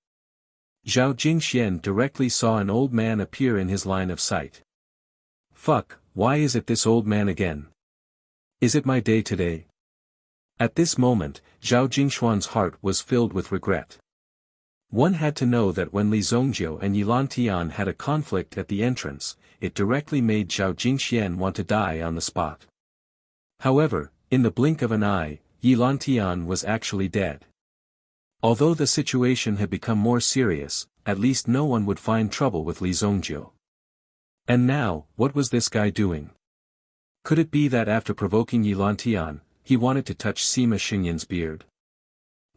Zhao Jingxian directly saw an old man appear in his line of sight. Fuck, why is it this old man again? Is it my day today? At this moment, Zhao Jingxuan's heart was filled with regret. One had to know that when Li Zongjio and Yilan Tian had a conflict at the entrance, it directly made Zhao Jingxian want to die on the spot. However, in the blink of an eye, Yilan Tian was actually dead. Although the situation had become more serious, at least no one would find trouble with Li Zongjio. And now, what was this guy doing? Could it be that after provoking Yilan Tian, he wanted to touch Sima Xingyan's beard?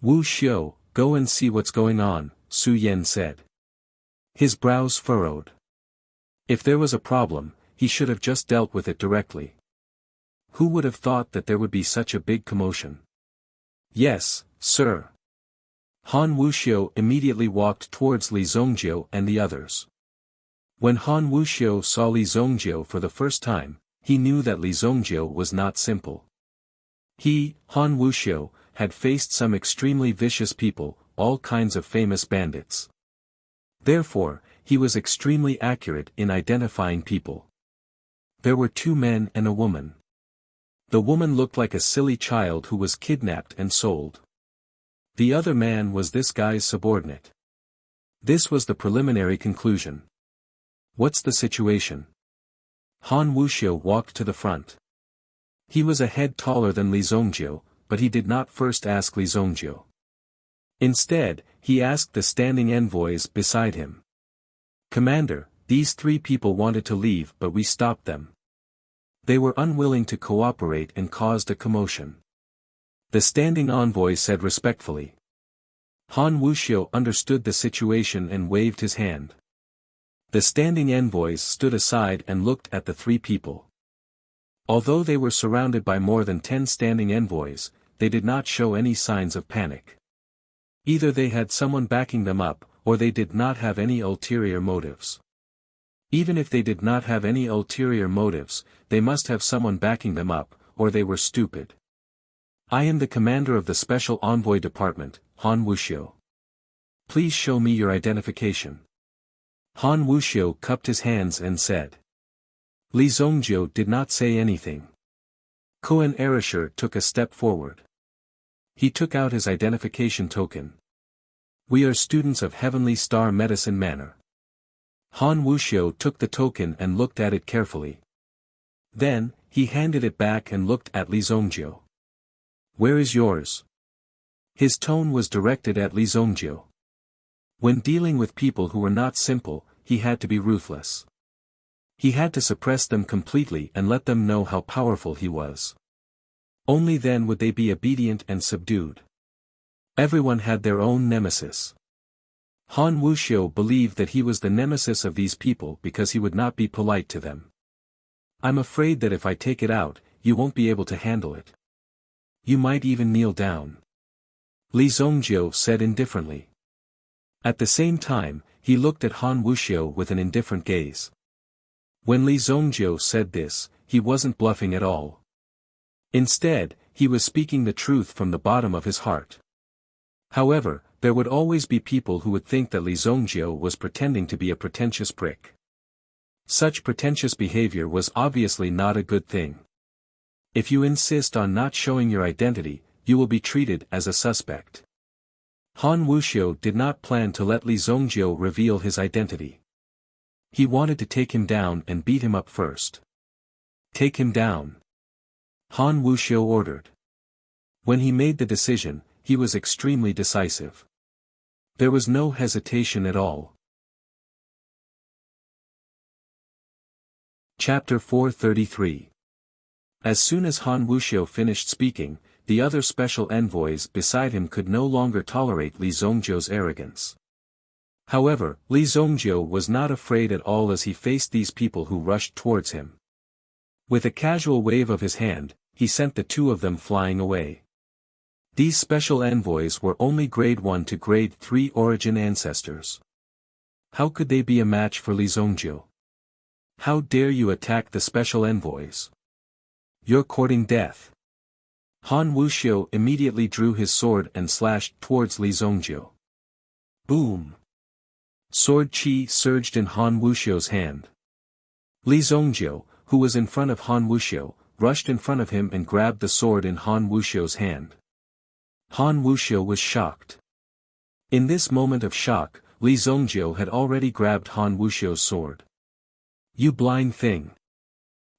Wu Xiu, go and see what's going on, Su Yan said. His brows furrowed. If there was a problem, he should have just dealt with it directly. Who would have thought that there would be such a big commotion? Yes, sir. Han Wuxiu immediately walked towards Li Zongjio and the others. When Han Wuxiu saw Li Zongjio for the first time, he knew that Li Zongjio was not simple. He, Han Wuxiu, had faced some extremely vicious people, all kinds of famous bandits. Therefore, he was extremely accurate in identifying people. There were two men and a woman. The woman looked like a silly child who was kidnapped and sold. The other man was this guy's subordinate. This was the preliminary conclusion. What's the situation? Han Wuxiu walked to the front. He was a head taller than Li Zongjio, but he did not first ask Li Zongjio. Instead, he asked the standing envoys beside him. Commander, these three people wanted to leave but we stopped them. They were unwilling to cooperate and caused a commotion. The standing envoy said respectfully. Han Wuxiu understood the situation and waved his hand. The standing envoys stood aside and looked at the three people. Although they were surrounded by more than 10 standing envoys, they did not show any signs of panic. Either they had someone backing them up, or they did not have any ulterior motives. Even if they did not have any ulterior motives, they must have someone backing them up, or they were stupid. I am the commander of the Special Envoy Department, Han Wuxiu. Please show me your identification. Han Wuxiu cupped his hands and said. Li Zongjio did not say anything. Kun Erisher took a step forward. He took out his identification token. We are students of Heavenly Star Medicine Manor. Han Wuxiu took the token and looked at it carefully. Then, he handed it back and looked at Li Zongjio. Where is yours? His tone was directed at Li Zongjiu. When dealing with people who were not simple, he had to be ruthless. He had to suppress them completely and let them know how powerful he was. Only then would they be obedient and subdued. Everyone had their own nemesis. Han Wuxiu believed that he was the nemesis of these people because he would not be polite to them. I'm afraid that if I take it out, you won't be able to handle it. You might even kneel down. Li Zongjiu said indifferently. At the same time, he looked at Han Wuxiu with an indifferent gaze. When Li Zongjiu said this, he wasn't bluffing at all. Instead, he was speaking the truth from the bottom of his heart. However, there would always be people who would think that Li Zongjiu was pretending to be a pretentious prick. Such pretentious behavior was obviously not a good thing. If you insist on not showing your identity, you will be treated as a suspect. Han Wuxiu did not plan to let Li Zongjiu reveal his identity. He wanted to take him down and beat him up first. Take him down. Han Wuxiu ordered. When he made the decision, he was extremely decisive. There was no hesitation at all. Chapter 433. As soon as Han Wuxiu finished speaking, the other special envoys beside him could no longer tolerate Li Zongjiu's arrogance. However, Li Zongjiu was not afraid at all as he faced these people who rushed towards him. With a casual wave of his hand, he sent the two of them flying away. These special envoys were only grade 1 to grade 3 origin ancestors. How could they be a match for Li Zongjiu? How dare you attack the special envoys? You're courting death. Han Wuxiu immediately drew his sword and slashed towards Li Zongjiu. Boom! Sword qi surged in Han Wuxiu's hand. Li Zongjiu, who was in front of Han Wuxiu, rushed in front of him and grabbed the sword in Han Wuxiu's hand. Han Wuxiu was shocked. In this moment of shock, Li Zongjiu had already grabbed Han Wuxiu's sword. You blind thing!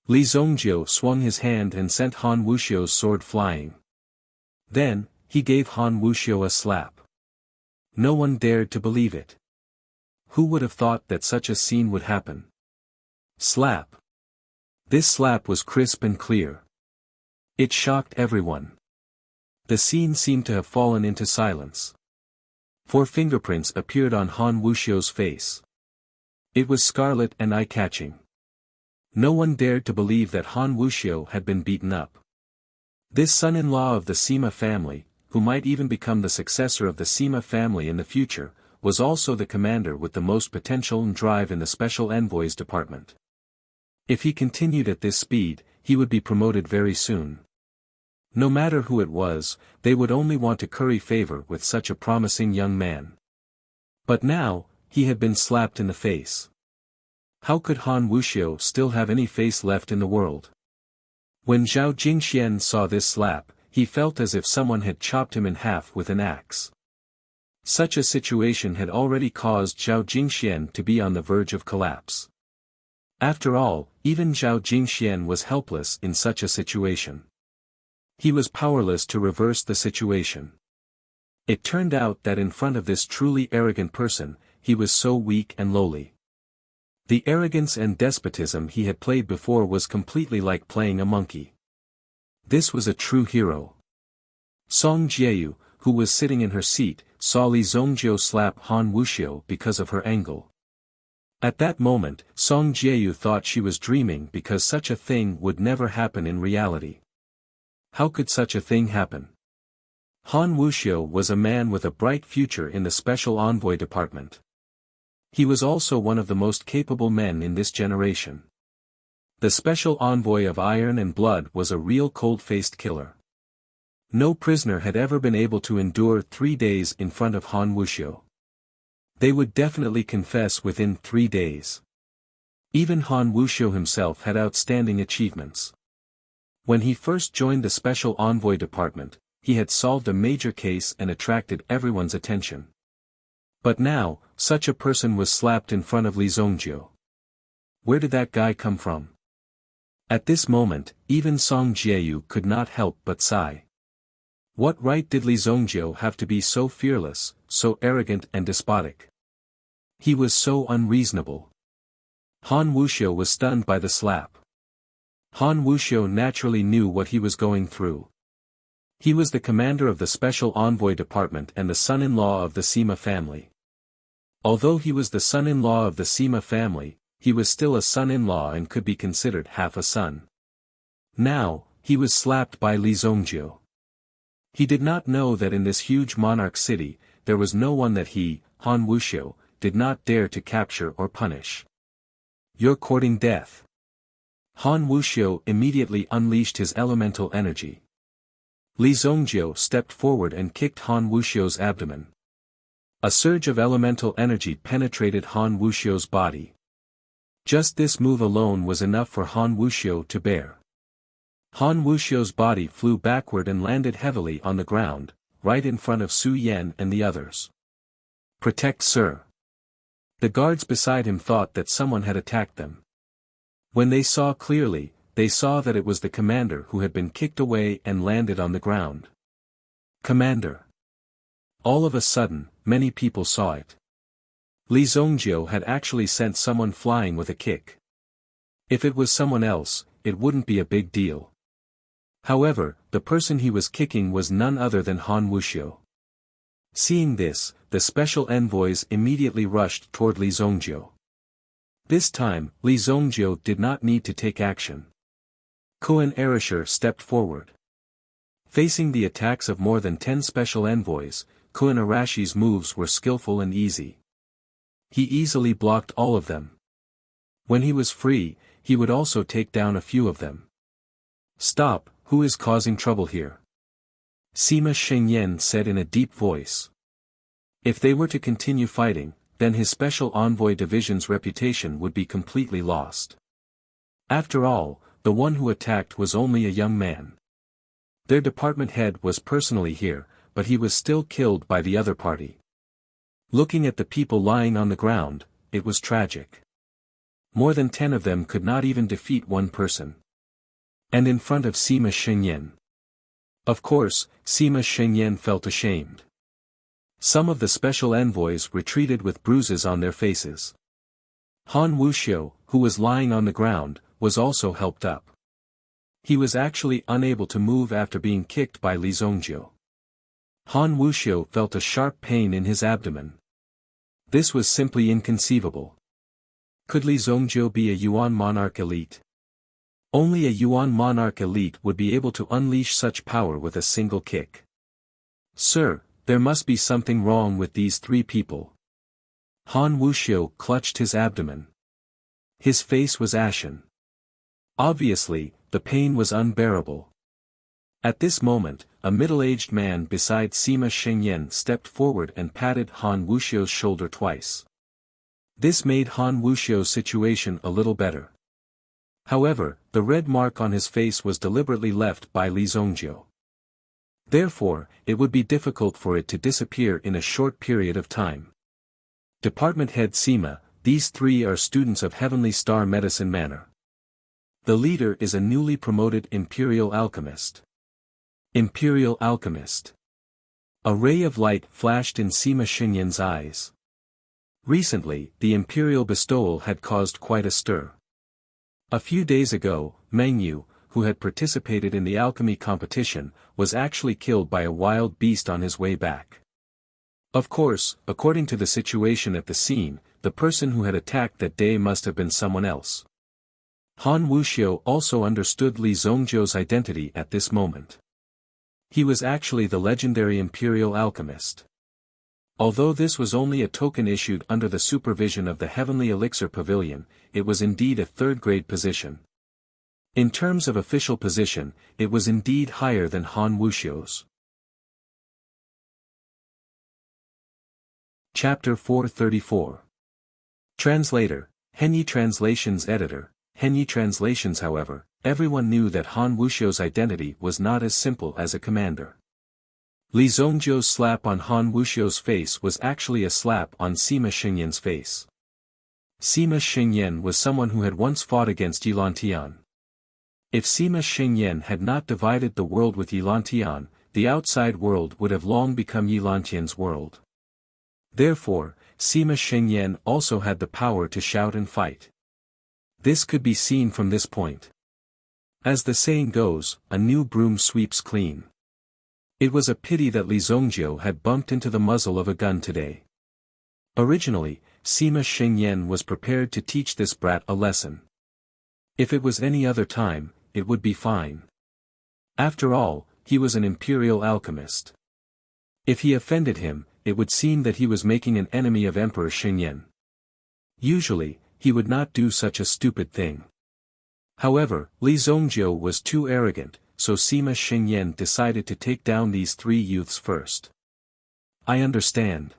Li Zongjiu swung his hand and sent Han Wuxiu's sword flying. Then, he gave Han Wuxiu a slap. No one dared to believe it. Who would have thought that such a scene would happen? Slap! This slap was crisp and clear. It shocked everyone. The scene seemed to have fallen into silence. 4 fingerprints appeared on Han Wuxiu's face. It was scarlet and eye-catching. No one dared to believe that Han Wuxiu had been beaten up. This son-in-law of the Sima family, who might even become the successor of the Sima family in the future, was also the commander with the most potential and drive in the Special Envoys department. If he continued at this speed, he would be promoted very soon. No matter who it was, they would only want to curry favor with such a promising young man. But now, he had been slapped in the face. How could Han Wuxiu still have any face left in the world? When Zhao Jingxian saw this slap, he felt as if someone had chopped him in half with an axe. Such a situation had already caused Zhao Jingxian to be on the verge of collapse. After all, even Zhao Jingxian was helpless in such a situation. He was powerless to reverse the situation. It turned out that in front of this truly arrogant person, he was so weak and lowly. The arrogance and despotism he had played before was completely like playing a monkey. This was a true hero. Song Jieyu, who was sitting in her seat, saw Li Zongjiu slap Han Wuxiu because of her angle. At that moment, Song Jieyu thought she was dreaming because such a thing would never happen in reality. How could such a thing happen? Han Wuxiu was a man with a bright future in the Special Envoy department. He was also one of the most capable men in this generation. The Special Envoy of Iron and Blood was a real cold-faced killer. No prisoner had ever been able to endure 3 days in front of Han Wuxiu. They would definitely confess within 3 days. Even Han Wuxiu himself had outstanding achievements. When he first joined the Special Envoy department, he had solved a major case and attracted everyone's attention. But now, such a person was slapped in front of Li Zongjiu. Where did that guy come from? At this moment, even Song Jieyu could not help but sigh. What right did Li Zongjiu have to be so fearless, so arrogant and despotic? He was so unreasonable. Han Wuxiu was stunned by the slap. Han Wuxiu naturally knew what he was going through. He was the commander of the Special Envoy Department and the son-in-law of the Sima family. Although he was the son-in-law of the Sima family, he was still a son-in-law and could be considered half a son. Now, he was slapped by Li Zongjiu. He did not know that in this huge monarch city, there was no one that he, Han Wuxiu, did not dare to capture or punish. You're courting death. Han Wuxiu immediately unleashed his elemental energy. Li Zongjiu stepped forward and kicked Han Wuxiu's abdomen. A surge of elemental energy penetrated Han Wuxiu's body. Just this move alone was enough for Han Wuxiu to bear. Han Wuxiu's body flew backward and landed heavily on the ground, right in front of Su Yan and the others. Protect, sir. The guards beside him thought that someone had attacked them. When they saw clearly, they saw that it was the commander who had been kicked away and landed on the ground. Commander. All of a sudden, many people saw it. Li Zongjiu had actually sent someone flying with a kick. If it was someone else, it wouldn't be a big deal. However, the person he was kicking was none other than Han Wuxiu. Seeing this, the special envoys immediately rushed toward Li Zongjiu. This time, Li Zongjiu did not need to take action. Koan Erasher stepped forward. Facing the attacks of more than 10 special envoys, Koan Arashi's moves were skillful and easy. He easily blocked all of them. When he was free, he would also take down a few of them. Stop, who is causing trouble here? Sima Shengyan said in a deep voice. If they were to continue fighting, then his special envoy division's reputation would be completely lost. After all, the one who attacked was only a young man. Their department head was personally here, but he was still killed by the other party. Looking at the people lying on the ground, it was tragic. More than 10 of them could not even defeat one person. And in front of Sima Shengyan. Of course, Sima Shengyan felt ashamed. Some of the special envoys retreated with bruises on their faces. Han Wuxiu, who was lying on the ground, was also helped up. He was actually unable to move after being kicked by Li Zongjiu. Han Wuxiu felt a sharp pain in his abdomen. This was simply inconceivable. Could Li Zongjiu be a Yuan monarch elite? Only a Yuan monarch elite would be able to unleash such power with a single kick. Sir, there must be something wrong with these 3 people. Han Wuxiu clutched his abdomen. His face was ashen. Obviously, the pain was unbearable. At this moment, a middle-aged man beside Sima Shengyan stepped forward and patted Han Wuxiu's shoulder twice. This made Han Wuxiu's situation a little better. However, the red mark on his face was deliberately left by Li Zongjiu. Therefore, it would be difficult for it to disappear in a short period of time. Department Head Sima, these 3 are students of Heavenly Star Medicine Manor. The leader is a newly promoted Imperial Alchemist. Imperial Alchemist. A ray of light flashed in Sima Shengyan's eyes. Recently, the Imperial bestowal had caused quite a stir. A few days ago, Meng Yu, who had participated in the alchemy competition, was actually killed by a wild beast on his way back. Of course, according to the situation at the scene, the person who had attacked that day must have been someone else. Han Wuxiu also understood Li Zongjiu's identity at this moment. He was actually the legendary Imperial Alchemist. Although this was only a token issued under the supervision of the Heavenly Elixir Pavilion, it was indeed a 3rd-grade position. In terms of official position, it was indeed higher than Han Wuxiu's. Chapter 434. Translator, Henyi Translations Editor, Henyi Translations. However, everyone knew that Han Wuxiu's identity was not as simple as a commander. Li Zongjiu's slap on Han Wuxiu's face was actually a slap on Sima Shengyan's face. Sima Shengyan was someone who had once fought against Yilantian. If Sima Shengyan had not divided the world with Yilantian, the outside world would have long become Yi Lantian's world. Therefore, Sima Shengyan also had the power to shout and fight. This could be seen from this point. As the saying goes, a new broom sweeps clean. It was a pity that Li Zongjiu had bumped into the muzzle of a gun today. Originally, Sima Shengyan was prepared to teach this brat a lesson. If it was any other time, it would be fine. After all, he was an imperial alchemist. If he offended him, it would seem that he was making an enemy of Emperor Shengyan. Usually, he would not do such a stupid thing. However, Li Zongjiu was too arrogant, so Sima Shengyan decided to take down these three youths first. I understand.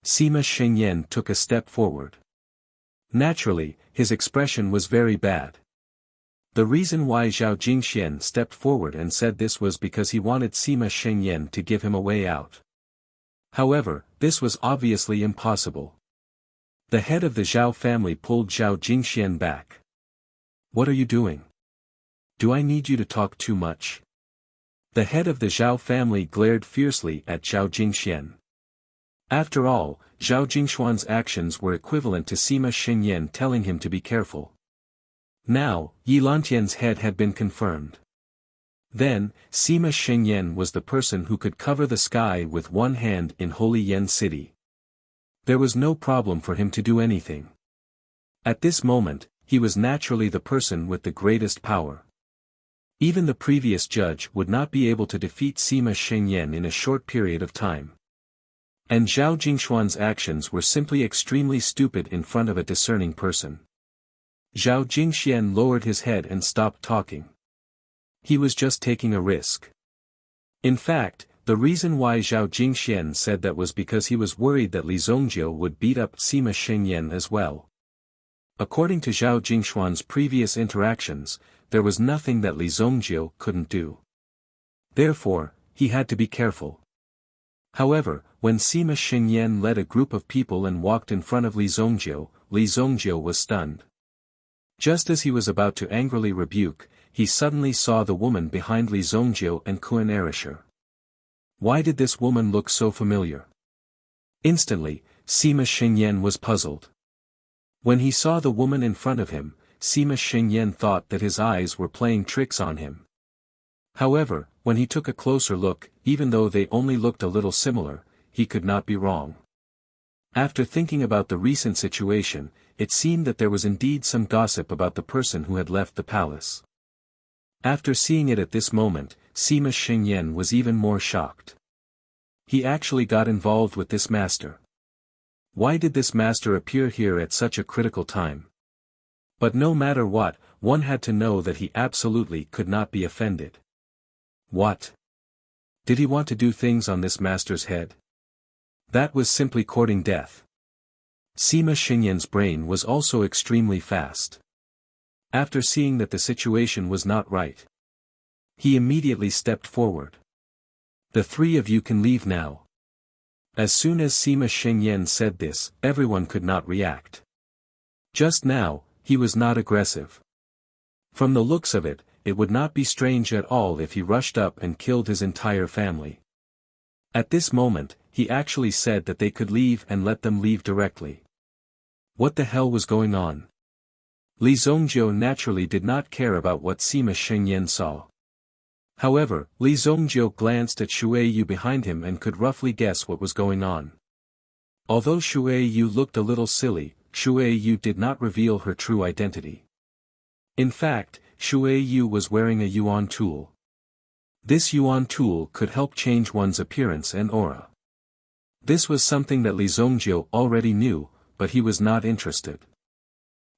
Sima Shengyan took a step forward. Naturally, his expression was very bad. The reason why Zhao Jingxian stepped forward and said this was because he wanted Sima Shengyan to give him a way out. However, this was obviously impossible. The head of the Zhao family pulled Zhao Jingxian back. What are you doing? Do I need you to talk too much? The head of the Zhao family glared fiercely at Zhao Jingxian. After all, Zhao Jingxuan's actions were equivalent to Sima Shengyan telling him to be careful. Now, Yi Lantian's head had been confirmed. Then, Sima Shengyan was the person who could cover the sky with one hand in Holy Yen City. There was no problem for him to do anything. At this moment, he was naturally the person with the greatest power. Even the previous judge would not be able to defeat Sima Shengyan in a short period of time. And Zhao Jingxuan's actions were simply extremely stupid in front of a discerning person. Zhao Jingxian lowered his head and stopped talking. He was just taking a risk. In fact, the reason why Zhao Jingxian said that was because he was worried that Li Zongjiu would beat up Sima Shengyan as well. According to Zhao Jingxuan's previous interactions, there was nothing that Li Zongjiu couldn't do. Therefore, he had to be careful. However, when Sima Shengyan led a group of people and walked in front of Li Zongjiu was stunned. Just as he was about to angrily rebuke, he suddenly saw the woman behind Li Zongjiu and Kuan Erisher. Why did this woman look so familiar? Instantly, Sima Shengyan was puzzled. When he saw the woman in front of him, Sima Shengyan thought that his eyes were playing tricks on him. However, when he took a closer look, even though they only looked a little similar, he could not be wrong. After thinking about the recent situation, it seemed that there was indeed some gossip about the person who had left the palace. After seeing it at this moment, Sima Shengyan was even more shocked. He actually got involved with this master. Why did this master appear here at such a critical time? But no matter what, one had to know that he absolutely could not be offended. What? Did he want to do things on this master's head? That was simply courting death. Sima Shengyan's brain was also extremely fast. After seeing that the situation was not right, he immediately stepped forward. The three of you can leave now. As soon as Sima Shengyan said this, everyone could not react. Just now, he was not aggressive. From the looks of it, it would not be strange at all if he rushed up and killed his entire family. At this moment, he actually said that they could leave and let them leave directly. What the hell was going on? Li Zongjiu naturally did not care about what Sima Shengyan saw. However, Li Zongjiu glanced at Shui Yu behind him and could roughly guess what was going on. Although Shui Yu looked a little silly, Shui Yu did not reveal her true identity. In fact, Shui Yu was wearing a yuan tool. This yuan tool could help change one's appearance and aura. This was something that Li Zongjiu already knew, but he was not interested.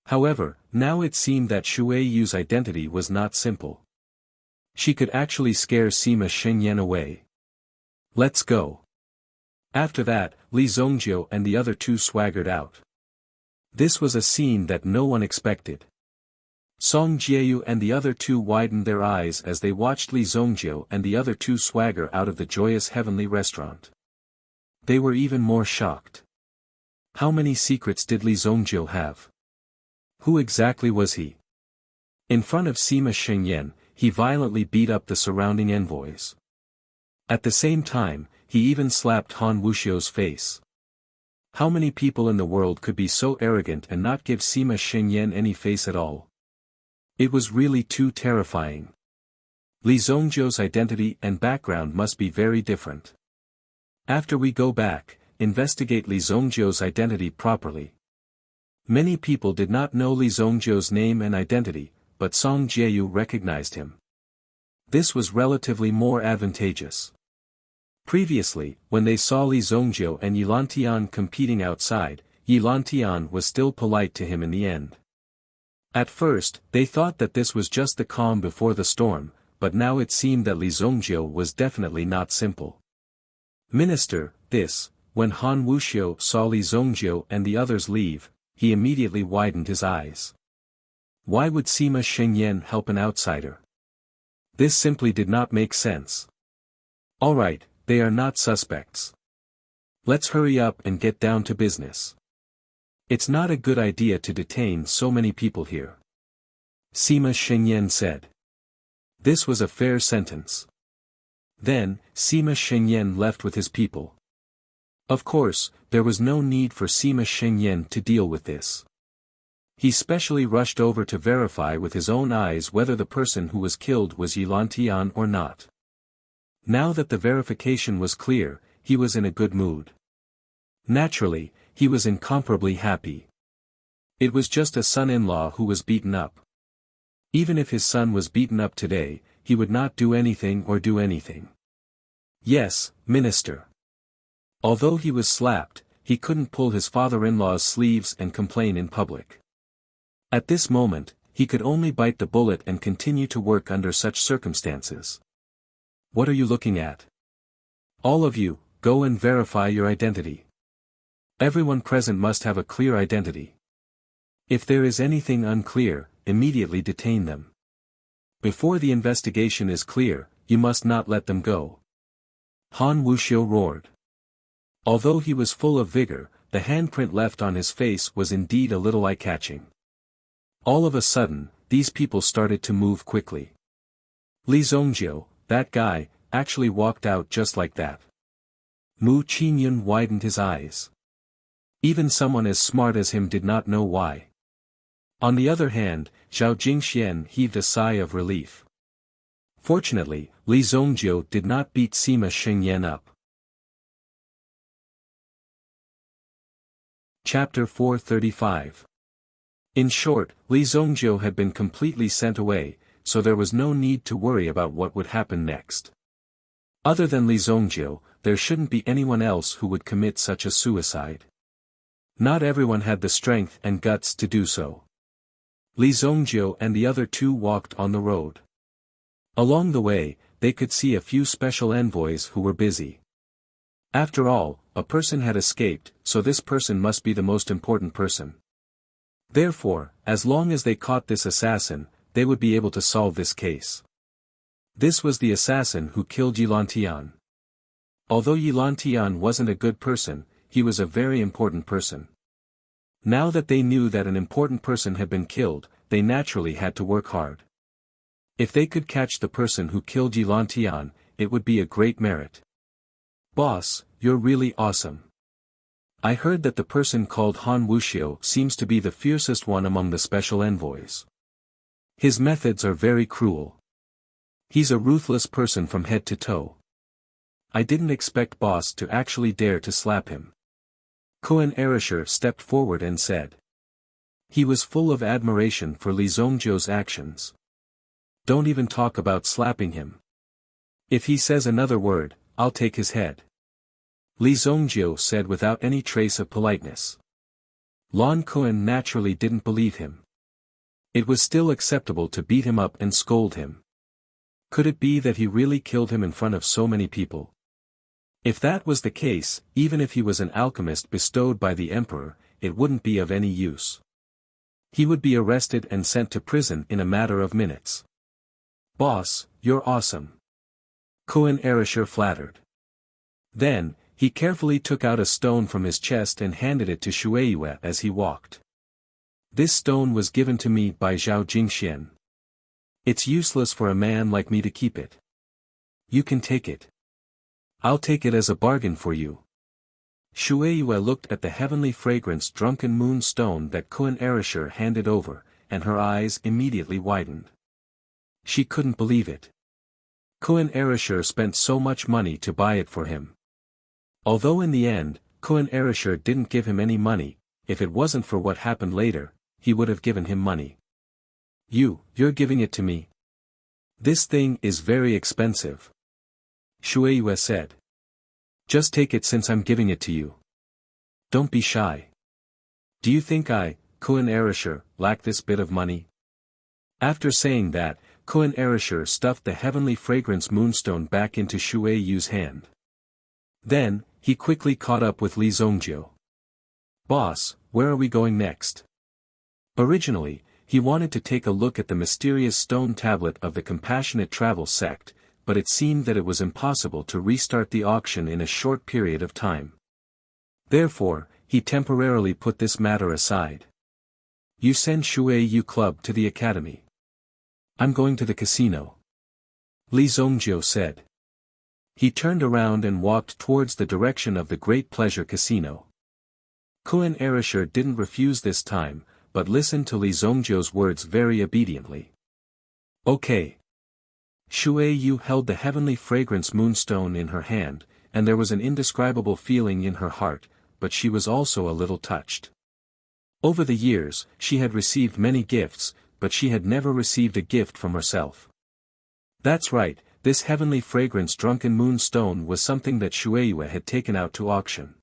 However, now it seemed that Shui Yu's identity was not simple. She could actually scare Sima Shengyan away. Let's go. After that, Li Zongjiu and the other two swaggered out. This was a scene that no one expected. Song Jieyu and the other two widened their eyes as they watched Li Zongjiu and the other two swagger out of the joyous heavenly restaurant. They were even more shocked. How many secrets did Li Zongjiu have? Who exactly was he? In front of Sima Shengyan, he violently beat up the surrounding envoys. At the same time, he even slapped Han Wuxiao's face. How many people in the world could be so arrogant and not give Sima Xingyan any face at all? It was really too terrifying. Li Zhongzhou's identity and background must be very different. After we go back, investigate Li Zhongzhou's identity properly. Many people did not know Li Zhongzhou's name and identity, but Song Jieyu recognized him. This was relatively more advantageous. Previously, when they saw Li Zhongzhou and Yi Lantian competing outside, Yi Lantian was still polite to him in the end. At first, they thought that this was just the calm before the storm, but now it seemed that Li Zhongzhou was definitely not simple. Minister, when Han Wuxiao saw Li Zhongzhou and the others leave, he immediately widened his eyes. Why would Sima Xingyan help an outsider? This simply did not make sense. Alright, they are not suspects. Let's hurry up and get down to business. It's not a good idea to detain so many people here. Sima Xingyan said. This was a fair sentence. Then, Sima Xingyan left with his people. Of course, there was no need for Sima Xingyan to deal with this. He specially rushed over to verify with his own eyes whether the person who was killed was Yi Lantian or not. Now that the verification was clear, he was in a good mood. Naturally, he was incomparably happy. It was just a son-in-law who was beaten up. Even if his son was beaten up today, he would not do anything or do anything. Yes, Minister. Although he was slapped, he couldn't pull his father-in-law's sleeves and complain in public. At this moment, he could only bite the bullet and continue to work under such circumstances. What are you looking at? All of you, go and verify your identity. Everyone present must have a clear identity. If there is anything unclear, immediately detain them. Before the investigation is clear, you must not let them go. Han Wuxiao roared. Although he was full of vigor, the handprint left on his face was indeed a little eye-catching. All of a sudden, these people started to move quickly. Li Zhongzhou, that guy, actually walked out just like that. Mu Qingyun widened his eyes. Even someone as smart as him did not know why. On the other hand, Zhao Jingxian heaved a sigh of relief. Fortunately, Li Zhongzhou did not beat Sima Xingyan up. Chapter 435. In short, Li Zhongzhou had been completely sent away, so there was no need to worry about what would happen next. Other than Li Zhongzhou, there shouldn't be anyone else who would commit such a suicide. Not everyone had the strength and guts to do so. Li Zhongzhou and the other two walked on the road. Along the way, they could see a few special envoys who were busy. After all, a person had escaped, so this person must be the most important person. Therefore, as long as they caught this assassin, they would be able to solve this case. This was the assassin who killed Yi Lantian. Although Yi Lantian wasn't a good person, he was a very important person. Now that they knew that an important person had been killed, they naturally had to work hard. If they could catch the person who killed Yi Lantian, it would be a great merit. Boss, you're really awesome. I heard that the person called Han Wuxiao seems to be the fiercest one among the special envoys. His methods are very cruel. He's a ruthless person from head to toe. I didn't expect boss to actually dare to slap him. Koen Erisher stepped forward and said. He was full of admiration for Li Zhongzhou's actions. Don't even talk about slapping him. If he says another word, I'll take his head. Li Zhongzhou said without any trace of politeness. Lon Koen naturally didn't believe him. It was still acceptable to beat him up and scold him. Could it be that he really killed him in front of so many people? If that was the case, even if he was an alchemist bestowed by the emperor, it wouldn't be of any use. He would be arrested and sent to prison in a matter of minutes. Boss, you're awesome. Koen Erisher flattered. Then, he carefully took out a stone from his chest and handed it to Shueiyue as he walked. This stone was given to me by Zhao Jingxian. It's useless for a man like me to keep it. You can take it. I'll take it as a bargain for you. Shueiyue looked at the heavenly fragrance drunken moonstone that Kun Erasure handed over, and her eyes immediately widened. She couldn't believe it. Kun Erasure spent so much money to buy it for him. Although in the end, Kun Erasure didn't give him any money, if it wasn't for what happened later, he would have given him money. You're giving it to me? This thing is very expensive. Shueiyue said. Just take it since I'm giving it to you. Don't be shy. Do you think I, Kun Erasure, lack this bit of money? After saying that, Kun Erasure stuffed the heavenly fragrance moonstone back into Shueiyue's hand. Then, he quickly caught up with Li Zongjiu. Boss, where are we going next? Originally, he wanted to take a look at the mysterious stone tablet of the Compassionate Travel sect, but it seemed that it was impossible to restart the auction in a short period of time. Therefore, he temporarily put this matter aside. You send Shueiyue Club to the academy. I'm going to the casino. Li Zongjiu said. He turned around and walked towards the direction of the Great Pleasure Casino. Kun Erasure didn't refuse this time, but listened to Li Zongjiu's words very obediently. Okay. Shueiyue held the heavenly fragrance moonstone in her hand, and there was an indescribable feeling in her heart, but she was also a little touched. Over the years, she had received many gifts, but she had never received a gift from herself. That's right, this heavenly fragrance drunken moonstone was something that Shueiyue had taken out to auction.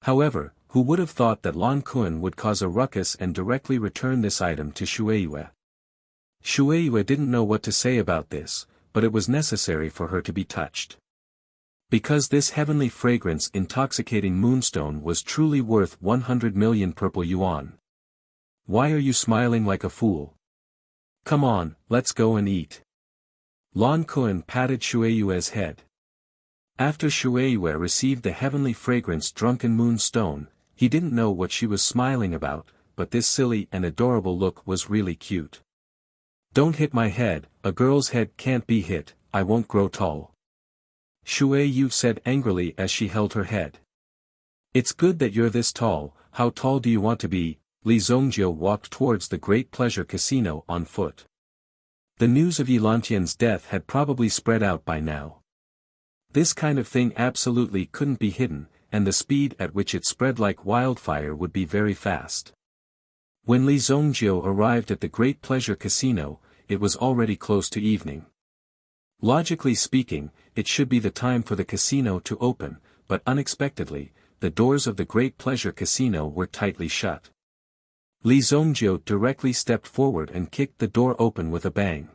However, who would have thought that Lan Kun would cause a ruckus and directly return this item to Shueiyue? Shueiyue didn't know what to say about this, but it was necessary for her to be touched. Because this heavenly fragrance intoxicating moonstone was truly worth 100 million purple yuan. Why are you smiling like a fool? Come on, let's go and eat. Lan Kun patted Shueiyue's head. After Shueiyue received the heavenly fragrance drunken moonstone, he didn't know what she was smiling about, but this silly and adorable look was really cute. Don't hit my head, a girl's head can't be hit, I won't grow tall. Shueiyue said angrily as she held her head. It's good that you're this tall, how tall do you want to be? Li Zongjiu walked towards the Great Pleasure Casino on foot. The news of Yilantian's death had probably spread out by now. This kind of thing absolutely couldn't be hidden, and the speed at which it spread like wildfire would be very fast. When Li Zongjiu arrived at the Great Pleasure Casino, it was already close to evening. Logically speaking, it should be the time for the casino to open, but unexpectedly, the doors of the Great Pleasure Casino were tightly shut. Li Zongjiu directly stepped forward and kicked the door open with a bang.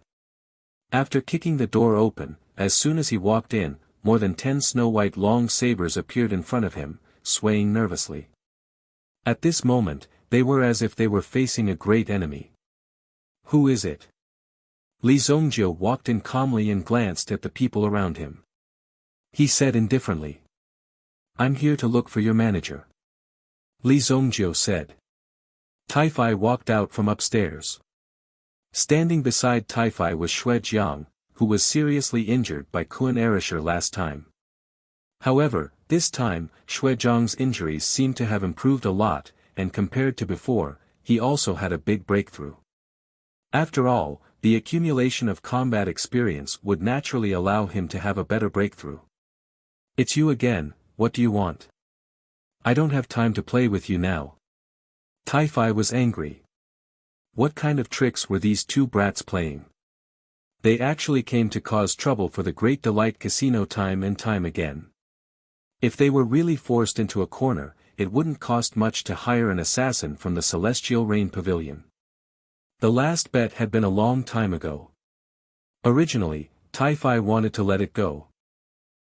After kicking the door open, as soon as he walked in, more than 10 snow-white long sabers appeared in front of him, swaying nervously. At this moment, they were as if they were facing a great enemy. Who is it? Li Zongjiu walked in calmly and glanced at the people around him. He said indifferently. I'm here to look for your manager. Li Zongjiu said. Taifai walked out from upstairs. Standing beside Taifai was Xue Jiang, who was seriously injured by Kun Erasure last time. However, this time, Xue Jiang's injuries seemed to have improved a lot, and compared to before, he also had a big breakthrough. After all, the accumulation of combat experience would naturally allow him to have a better breakthrough. It's you again, what do you want? I don't have time to play with you now. Taifai was angry. What kind of tricks were these two brats playing? They actually came to cause trouble for the Great Delight Casino time and time again. If they were really forced into a corner, it wouldn't cost much to hire an assassin from the Celestial Rain Pavilion. The last bet had been a long time ago. Originally, Taifai wanted to let it go.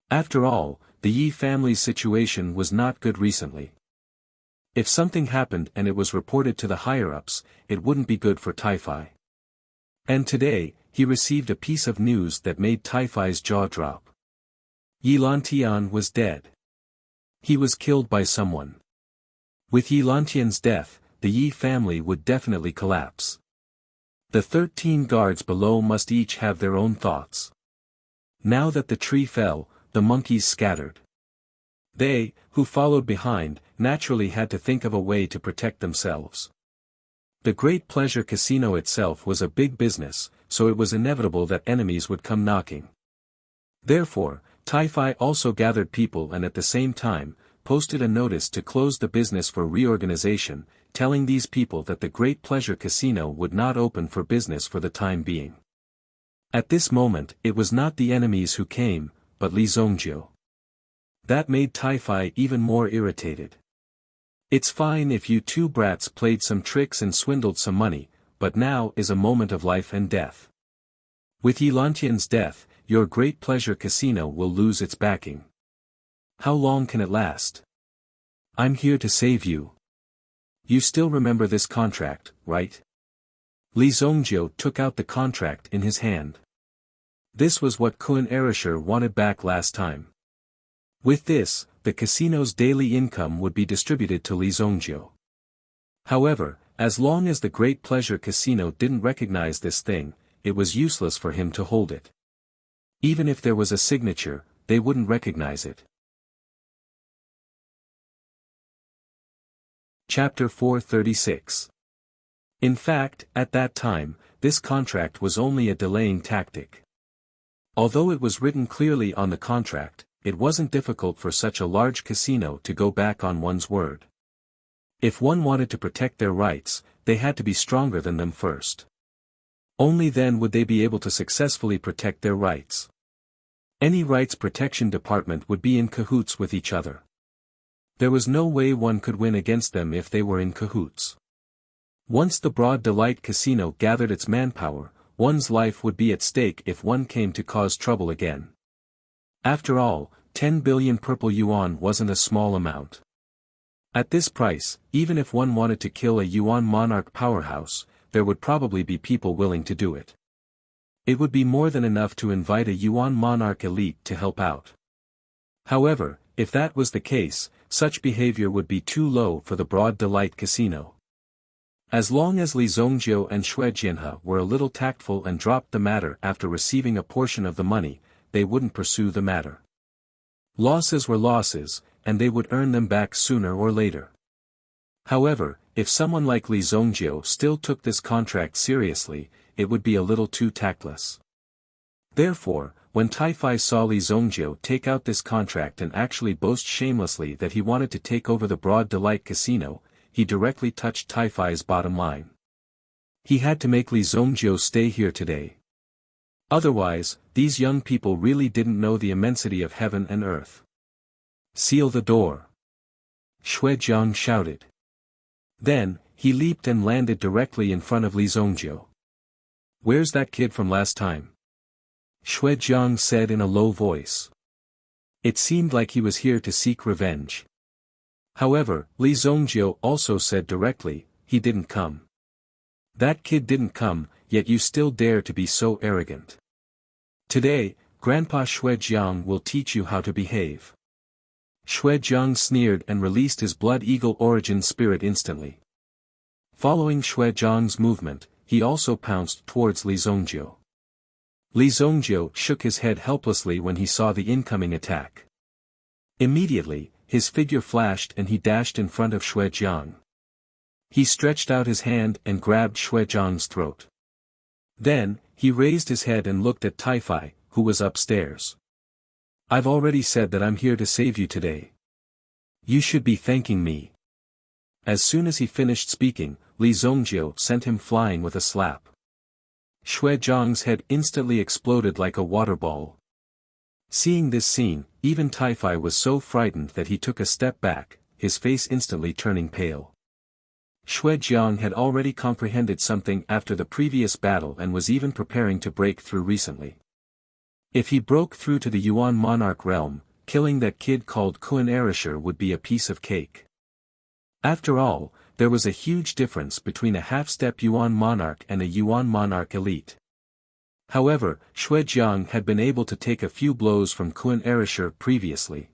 After all, the Yi family's situation was not good recently. If something happened and it was reported to the higher-ups, it wouldn't be good for Taifai. And today, he received a piece of news that made Taifai's jaw drop. Yilantian was dead. He was killed by someone. With Yilantian's death, the Yi family would definitely collapse. The 13 guards below must each have their own thoughts. Now that the tree fell, the monkeys scattered. They, who followed behind, naturally had to think of a way to protect themselves. The Great Pleasure Casino itself was a big business, so it was inevitable that enemies would come knocking. Therefore, Tai-Fi also gathered people and at the same time, posted a notice to close the business for reorganization, telling these people that the Great Pleasure Casino would not open for business for the time being. At this moment, it was not the enemies who came, but Li Zongjiu. That made Tai-Fi even more irritated. It's fine if you two brats played some tricks and swindled some money, but now is a moment of life and death. With Yi Lantian's death, your Great Pleasure Casino will lose its backing. How long can it last? I'm here to save you. You still remember this contract, right? Li Zongjiu took out the contract in his hand. This was what Kun Erisher wanted back last time. With this, the casino's daily income would be distributed to Li Zongjiu. However, as long as the Great Pleasure Casino didn't recognize this thing, it was useless for him to hold it. Even if there was a signature, they wouldn't recognize it. Chapter 436. In fact, at that time, this contract was only a delaying tactic. Although it was written clearly on the contract, it wasn't difficult for such a large casino to go back on one's word. If one wanted to protect their rights, they had to be stronger than them first. Only then would they be able to successfully protect their rights. Any rights protection department would be in cahoots with each other. There was no way one could win against them if they were in cahoots. Once the Broad Delight Casino gathered its manpower, one's life would be at stake if one came to cause trouble again. After all, 10 billion purple yuan wasn't a small amount. At this price, even if one wanted to kill a yuan monarch powerhouse, there would probably be people willing to do it. It would be more than enough to invite a yuan monarch elite to help out. However, if that was the case, such behavior would be too low for the Broad Delight Casino. As long as Li Zongjiu and Xue Jianhe were a little tactful and dropped the matter after receiving a portion of the money, they wouldn't pursue the matter. Losses were losses, and they would earn them back sooner or later. However, if someone like Li Zongjiu still took this contract seriously, it would be a little too tactless. Therefore, when Tai-Fi saw Li Zongjiu take out this contract and actually boast shamelessly that he wanted to take over the Broad Delight Casino, he directly touched Tai-Fi's bottom line. He had to make Li Zongjiu stay here today. Otherwise, these young people really didn't know the immensity of heaven and earth. Seal the door. Xue Jiang shouted. Then, he leaped and landed directly in front of Li Zongjiu. Where's that kid from last time? Xue Jiang said in a low voice. It seemed like he was here to seek revenge. However, Li Zongjiu also said directly, he didn't come. That kid didn't come, yet you still dare to be so arrogant. Today, Grandpa Xue Jiang will teach you how to behave. Xue Jiang sneered and released his Blood Eagle origin spirit instantly. Following Xue Jiang's movement, he also pounced towards Li Zongjiu. Li Zongjiu shook his head helplessly when he saw the incoming attack. Immediately, his figure flashed and he dashed in front of Xue Jiang. He stretched out his hand and grabbed Xue Jiang's throat. Then, he raised his head and looked at Tai-Fi, who was upstairs. I've already said that I'm here to save you today. You should be thanking me. As soon as he finished speaking, Li Zongjiu sent him flying with a slap. Xue Jiang's head instantly exploded like a water ball. Seeing this scene, even Tai-Fi was so frightened that he took a step back, his face instantly turning pale. Xue Jiang had already comprehended something after the previous battle and was even preparing to break through recently. If he broke through to the Yuan monarch realm, killing that kid called Kun Erisher would be a piece of cake. After all, there was a huge difference between a half-step Yuan monarch and a Yuan monarch elite. However, Xue Jiang had been able to take a few blows from Kun Erisher previously.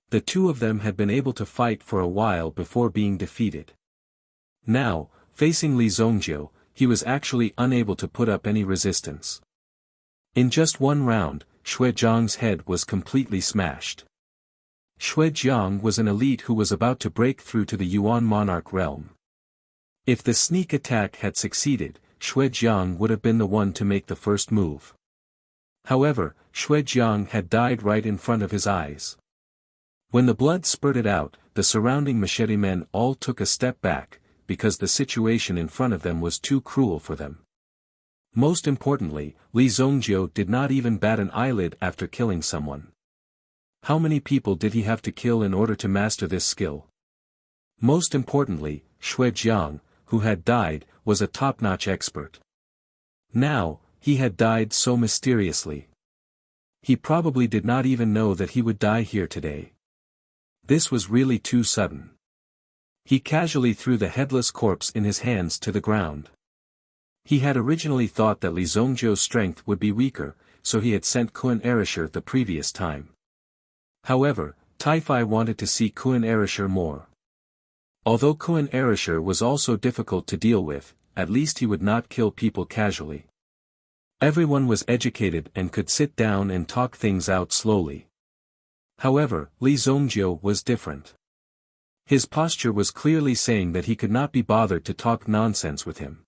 The two of them had been able to fight for a while before being defeated. Now, facing Li Zongjiu, he was actually unable to put up any resistance. In just one round, Xuejiang's head was completely smashed. Xuejiang was an elite who was about to break through to the Yuan monarch realm. If the sneak attack had succeeded, Xuejiang would have been the one to make the first move. However, Xuejiang had died right in front of his eyes. When the blood spurted out, the surrounding machete men all took a step back, because the situation in front of them was too cruel for them. Most importantly, Li Zongjiu did not even bat an eyelid after killing someone. How many people did he have to kill in order to master this skill? Most importantly, Xuejiang, who had died, was a top-notch expert. Now, he had died so mysteriously. He probably did not even know that he would die here today. This was really too sudden. He casually threw the headless corpse in his hands to the ground. He had originally thought that Li Zongjiu's strength would be weaker, so he had sent Kun Erisher the previous time. However, Taifai wanted to see Kun Erisher more. Although Kun Erisher was also difficult to deal with, at least he would not kill people casually. Everyone was educated and could sit down and talk things out slowly. However, Li Zongjiu was different. His posture was clearly saying that he could not be bothered to talk nonsense with him.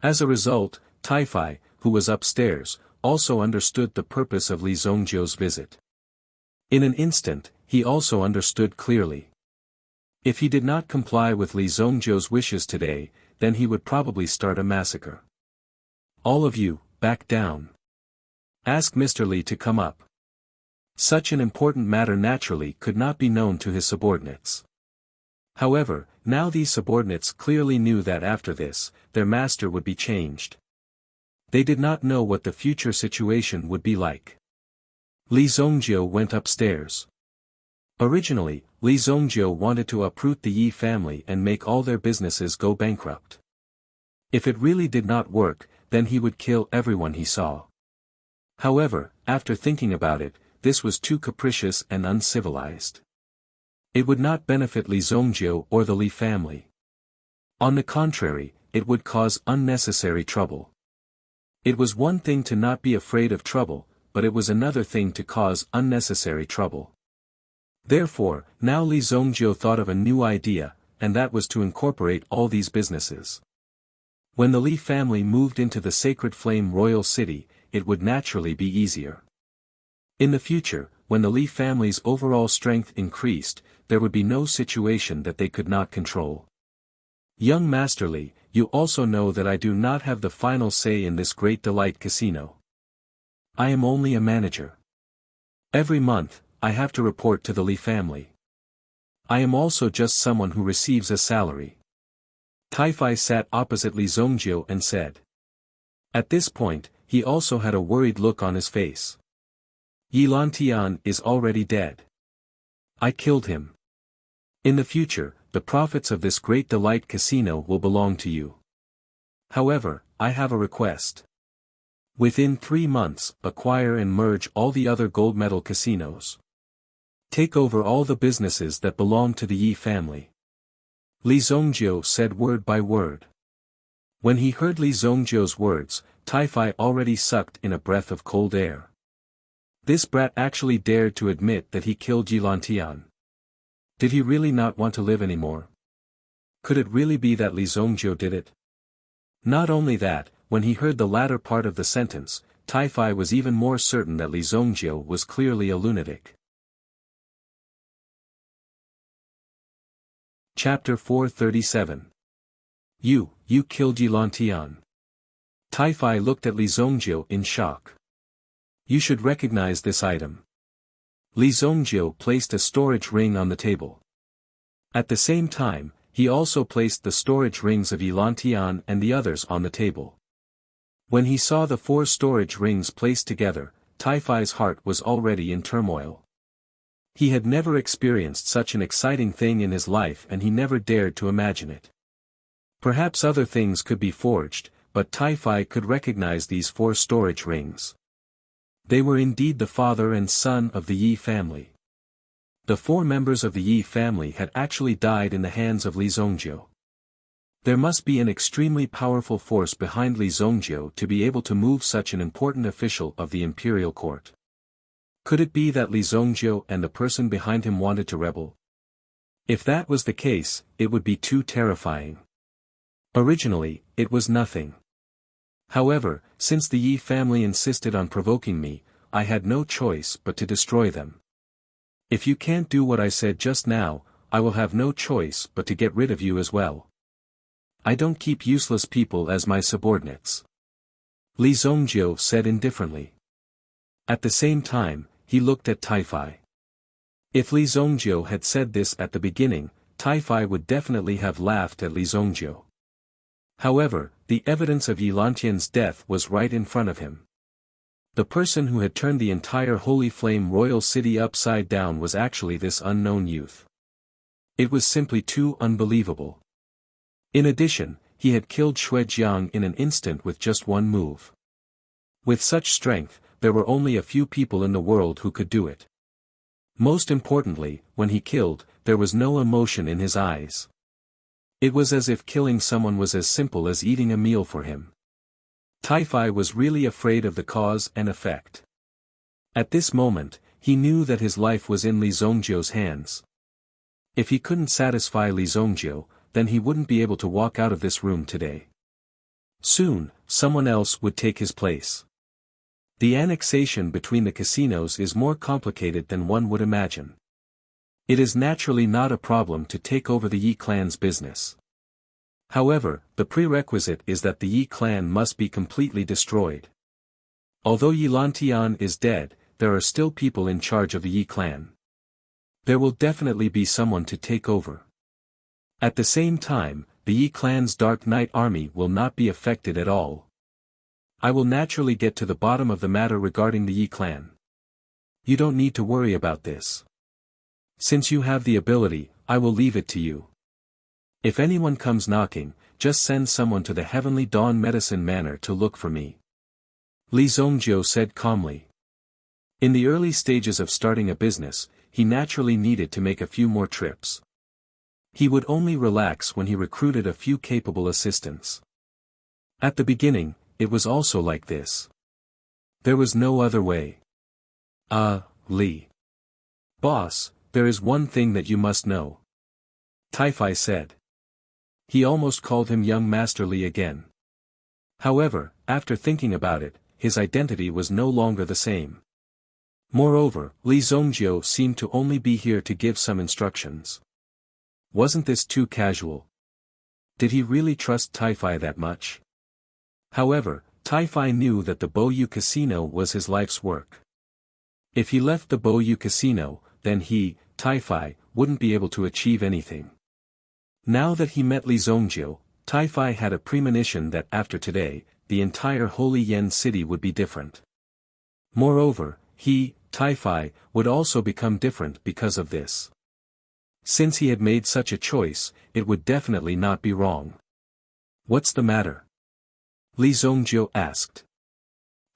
As a result, Taifai, who was upstairs, also understood the purpose of Li Zongjiu's visit. In an instant, he also understood clearly. If he did not comply with Li Zongjiu's wishes today, then he would probably start a massacre. All of you, back down. Ask Mr. Li to come up. Such an important matter naturally could not be known to his subordinates. However, now these subordinates clearly knew that after this, their master would be changed. They did not know what the future situation would be like. Li Zongjiu went upstairs. Originally, Li Zongjiu wanted to uproot the Yi family and make all their businesses go bankrupt. If it really did not work, then he would kill everyone he saw. However, after thinking about it, this was too capricious and uncivilized. It would not benefit Li Zongjiu or the Li family. On the contrary, it would cause unnecessary trouble. It was one thing to not be afraid of trouble, but it was another thing to cause unnecessary trouble. Therefore, now Li Zongjiu thought of a new idea, and that was to incorporate all these businesses. When the Li family moved into the Sacred Flame Royal City, it would naturally be easier. In the future, when the Li family's overall strength increased, there would be no situation that they could not control. Young Master Li, you also know that I do not have the final say in this Great Delight Casino. I am only a manager. Every month, I have to report to the Li family. I am also just someone who receives a salary. Taifai sat opposite Li Zongjiu and said. At this point, he also had a worried look on his face. Yi Lantian is already dead. I killed him. In the future, the profits of this Great Delight Casino will belong to you. However, I have a request. Within 3 months, acquire and merge all the other gold medal casinos. Take over all the businesses that belong to the Yi family. Li Zongjiu said word by word. When he heard Li Zongjiu's words, Taifai already sucked in a breath of cold air. This brat actually dared to admit that he killed Yi Lantian. Did he really not want to live anymore? Could it really be that Li Zongjiu did it? Not only that, when he heard the latter part of the sentence, Taifai was even more certain that Li Zongjiu was clearly a lunatic. Chapter 437. You killed Yi Lantian. Taifai looked at Li Zongjiu in shock. You should recognize this item. Li Zongjiu placed a storage ring on the table. At the same time, he also placed the storage rings of Yi Lantian and the others on the table. When he saw the 4 storage rings placed together, Taifai's heart was already in turmoil. He had never experienced such an exciting thing in his life and he never dared to imagine it. Perhaps other things could be forged, but Taifai could recognize these 4 storage rings. They were indeed the father and son of the Yi family. The 4 members of the Yi family had actually died in the hands of Li Zongjiu. There must be an extremely powerful force behind Li Zongjiu to be able to move such an important official of the imperial court. Could it be that Li Zongjiu and the person behind him wanted to rebel? If that was the case, it would be too terrifying. Originally, it was nothing. However, since the Yi family insisted on provoking me, I had no choice but to destroy them. If you can't do what I said just now, I will have no choice but to get rid of you as well. I don't keep useless people as my subordinates. Li Zongjiu said indifferently. At the same time, he looked at Taifai. If Li Zongjiu had said this at the beginning, Taifai would definitely have laughed at Li Zongjiu. However, the evidence of Yi Lantian's death was right in front of him. The person who had turned the entire Holy Flame royal city upside down was actually this unknown youth. It was simply too unbelievable. In addition, he had killed Xuejiang in an instant with just one move. With such strength, there were only a few people in the world who could do it. Most importantly, when he killed, there was no emotion in his eyes. It was as if killing someone was as simple as eating a meal for him. Taifai was really afraid of the cause and effect. At this moment, he knew that his life was in Li Zongjiu's hands. If he couldn't satisfy Li Zongjiu, then he wouldn't be able to walk out of this room today. Soon, someone else would take his place. The annexation between the casinos is more complicated than one would imagine. It is naturally not a problem to take over the Yi clan's business. However, the prerequisite is that the Yi clan must be completely destroyed. Although Yi Lantian is dead, there are still people in charge of the Yi clan. There will definitely be someone to take over. At the same time, the Yi clan's Dark Knight army will not be affected at all. I will naturally get to the bottom of the matter regarding the Yi clan. You don't need to worry about this. Since you have the ability, I will leave it to you. If anyone comes knocking, just send someone to the Heavenly Dawn Medicine Manor to look for me. Li Zongjiu said calmly. In the early stages of starting a business, he naturally needed to make a few more trips. He would only relax when he recruited a few capable assistants. At the beginning, it was also like this. There was no other way. Li. Boss, there is one thing that you must know. Taifai said. He almost called him young Master Li again. However, after thinking about it, his identity was no longer the same. Moreover, Li Zongjiu seemed to only be here to give some instructions. Wasn't this too casual? Did he really trust Taifai that much? However, Taifai knew that the Boyu Casino was his life's work. If he left the Boyu Casino, then he, Taifai, wouldn't be able to achieve anything. Now that he met Li Zongjiu, Taifai had a premonition that after today, the entire Holy Yen city would be different. Moreover, he, Taifai, would also become different because of this. Since he had made such a choice, it would definitely not be wrong. What's the matter? Li Zongjiu asked.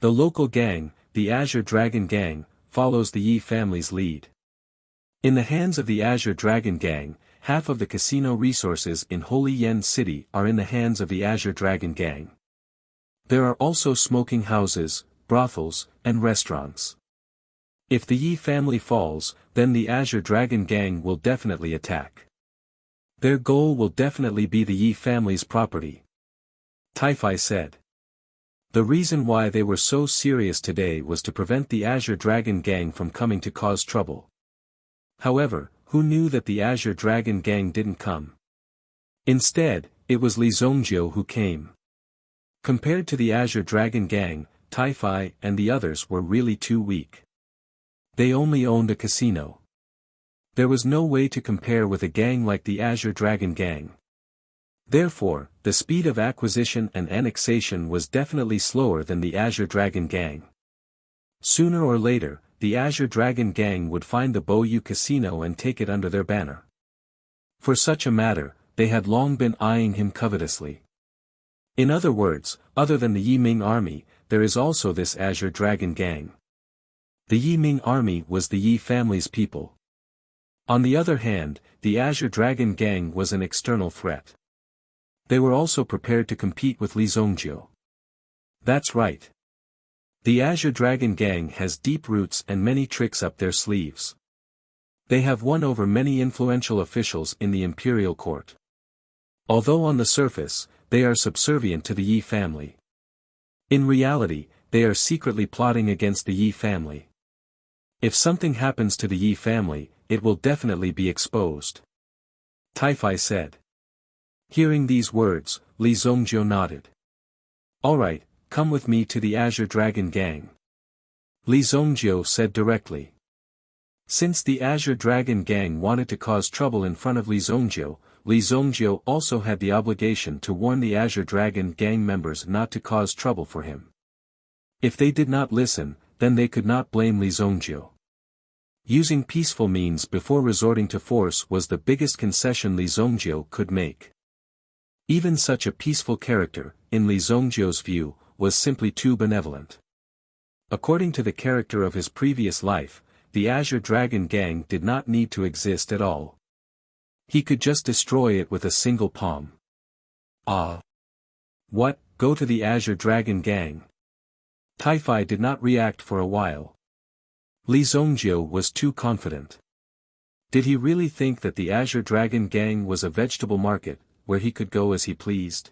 The local gang, the Azure Dragon Gang, follows the Yi family's lead. In the hands of the Azure Dragon Gang, half of the casino resources in Holy Yen City are in the hands of the Azure Dragon Gang. There are also smoking houses, brothels, and restaurants. If the Yi family falls, then the Azure Dragon Gang will definitely attack. Their goal will definitely be the Yi family's property. Taifai said. The reason why they were so serious today was to prevent the Azure Dragon Gang from coming to cause trouble. However, who knew that the Azure Dragon Gang didn't come? Instead, it was Li Zongjiu who came. Compared to the Azure Dragon Gang, Taifai and the others were really too weak. They only owned a casino. There was no way to compare with a gang like the Azure Dragon Gang. Therefore, the speed of acquisition and annexation was definitely slower than the Azure Dragon Gang. Sooner or later, the Azure Dragon Gang would find the Boyu Casino and take it under their banner. For such a matter, they had long been eyeing him covetously. In other words, other than the Yi Ming army, there is also this Azure Dragon Gang. The Yi Ming army was the Yi family's people. On the other hand, the Azure Dragon Gang was an external threat. They were also prepared to compete with Li Zongjiu. That's right. The Azure Dragon Gang has deep roots and many tricks up their sleeves. They have won over many influential officials in the imperial court. Although on the surface, they are subservient to the Yi family. In reality, they are secretly plotting against the Yi family. If something happens to the Yi family, it will definitely be exposed. Taifai said. Hearing these words, Li Zongjiu nodded. Alright, come with me to the Azure Dragon Gang. Li Zongjiu said directly. Since the Azure Dragon Gang wanted to cause trouble in front of Li Zongjiu also had the obligation to warn the Azure Dragon Gang members not to cause trouble for him. If they did not listen, then they could not blame Li Zongjiu. Using peaceful means before resorting to force was the biggest concession Li Zongjiu could make. Even such a peaceful character, in Li Zongjiu's view, was simply too benevolent. According to the character of his previous life, the Azure Dragon Gang did not need to exist at all. He could just destroy it with a single palm. Ah! What, go to the Azure Dragon Gang? Taifai did not react for a while. Li Zongjiu was too confident. Did he really think that the Azure Dragon Gang was a vegetable market, where he could go as he pleased?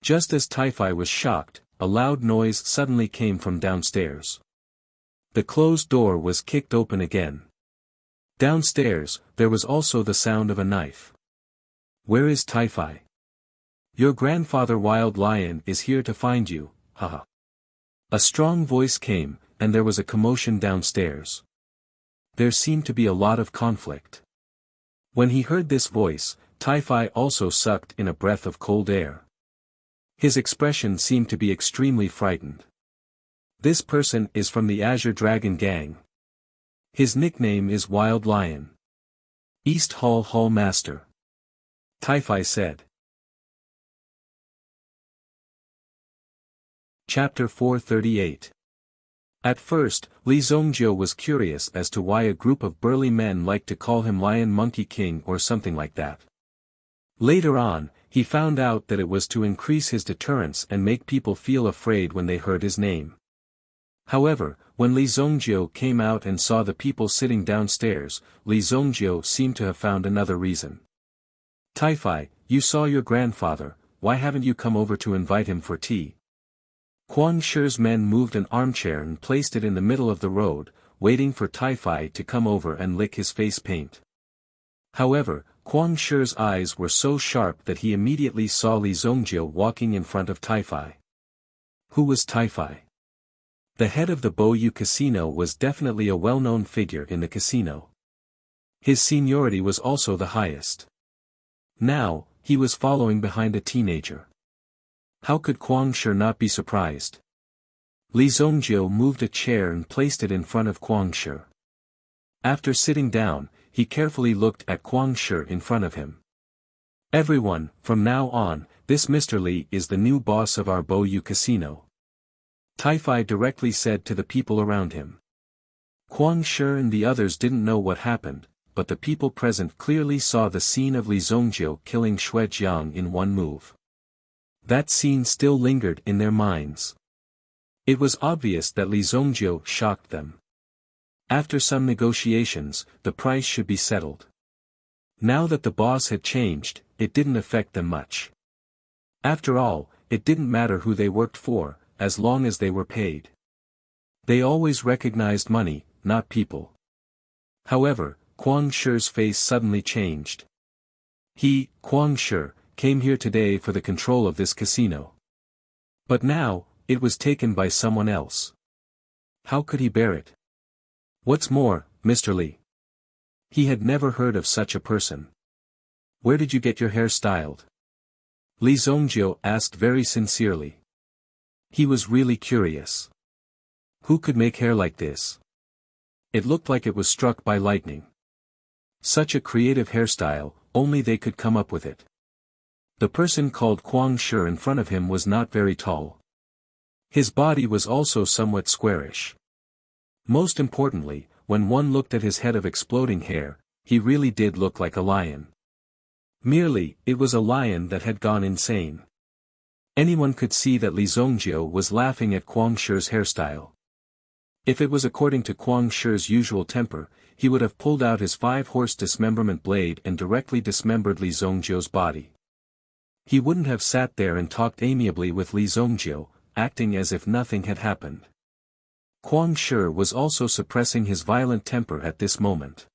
Just as Taifai was shocked, a loud noise suddenly came from downstairs. The closed door was kicked open again. Downstairs, there was also the sound of a knife. Where is Taifai? Your grandfather Wild Lion is here to find you, haha. A strong voice came, and there was a commotion downstairs. There seemed to be a lot of conflict. When he heard this voice, Taifai also sucked in a breath of cold air. His expression seemed to be extremely frightened. This person is from the Azure Dragon Gang. His nickname is Wild Lion. East Hall Master. Taifai said. Chapter 438. At first, Li Zongjiu was curious as to why a group of burly men liked to call him Lion Monkey King or something like that. Later on, he found out that it was to increase his deterrence and make people feel afraid when they heard his name. However, when Li Zongjiu came out and saw the people sitting downstairs, Li Zongjiu seemed to have found another reason. Taifai, you saw your grandfather, why haven't you come over to invite him for tea? Quang Shi's men moved an armchair and placed it in the middle of the road, waiting for Taifai to come over and lick his face paint. However, Quang Shi's eyes were so sharp that he immediately saw Li Zongjiu walking in front of Taifai. Who was Taifai? The head of the Boyu Casino was definitely a well-known figure in the casino. His seniority was also the highest. Now, he was following behind a teenager. How could Quang Shi not be surprised? Li Zongjiu moved a chair and placed it in front of Quang Shi. After sitting down, he carefully looked at Quang Shi in front of him. Everyone, from now on, this Mr. Li is the new boss of our Boyu Casino. Taifai directly said to the people around him. Quang Shi and the others didn't know what happened, but the people present clearly saw the scene of Li Zongjiu killing Xue Jiang in one move. That scene still lingered in their minds. It was obvious that Li Zongjiu shocked them. After some negotiations, the price should be settled. Now that the boss had changed, it didn't affect them much. After all, it didn't matter who they worked for, as long as they were paid. They always recognized money, not people. However, Quang Shi's face suddenly changed. He, Quang Shi, came here today for the control of this casino. But now, it was taken by someone else. How could he bear it? What's more, Mr. Li? He had never heard of such a person. Where did you get your hair styled? Li Zongjiu asked very sincerely. He was really curious. Who could make hair like this? It looked like it was struck by lightning. Such a creative hairstyle, only they could come up with it. The person called Quang Shi in front of him was not very tall. His body was also somewhat squarish. Most importantly, when one looked at his head of exploding hair, he really did look like a lion. Merely, it was a lion that had gone insane. Anyone could see that Li Zongjiu was laughing at Kuang Shi's hairstyle. If it was according to Kuang Shi's usual temper, he would have pulled out his 5-horse dismemberment blade and directly dismembered Li Zongjiu's body. He wouldn't have sat there and talked amiably with Li Zongjiu, acting as if nothing had happened. Kuang Shi was also suppressing his violent temper at this moment.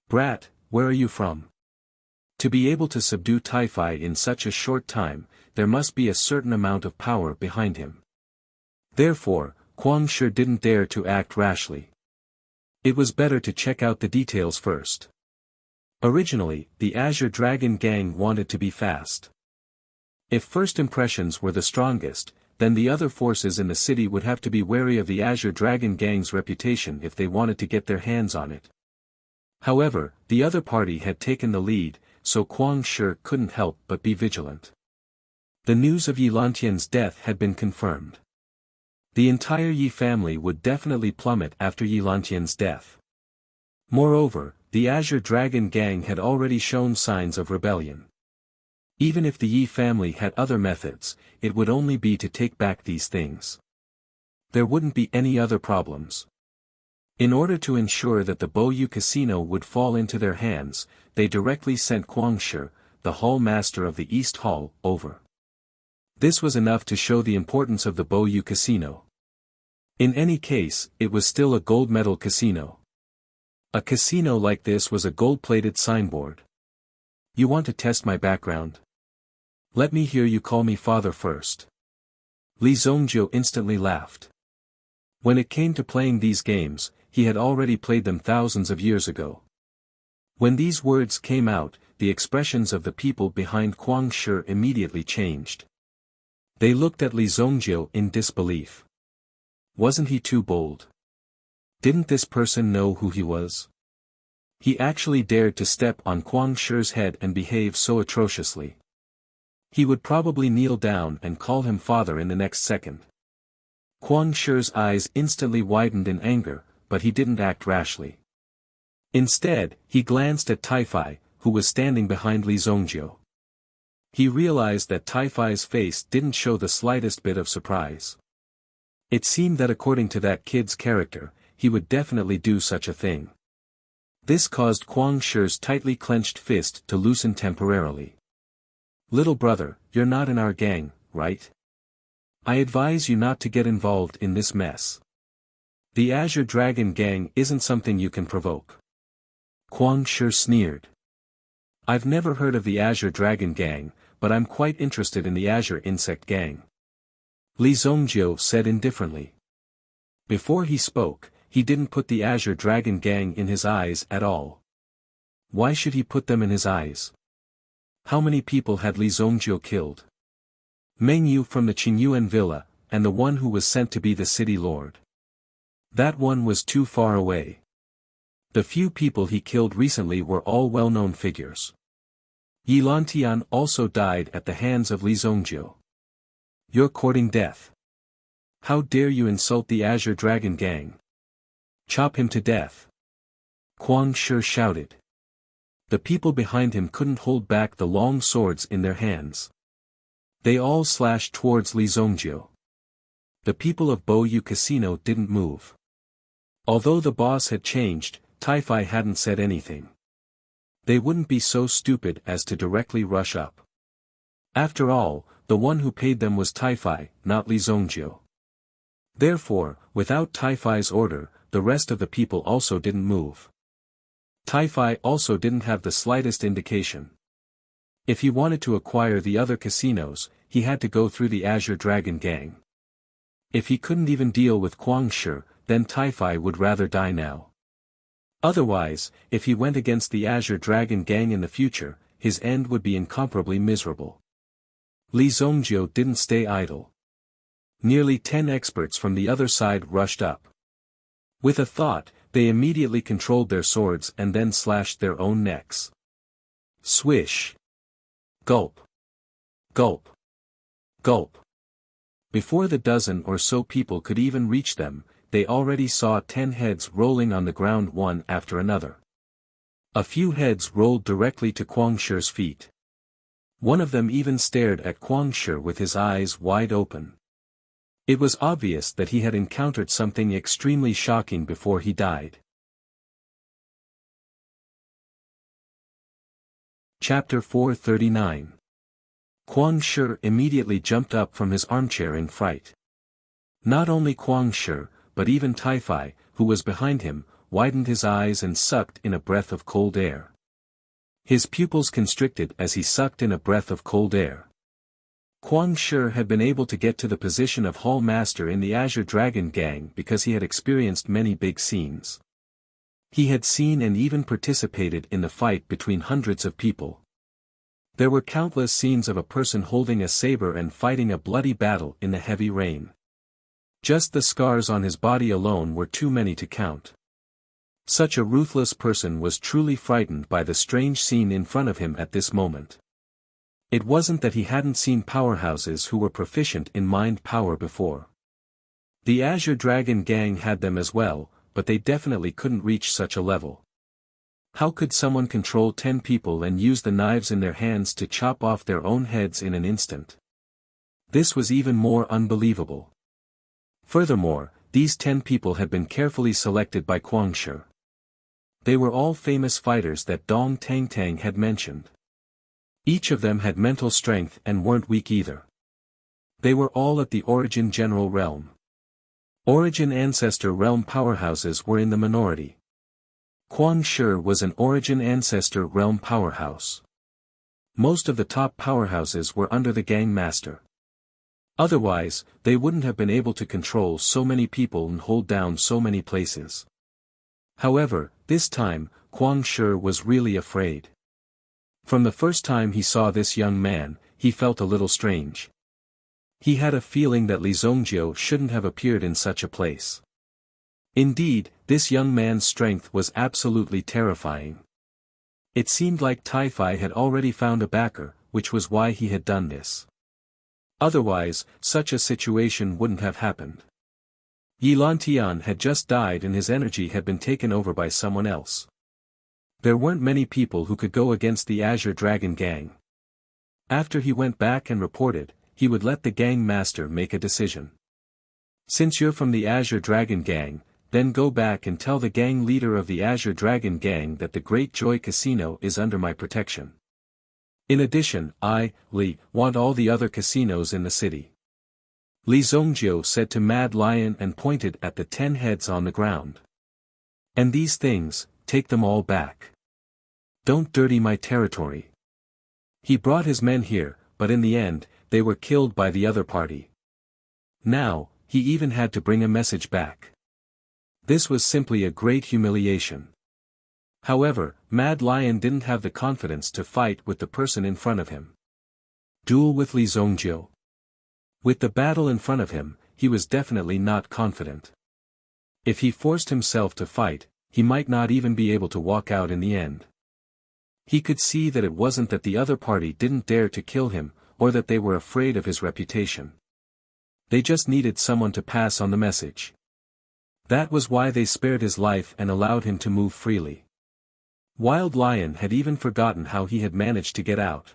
"Brat, where are you from?" To be able to subdue Taifai in such a short time, there must be a certain amount of power behind him. Therefore, Kuang Shi didn't dare to act rashly. It was better to check out the details first. Originally, the Azure Dragon gang wanted to be fast. If first impressions were the strongest, then the other forces in the city would have to be wary of the Azure Dragon gang's reputation if they wanted to get their hands on it. However, the other party had taken the lead, so Kuang Shi couldn't help but be vigilant. The news of Yi Lantian's death had been confirmed. The entire Yi family would definitely plummet after Yi Lantian's death. Moreover, the Azure Dragon gang had already shown signs of rebellion. Even if the Yi family had other methods, it would only be to take back these things. There wouldn't be any other problems. In order to ensure that the Boyu casino would fall into their hands, they directly sent Kuang Shi, the hall master of the East Hall, over. This was enough to show the importance of the Boyu casino. In any case, it was still a gold medal casino. A casino like this was a gold-plated signboard. "You want to test my background? Let me hear you call me father first." Li Zongjiu instantly laughed. When it came to playing these games, he had already played them thousands of years ago. When these words came out, the expressions of the people behind Kuang Shi immediately changed. They looked at Li Zongjiu in disbelief. Wasn't he too bold? Didn't this person know who he was? He actually dared to step on Kuang Shi's head and behave so atrociously. He would probably kneel down and call him father in the next second. Kuang Shi's eyes instantly widened in anger, but he didn't act rashly. Instead, he glanced at Taifai, who was standing behind Li Zongjiu. He realized that Taifai's face didn't show the slightest bit of surprise. It seemed that according to that kid's character, he would definitely do such a thing. This caused Kuang Shi's tightly clenched fist to loosen temporarily. "Little brother, you're not in our gang, right? I advise you not to get involved in this mess. The Azure Dragon gang isn't something you can provoke." Kuang Shi sneered. "I've never heard of the Azure Dragon gang, but I'm quite interested in the Azure Insect gang," Li Zongjiu said indifferently. Before he spoke, he didn't put the Azure Dragon gang in his eyes at all. Why should he put them in his eyes? How many people had Li Zongjiu killed? Meng Yu from the Qingyuan villa, and the one who was sent to be the city lord. That one was too far away. The few people he killed recently were all well-known figures. Yi Lantian also died at the hands of Li Zongjiu. "You're courting death. How dare you insult the Azure Dragon gang? Chop him to death!" Kuang Shi shouted. The people behind him couldn't hold back the long swords in their hands. They all slashed towards Li Zongjiu. The people of Boyu Casino didn't move. Although the boss had changed, Taifai hadn't said anything. They wouldn't be so stupid as to directly rush up. After all, the one who paid them was Taifai, not Li Zongjiu. Therefore, without Taifai's order, the rest of the people also didn't move. Taifai also didn't have the slightest indication. If he wanted to acquire the other casinos, he had to go through the Azure Dragon gang. If he couldn't even deal with Kuang Shi, then Taifai would rather die now. Otherwise, if he went against the Azure Dragon gang in the future, his end would be incomparably miserable. Li Zongjiu didn't stay idle. Nearly 10 experts from the other side rushed up. With a thought, they immediately controlled their swords and then slashed their own necks. Swish! Gulp! Gulp! Gulp! Before the dozen or so people could even reach them, they already saw 10 heads rolling on the ground one after another. A few heads rolled directly to Kuang Shi's feet. One of them even stared at Kuang Shi with his eyes wide open. It was obvious that he had encountered something extremely shocking before he died. Chapter 439. Kuang Shi immediately jumped up from his armchair in fright. Not only Kuang Shi, but even Tai-Fai, who was behind him, widened his eyes and sucked in a breath of cold air. His pupils constricted as he sucked in a breath of cold air. Kuang Shi had been able to get to the position of Hall Master in the Azure Dragon Gang because he had experienced many big scenes. He had seen and even participated in the fight between hundreds of people. There were countless scenes of a person holding a saber and fighting a bloody battle in the heavy rain. Just the scars on his body alone were too many to count. Such a ruthless person was truly frightened by the strange scene in front of him at this moment. It wasn't that he hadn't seen powerhouses who were proficient in mind power before. The Azure Dragon Gang had them as well, but they definitely couldn't reach such a level. How could someone control 10 people and use the knives in their hands to chop off their own heads in an instant? This was even more unbelievable. Furthermore, these 10 people had been carefully selected by Kuang Shi. They were all famous fighters that Dong Tang had mentioned. Each of them had mental strength and weren't weak either. They were all at the Origin General Realm. Origin Ancestor Realm powerhouses were in the minority. Kuang Shi was an Origin Ancestor Realm powerhouse. Most of the top powerhouses were under the Gang Master. Otherwise, they wouldn't have been able to control so many people and hold down so many places. However, this time, Kuang Shi was really afraid. From the first time he saw this young man, he felt a little strange. He had a feeling that Li Zongjiu shouldn't have appeared in such a place. Indeed, this young man's strength was absolutely terrifying. It seemed like Tai-Fai had already found a backer, which was why he had done this. Otherwise, such a situation wouldn't have happened. Yi Lantian had just died and his energy had been taken over by someone else. There weren't many people who could go against the Azure Dragon Gang. After he went back and reported, he would let the Gang Master make a decision. Since you're from the Azure Dragon Gang, then go back and tell the gang leader of the Azure Dragon Gang that the Great Joy Casino is under my protection. In addition, I, Li, want all the other casinos in the city. Li Zongjiu said to Mad Lion and pointed at the 10 heads on the ground. And these things, take them all back. Don't dirty my territory. He brought his men here, but in the end, they were killed by the other party. Now, he even had to bring a message back. This was simply a great humiliation. However, Mad Lion didn't have the confidence to fight with the person in front of him. Duel with Li Zongjiu. With the battle in front of him, he was definitely not confident. If he forced himself to fight, he might not even be able to walk out in the end. He could see that it wasn't that the other party didn't dare to kill him, or that they were afraid of his reputation. They just needed someone to pass on the message. That was why they spared his life and allowed him to move freely. Wild Lion had even forgotten how he had managed to get out.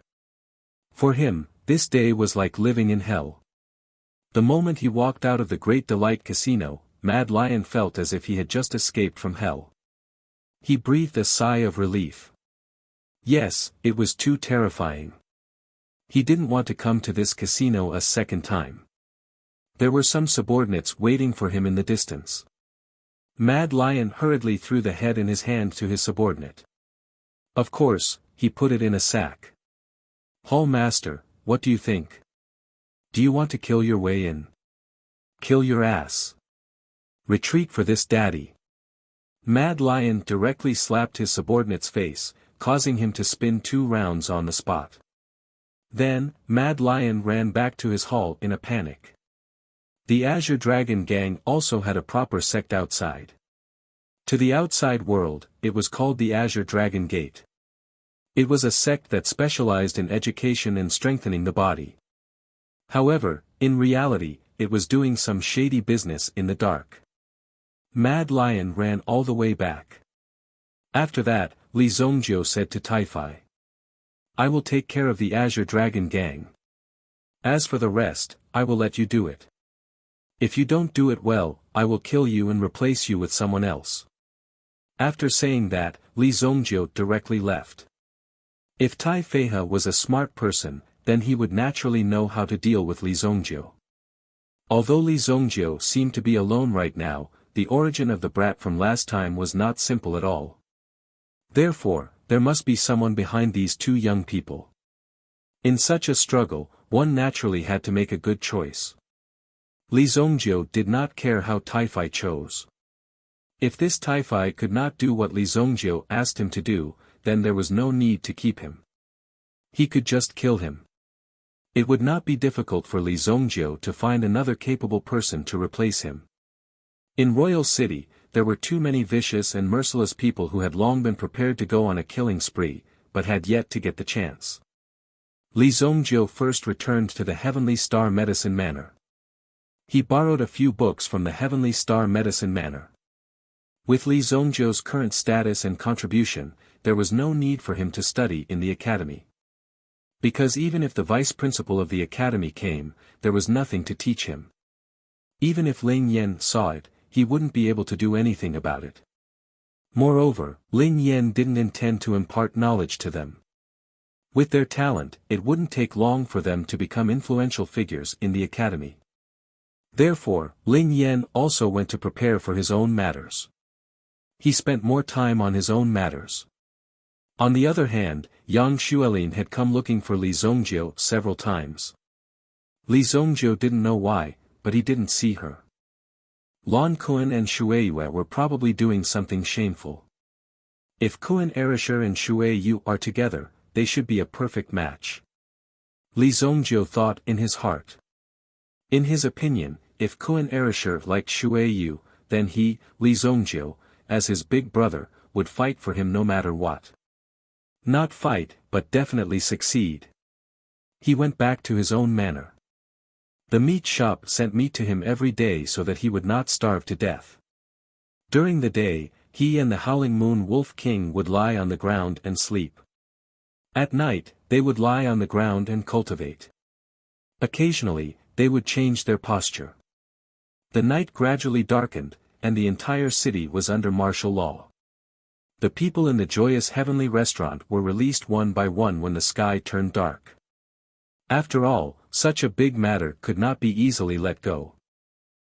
For him, this day was like living in hell. The moment he walked out of the Great Delight Casino, Mad Lion felt as if he had just escaped from hell. He breathed a sigh of relief. Yes, it was too terrifying. He didn't want to come to this casino a second time. There were some subordinates waiting for him in the distance. Mad Lion hurriedly threw the head in his hand to his subordinate. Of course, he put it in a sack. Hall Master, what do you think? Do you want to kill your way in? Kill your ass. Retreat for this daddy. Mad Lion directly slapped his subordinate's face, causing him to spin 2 rounds on the spot. Then, Mad Lion ran back to his hall in a panic. The Azure Dragon Gang also had a proper sect outside. To the outside world, it was called the Azure Dragon Gate. It was a sect that specialized in education and strengthening the body. However, in reality, it was doing some shady business in the dark. Mad Lion ran all the way back. After that, Li Zongjiu said to Tai-Fai. I will take care of the Azure Dragon gang. As for the rest, I will let you do it. If you don't do it well, I will kill you and replace you with someone else. After saying that, Li Zongjiu directly left. If Tai Feihe was a smart person, then he would naturally know how to deal with Li Zongjiu. Although Li Zongjiu seemed to be alone right now, the origin of the brat from last time was not simple at all. Therefore, there must be someone behind these two young people. In such a struggle, one naturally had to make a good choice. Li Zongjiu did not care how Taifei chose. If this Taifei could not do what Li Zongjiu asked him to do, then there was no need to keep him. He could just kill him. It would not be difficult for Li Zongjiu to find another capable person to replace him. In Royal City, there were too many vicious and merciless people who had long been prepared to go on a killing spree, but had yet to get the chance. Li Zongjiu first returned to the Heavenly Star Medicine Manor. He borrowed a few books from the Heavenly Star Medicine Manor. With Li Zongjiu's current status and contribution, there was no need for him to study in the academy. Because even if the vice principal of the academy came, there was nothing to teach him. Even if Ling Yan saw it, he wouldn't be able to do anything about it. Moreover, Ling Yan didn't intend to impart knowledge to them. With their talent, it wouldn't take long for them to become influential figures in the academy. Therefore, Ling Yan also went to prepare for his own matters. He spent more time on his own matters. On the other hand, Yang Xuelin had come looking for Li Zongjiu several times. Li Zongjiu didn't know why, but he didn't see her. Lan Kuan and Shueiyue were probably doing something shameful. If Kuan Erisher and Shueiyu are together, they should be a perfect match. Li Zongjiu thought in his heart. In his opinion, if Kuan Erisher liked Shueiyu, then he, Li Zongjiu, as his big brother, would fight for him no matter what. Not fight, but definitely succeed. He went back to his own manor. The meat shop sent meat to him every day so that he would not starve to death. During the day, he and the Howling Moon Wolf King would lie on the ground and sleep. At night, they would lie on the ground and cultivate. Occasionally, they would change their posture. The night gradually darkened, and the entire city was under martial law. The people in the joyous heavenly restaurant were released one by one when the sky turned dark. After all, such a big matter could not be easily let go.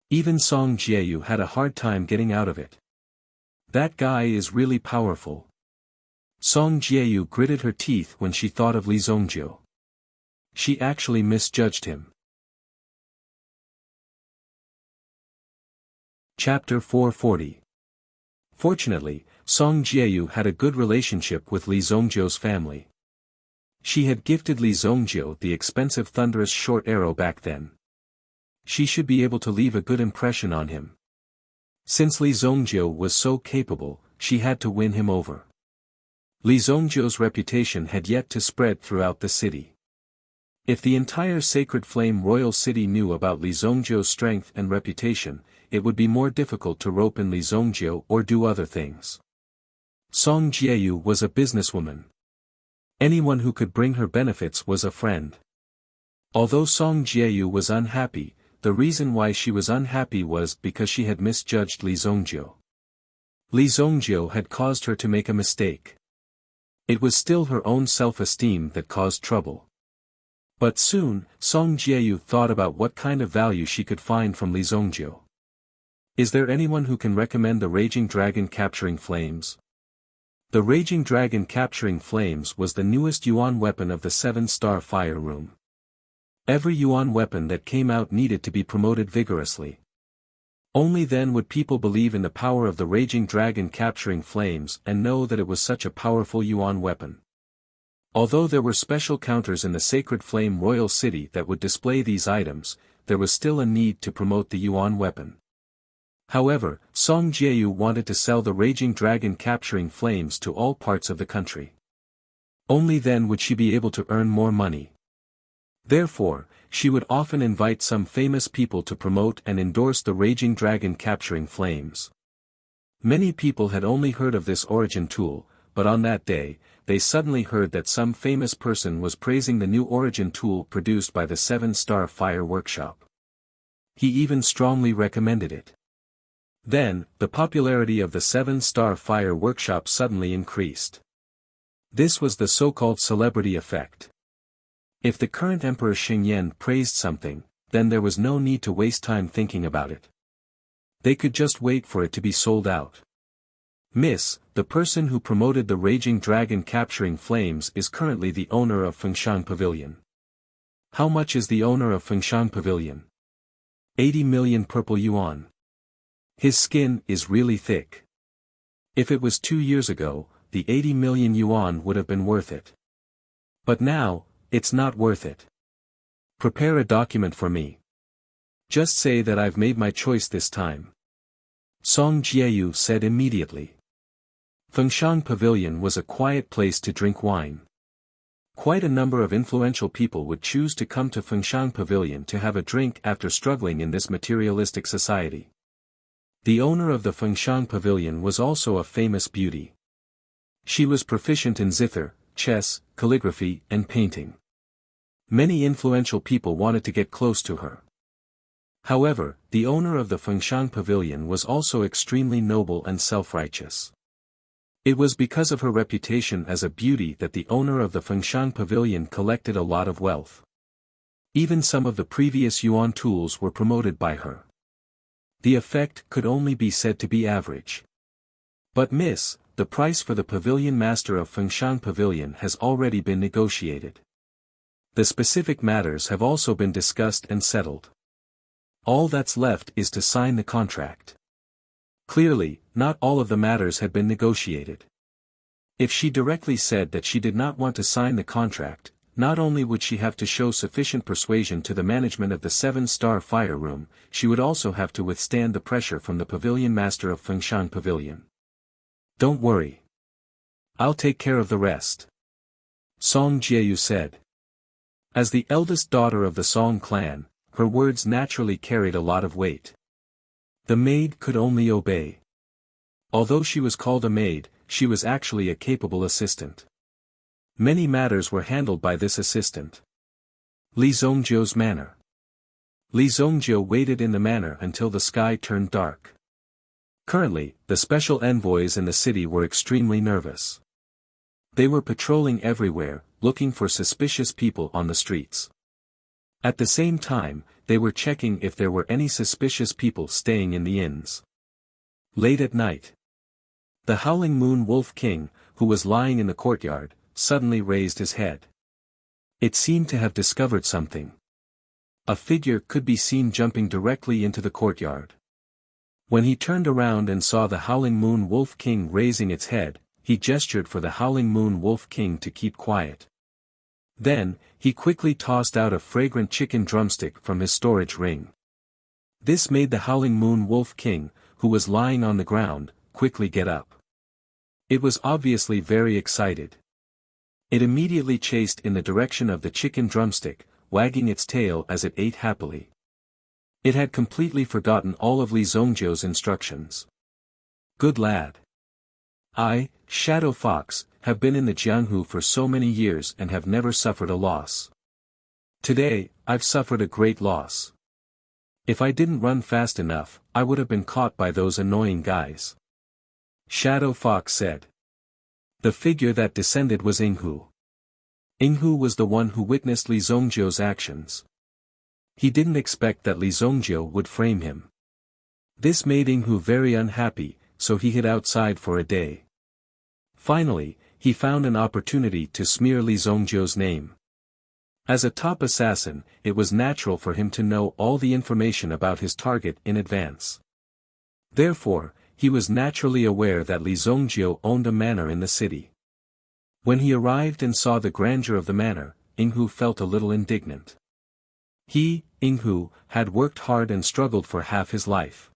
Even Song Jieyu had a hard time getting out of it. That guy is really powerful. Song Jieyu gritted her teeth when she thought of Li Zongjiu. She actually misjudged him. Chapter 440. Fortunately, Song Jieyu had a good relationship with Li Zongjiu's family. She had gifted Li Zongjiu the expensive thunderous short arrow back then. She should be able to leave a good impression on him. Since Li Zongjiu was so capable, she had to win him over. Li Zongjiu's reputation had yet to spread throughout the city. If the entire Sacred Flame Royal City knew about Li Zongjiu's strength and reputation, it would be more difficult to rope in Li Zongjiu or do other things. Song Jieyu was a businesswoman. Anyone who could bring her benefits was a friend. Although Song Jieyu was unhappy, the reason why she was unhappy was because she had misjudged Li Zongjiu. Li Zongjiu had caused her to make a mistake. It was still her own self-esteem that caused trouble. But soon, Song Jieyu thought about what kind of value she could find from Li Zongjiu. Is there anyone who can recommend the Raging Dragon Capturing Flames? The Raging Dragon Capturing Flames was the newest Yuan weapon of the 7-star fire room. Every Yuan weapon that came out needed to be promoted vigorously. Only then would people believe in the power of the Raging Dragon Capturing Flames and know that it was such a powerful Yuan weapon. Although there were special counters in the Sacred Flame Royal City that would display these items, there was still a need to promote the Yuan weapon. However, Song Jieyu wanted to sell the Raging Dragon Capturing Flames to all parts of the country. Only then would she be able to earn more money. Therefore, she would often invite some famous people to promote and endorse the Raging Dragon Capturing Flames. Many people had only heard of this origin tool, but on that day, they suddenly heard that some famous person was praising the new origin tool produced by the 7-Star Fire Workshop. He even strongly recommended it. Then, the popularity of the 7-Star Fire Workshop suddenly increased. This was the so-called celebrity effect. If the current Emperor Xingyan praised something, then there was no need to waste time thinking about it. They could just wait for it to be sold out. Miss, the person who promoted the Raging Dragon capturing flames is currently the owner of Fengshan Pavilion. How much is the owner of Fengshan Pavilion? 80 million purple yuan. His skin is really thick. If it was 2 years ago, the 80 million yuan would have been worth it. But now, it's not worth it. Prepare a document for me. Just say that I've made my choice this time. Song Jieyu said immediately. Fengshan Pavilion was a quiet place to drink wine. Quite a number of influential people would choose to come to Fengshan Pavilion to have a drink after struggling in this materialistic society. The owner of the Fengshan Pavilion was also a famous beauty. She was proficient in zither, chess, calligraphy, and painting. Many influential people wanted to get close to her. However, the owner of the Fengshan Pavilion was also extremely noble and self-righteous. It was because of her reputation as a beauty that the owner of the Fengshan Pavilion collected a lot of wealth. Even some of the previous yuan tools were promoted by her. The effect could only be said to be average. But miss, the price for the pavilion master of Fengshan Pavilion has already been negotiated. The specific matters have also been discussed and settled. All that's left is to sign the contract. Clearly, not all of the matters had been negotiated. If she directly said that she did not want to sign the contract, not only would she have to show sufficient persuasion to the management of the 7-Star Fire Room, she would also have to withstand the pressure from the pavilion master of Fengshan Pavilion. Don't worry. I'll take care of the rest. Song Jieyu said. As the eldest daughter of the Song clan, her words naturally carried a lot of weight. The maid could only obey. Although she was called a maid, she was actually a capable assistant. Many matters were handled by this assistant. Li Zongjiu's manor. Li Zongjiu waited in the manor until the sky turned dark. Currently, the special envoys in the city were extremely nervous. They were patrolling everywhere, looking for suspicious people on the streets. At the same time, they were checking if there were any suspicious people staying in the inns. Late at night, the Howling Moon Wolf King, who was lying in the courtyard, suddenly raised his head. It seemed to have discovered something. A figure could be seen jumping directly into the courtyard. When he turned around and saw the Howling Moon Wolf King raising its head, he gestured for the Howling Moon Wolf King to keep quiet. Then, he quickly tossed out a fragrant chicken drumstick from his storage ring. This made the Howling Moon Wolf King, who was lying on the ground, quickly get up. It was obviously very excited. It immediately chased in the direction of the chicken drumstick, wagging its tail as it ate happily. It had completely forgotten all of Li Zongjiu's instructions. Good lad. I, Shadow Fox, have been in the Jianghu for so many years and have never suffered a loss. Today, I've suffered a great loss. If I didn't run fast enough, I would have been caught by those annoying guys. Shadow Fox said. The figure that descended was Yinghu. Yinghu was the one who witnessed Li Zongjiu's actions. He didn't expect that Li Zongjiu would frame him. This made Yinghu very unhappy, so he hid outside for a day. Finally, he found an opportunity to smear Li Zongjiu's name. As a top assassin, it was natural for him to know all the information about his target in advance. Therefore, he was naturally aware that Li Zongjiu owned a manor in the city. When he arrived and saw the grandeur of the manor, Yinghu felt a little indignant. He, Yinghu, had worked hard and struggled for half his life.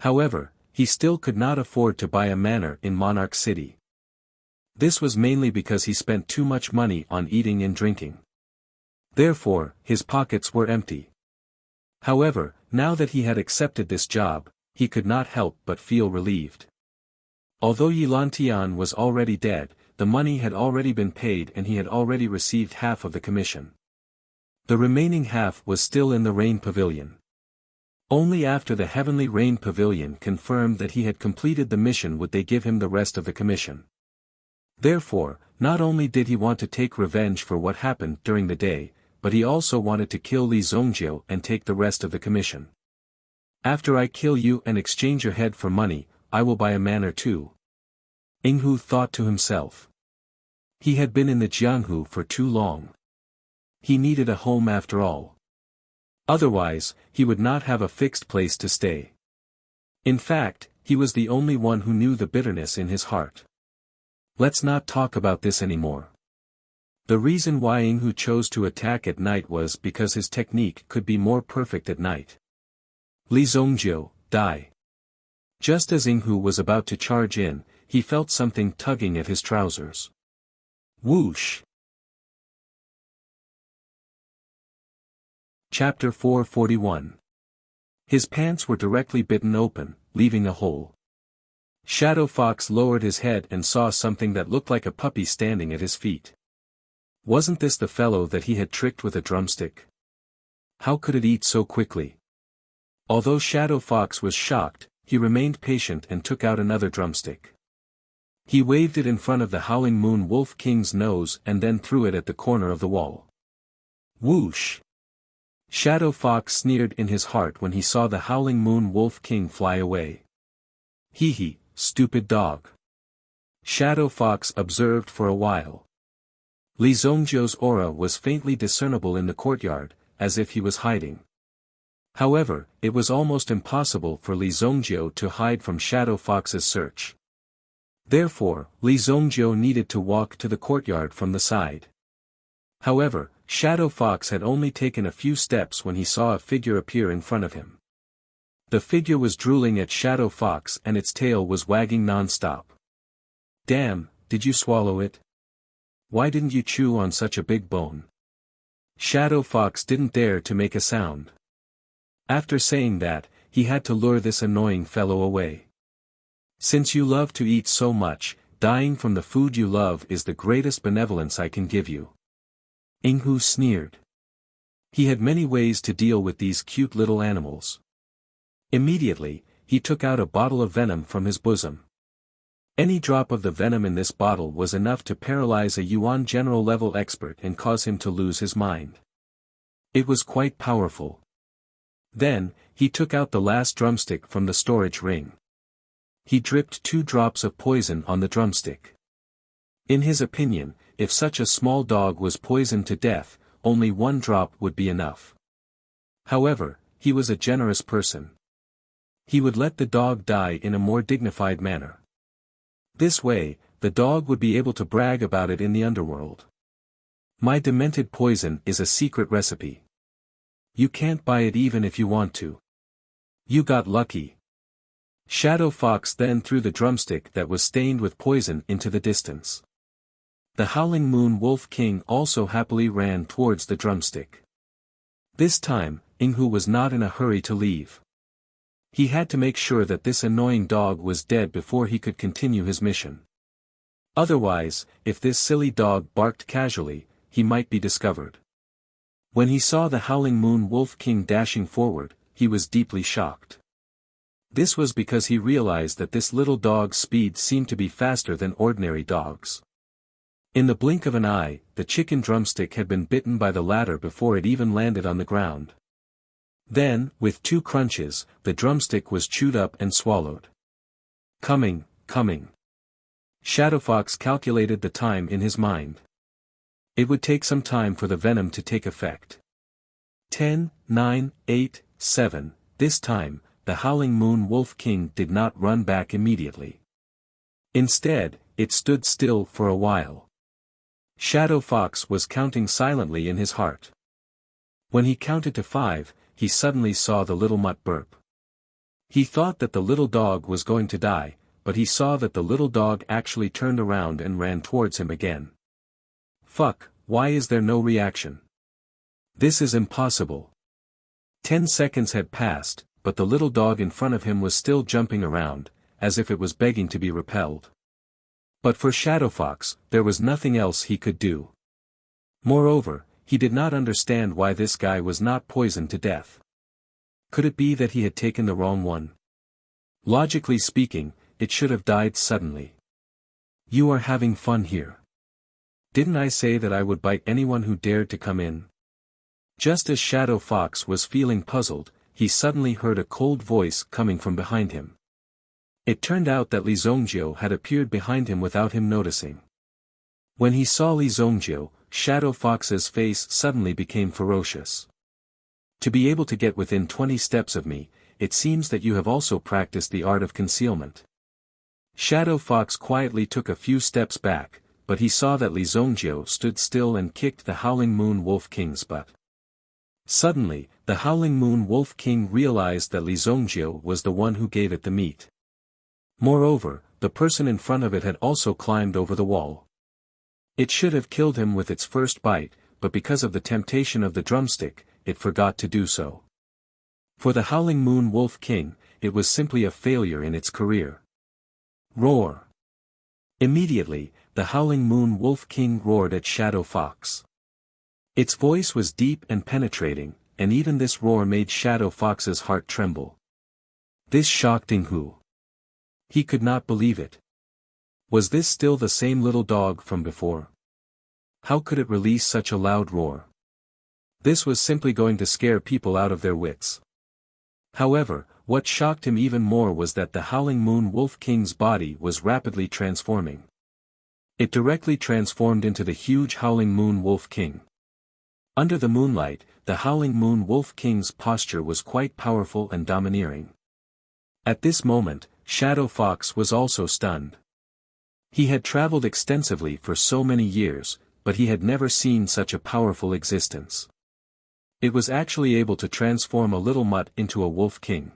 However, he still could not afford to buy a manor in Monarch City. This was mainly because he spent too much money on eating and drinking. Therefore, his pockets were empty. However, now that he had accepted this job, he could not help but feel relieved. Although Yilantian was already dead, the money had already been paid and he had already received half of the commission. The remaining half was still in the Rain Pavilion. Only after the Heavenly Rain Pavilion confirmed that he had completed the mission would they give him the rest of the commission. Therefore, not only did he want to take revenge for what happened during the day, but he also wanted to kill Li Zongjiu and take the rest of the commission. After I kill you and exchange your head for money, I will buy a manor too. Yinghu thought to himself. He had been in the Jianghu for too long. He needed a home after all. Otherwise, he would not have a fixed place to stay. In fact, he was the only one who knew the bitterness in his heart. Let's not talk about this anymore. The reason why Yinghu chose to attack at night was because his technique could be more perfect at night. Li Zongjiu, die. Just as Yinghu was about to charge in, he felt something tugging at his trousers. Whoosh! Chapter 441. His pants were directly bitten open, leaving a hole. Shadow Fox lowered his head and saw something that looked like a puppy standing at his feet. Wasn't this the fellow that he had tricked with a drumstick? How could it eat so quickly? Although Shadow Fox was shocked, he remained patient and took out another drumstick. He waved it in front of the Howling Moon Wolf King's nose and then threw it at the corner of the wall. Whoosh! Shadow Fox sneered in his heart when he saw the Howling Moon Wolf King fly away. Hee hee, stupid dog. Shadow Fox observed for a while. Li Zongjiu's aura was faintly discernible in the courtyard, as if he was hiding. However, it was almost impossible for Li Zongjiu to hide from Shadow Fox's search. Therefore, Li Zongjiu needed to walk to the courtyard from the side. However, Shadow Fox had only taken a few steps when he saw a figure appear in front of him. The figure was drooling at Shadow Fox and its tail was wagging non-stop. Damn, did you swallow it? Why didn't you chew on such a big bone? Shadow Fox didn't dare to make a sound. After saying that, he had to lure this annoying fellow away. Since you love to eat so much, dying from the food you love is the greatest benevolence I can give you. Yinghu sneered. He had many ways to deal with these cute little animals. Immediately, he took out a bottle of venom from his bosom. Any drop of the venom in this bottle was enough to paralyze a Yuan general-level expert and cause him to lose his mind. It was quite powerful. Then, he took out the last drumstick from the storage ring. He dripped 2 drops of poison on the drumstick. In his opinion, if such a small dog was poisoned to death, only 1 drop would be enough. However, he was a generous person. He would let the dog die in a more dignified manner. This way, the dog would be able to brag about it in the underworld. My demented poison is a secret recipe. You can't buy it even if you want to. You got lucky. Shadow Fox then threw the drumstick that was stained with poison into the distance. The Howling Moon Wolf King also happily ran towards the drumstick. This time, Yinghu was not in a hurry to leave. He had to make sure that this annoying dog was dead before he could continue his mission. Otherwise, if this silly dog barked casually, he might be discovered. When he saw the Howling Moon Wolf King dashing forward, he was deeply shocked. This was because he realized that this little dog's speed seemed to be faster than ordinary dogs. In the blink of an eye, the chicken drumstick had been bitten by the latter before it even landed on the ground. Then, with 2 crunches, the drumstick was chewed up and swallowed. Coming. Shadow Fox calculated the time in his mind. It would take some time for the venom to take effect. 10, 9, 8, 7, this time, the Howling Moon Wolf King did not run back immediately. Instead, it stood still for a while. Shadow Fox was counting silently in his heart. When he counted to 5, he suddenly saw the little mutt burp. He thought that the little dog was going to die, but he saw that the little dog actually turned around and ran towards him again. Fuck, why is there no reaction? This is impossible. 10 seconds had passed, but the little dog in front of him was still jumping around, as if it was begging to be repelled. But for Shadow Fox, there was nothing else he could do. Moreover, he did not understand why this guy was not poisoned to death. Could it be that he had taken the wrong one? Logically speaking, it should have died suddenly. You are having fun here. Didn't I say that I would bite anyone who dared to come in? Just as Shadow Fox was feeling puzzled, he suddenly heard a cold voice coming from behind him. It turned out that Li Zhongjiu had appeared behind him without him noticing. When he saw Li Zhongjiu, Shadow Fox's face suddenly became ferocious. To be able to get within 20 steps of me, it seems that you have also practiced the art of concealment. Shadow Fox quietly took a few steps back, but he saw that Li Zhongjiu stood still and kicked the Howling Moon Wolf King's butt. Suddenly, the Howling Moon Wolf King realized that Li Zhongjiu was the one who gave it the meat. Moreover, the person in front of it had also climbed over the wall. It should have killed him with its first bite, but because of the temptation of the drumstick, it forgot to do so. For the Howling Moon Wolf King, it was simply a failure in its career. Roar! Immediately, the Howling Moon Wolf King roared at Shadow Fox. Its voice was deep and penetrating, and even this roar made Shadow Fox's heart tremble. This shocked Ding Hu. He could not believe it. Was this still the same little dog from before? How could it release such a loud roar? This was simply going to scare people out of their wits. However, what shocked him even more was that the Howling Moon Wolf King's body was rapidly transforming. It directly transformed into the huge Howling Moon Wolf King. Under the moonlight, the Howling Moon Wolf King's posture was quite powerful and domineering. At this moment, Shadow Fox was also stunned. He had traveled extensively for so many years, but he had never seen such a powerful existence. It was actually able to transform a little mutt into a Wolf King.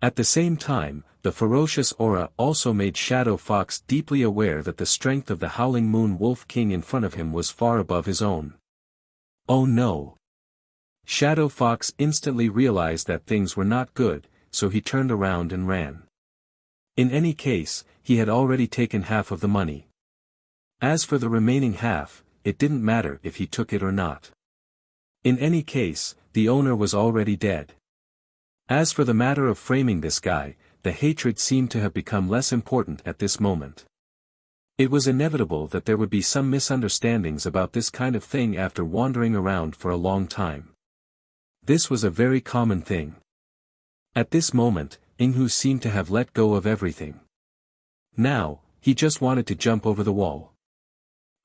At the same time, the ferocious aura also made Shadow Fox deeply aware that the strength of the Howling Moon Wolf King in front of him was far above his own. Oh no! Shadow Fox instantly realized that things were not good, so he turned around and ran. In any case, he had already taken half of the money. As for the remaining half, it didn't matter if he took it or not. In any case, the owner was already dead. As for the matter of framing this guy, the hatred seemed to have become less important at this moment. It was inevitable that there would be some misunderstandings about this kind of thing after wandering around for a long time. This was a very common thing. At this moment, Yinghu seemed to have let go of everything. Now, he just wanted to jump over the wall.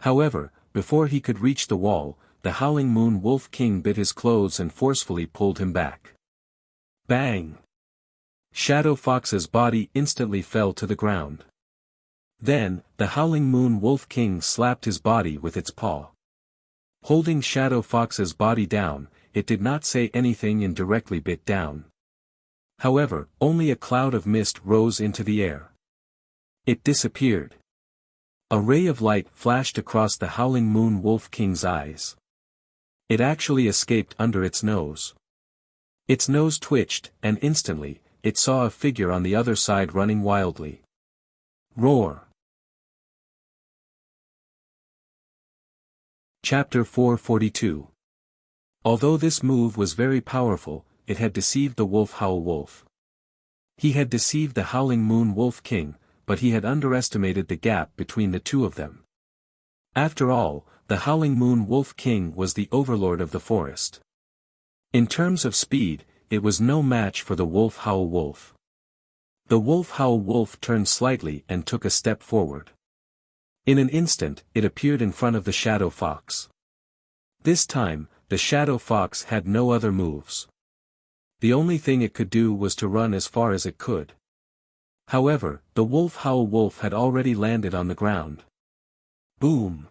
However, before he could reach the wall, the Howling Moon Wolf King bit his clothes and forcefully pulled him back. Bang! Shadow Fox's body instantly fell to the ground. Then, the Howling Moon Wolf King slapped his body with its paw. Holding Shadow Fox's body down, it did not say anything and directly bit down. However, only a cloud of mist rose into the air. It disappeared. A ray of light flashed across the Howling Moon Wolf King's eyes. It actually escaped under its nose. Its nose twitched, and instantly, it saw a figure on the other side running wildly. Roar! Chapter 442. Although this move was very powerful, it had deceived the Wolf Howl Wolf. He had deceived the Howling Moon Wolf King, but he had underestimated the gap between the two of them. After all, the Howling Moon Wolf King was the overlord of the forest. In terms of speed, it was no match for the Wolf Howl Wolf. The Wolf Howl Wolf turned slightly and took a step forward. In an instant, it appeared in front of the Shadow Fox. This time, the Shadow Fox had no other moves. The only thing it could do was to run as far as it could. However, the Wolf Howl Wolf had already landed on the ground. Boom!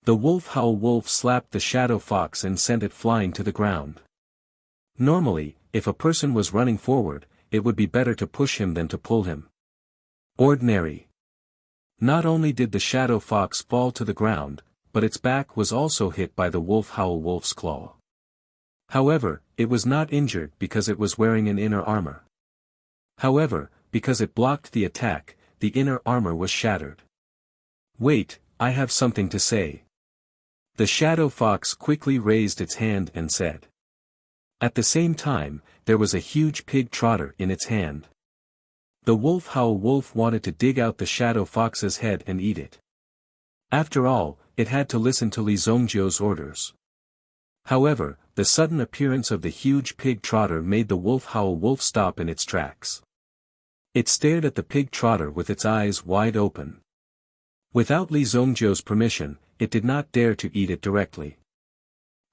The Wolf Howl Wolf slapped the Shadow Fox and sent it flying to the ground. Normally, if a person was running forward, it would be better to push him than to pull him. Ordinary. Not only did the Shadow Fox fall to the ground, but its back was also hit by the Wolf Howl Wolf's claw. However, it was not injured because it was wearing an inner armor. However, because it blocked the attack, the inner armor was shattered. Wait, I have something to say. The shadow fox quickly raised its hand and said. At the same time, there was a huge pig trotter in its hand. The wolf wanted to dig out the shadow fox's head and eat it. After all, it had to listen to Li Zongjiu's orders. However, the sudden appearance of the huge pig trotter made the wolf stop in its tracks. It stared at the pig trotter with its eyes wide open. Without Li Zongjiu's permission, it did not dare to eat it directly.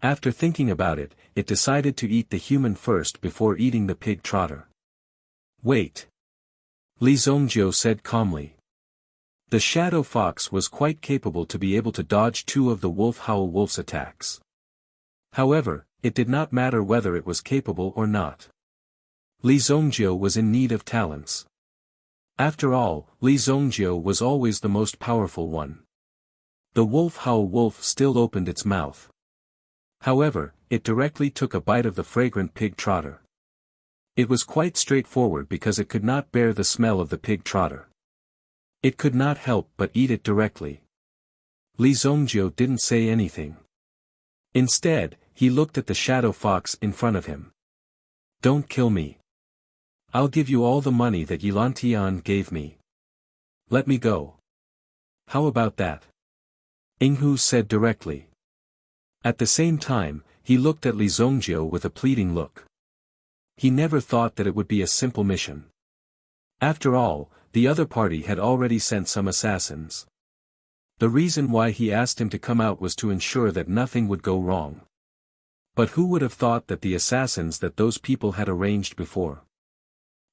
After thinking about it, it decided to eat the human first before eating the pig trotter. Wait. Li Zongjiu said calmly. The shadow fox was quite capable to be able to dodge two of the wolf's attacks. However, it did not matter whether it was capable or not. Li Zongjiu was in need of talents. After all, Li Zongjiu was always the most powerful one. The wolf still opened its mouth. However, it directly took a bite of the fragrant pig trotter. It was quite straightforward because it could not bear the smell of the pig trotter. It could not help but eat it directly. Li Zongjiu didn't say anything. Instead, he looked at the shadow fox in front of him. Don't kill me. I'll give you all the money that Yilantian gave me. Let me go. How about that? Yinghu said directly. At the same time, he looked at Li Zongjiu with a pleading look. He never thought that it would be a simple mission. After all, the other party had already sent some assassins. The reason why he asked him to come out was to ensure that nothing would go wrong. But who would have thought that the assassins that those people had arranged before?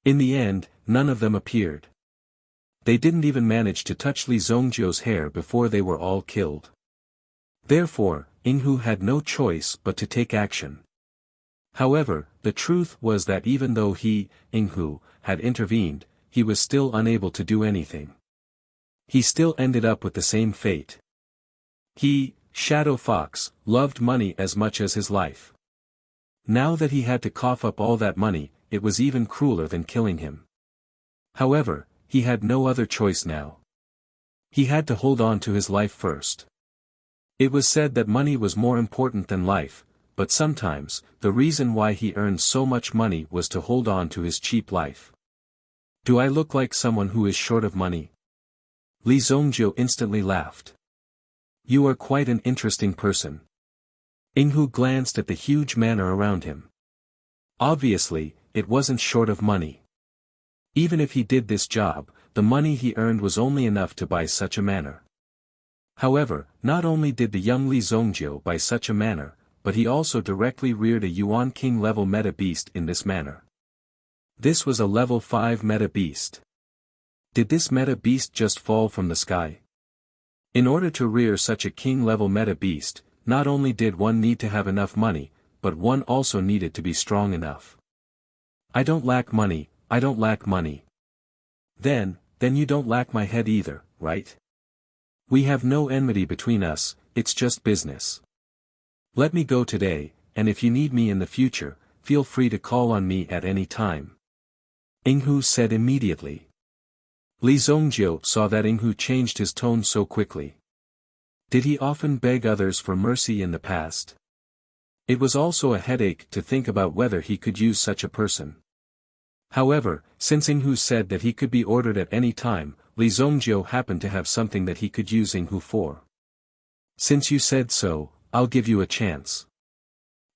In the end, none of them appeared. They didn't even manage to touch Li Zongjiu's hair before they were all killed. Therefore, Yinghu had no choice but to take action. However, the truth was that even though he, Yinghu, had intervened, he was still unable to do anything. He still ended up with the same fate. He, Shadow Fox, loved money as much as his life. Now that he had to cough up all that money, it was even crueler than killing him. However, he had no other choice now. He had to hold on to his life first. It was said that money was more important than life, but sometimes, the reason why he earned so much money was to hold on to his cheap life. Do I look like someone who is short of money? Li Zongjiu instantly laughed. You are quite an interesting person. Yinghu glanced at the huge manor around him. Obviously, it wasn't short of money. Even if he did this job, the money he earned was only enough to buy such a manor. However, not only did the young Li Zongjiu buy such a manor, but he also directly reared a Yuan King level meta beast in this manor. This was a level 5 meta beast. Did this meta beast just fall from the sky? In order to rear such a king level meta beast, not only did one need to have enough money, but one also needed to be strong enough. I don't lack money, I don't lack money. Then you don't lack my head either, right? We have no enmity between us, it's just business. Let me go today, and if you need me in the future, feel free to call on me at any time. Yinghu said immediately. Li Zongjiu saw that Yinghu changed his tone so quickly. Did he often beg others for mercy in the past? It was also a headache to think about whether he could use such a person. However, since Yinghu said that he could be ordered at any time, Li Zongjiu happened to have something that he could use Yinghu for. Since you said so, I'll give you a chance.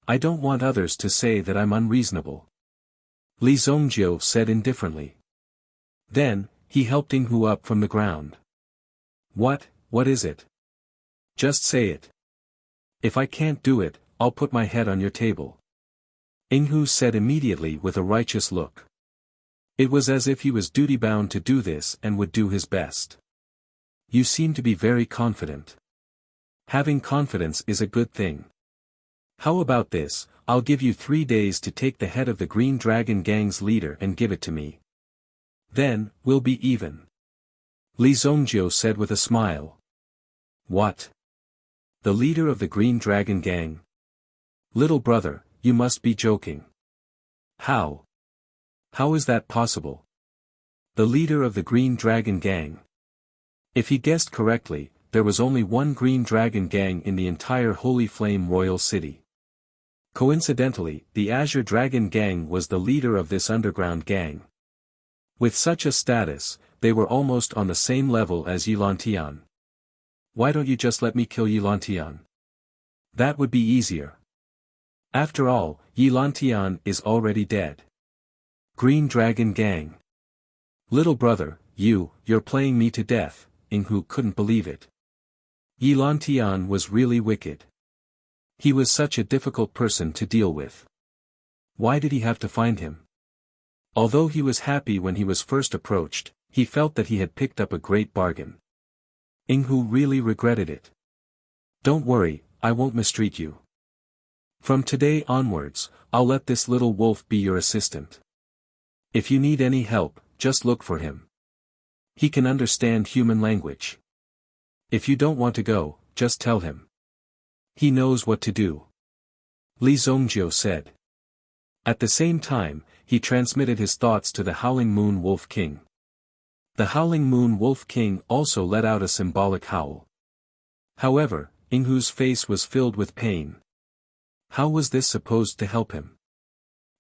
I don't want others to say that I'm unreasonable. Li Zongjiu said indifferently. Then, he helped Yinghu up from the ground. What is it? Just say it. If I can't do it, I'll put my head on your table. Yinghu said immediately with a righteous look. It was as if he was duty-bound to do this and would do his best. You seem to be very confident. Having confidence is a good thing. How about this, I'll give you 3 days to take the head of the Green Dragon Gang's leader and give it to me. Then, we'll be even. Li Zongjiu said with a smile. What? The leader of the Green Dragon Gang? Little brother, you must be joking. How? How is that possible? The leader of the Green Dragon Gang. If he guessed correctly, there was only one Green Dragon Gang in the entire Holy Flame Royal City. Coincidentally, the Azure Dragon Gang was the leader of this underground gang. With such a status, they were almost on the same level as Yilantian. Why don't you just let me kill Yilantian? That would be easier. After all, Yilantian is already dead. Green Dragon Gang. Little brother, you're playing me to death. Inghu couldn't believe it. Yilantian was really wicked. He was such a difficult person to deal with. Why did he have to find him? Although he was happy when he was first approached, he felt that he had picked up a great bargain. Inghu really regretted it. Don't worry, I won't mistreat you. From today onwards, I'll let this little wolf be your assistant. If you need any help, just look for him. He can understand human language. If you don't want to go, just tell him. He knows what to do. Li Zongjiu said. At the same time, he transmitted his thoughts to the Howling Moon Wolf King. The Howling Moon Wolf King also let out a symbolic howl. However, Inghu's face was filled with pain. How was this supposed to help him?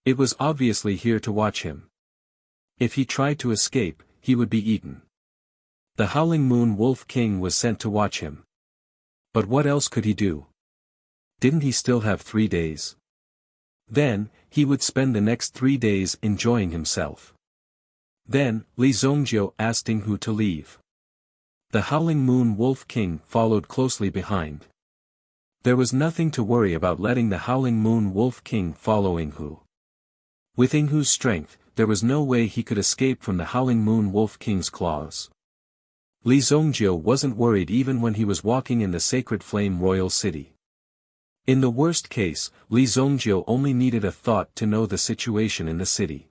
It was obviously here to watch him. If he tried to escape, he would be eaten. The Howling Moon Wolf King was sent to watch him. But what else could he do? Didn't he still have 3 days? Then, he would spend the next 3 days enjoying himself. Then, Li Zongjiu asked Inghu to leave. The Howling Moon Wolf King followed closely behind. There was nothing to worry about letting the Howling Moon Wolf King follow Inghu. With Inghu's strength, there was no way he could escape from the Howling Moon Wolf King's claws. Li Zongjiu wasn't worried even when he was walking in the Sacred Flame Royal City. In the worst case, Li Zongjiu only needed a thought to know the situation in the city.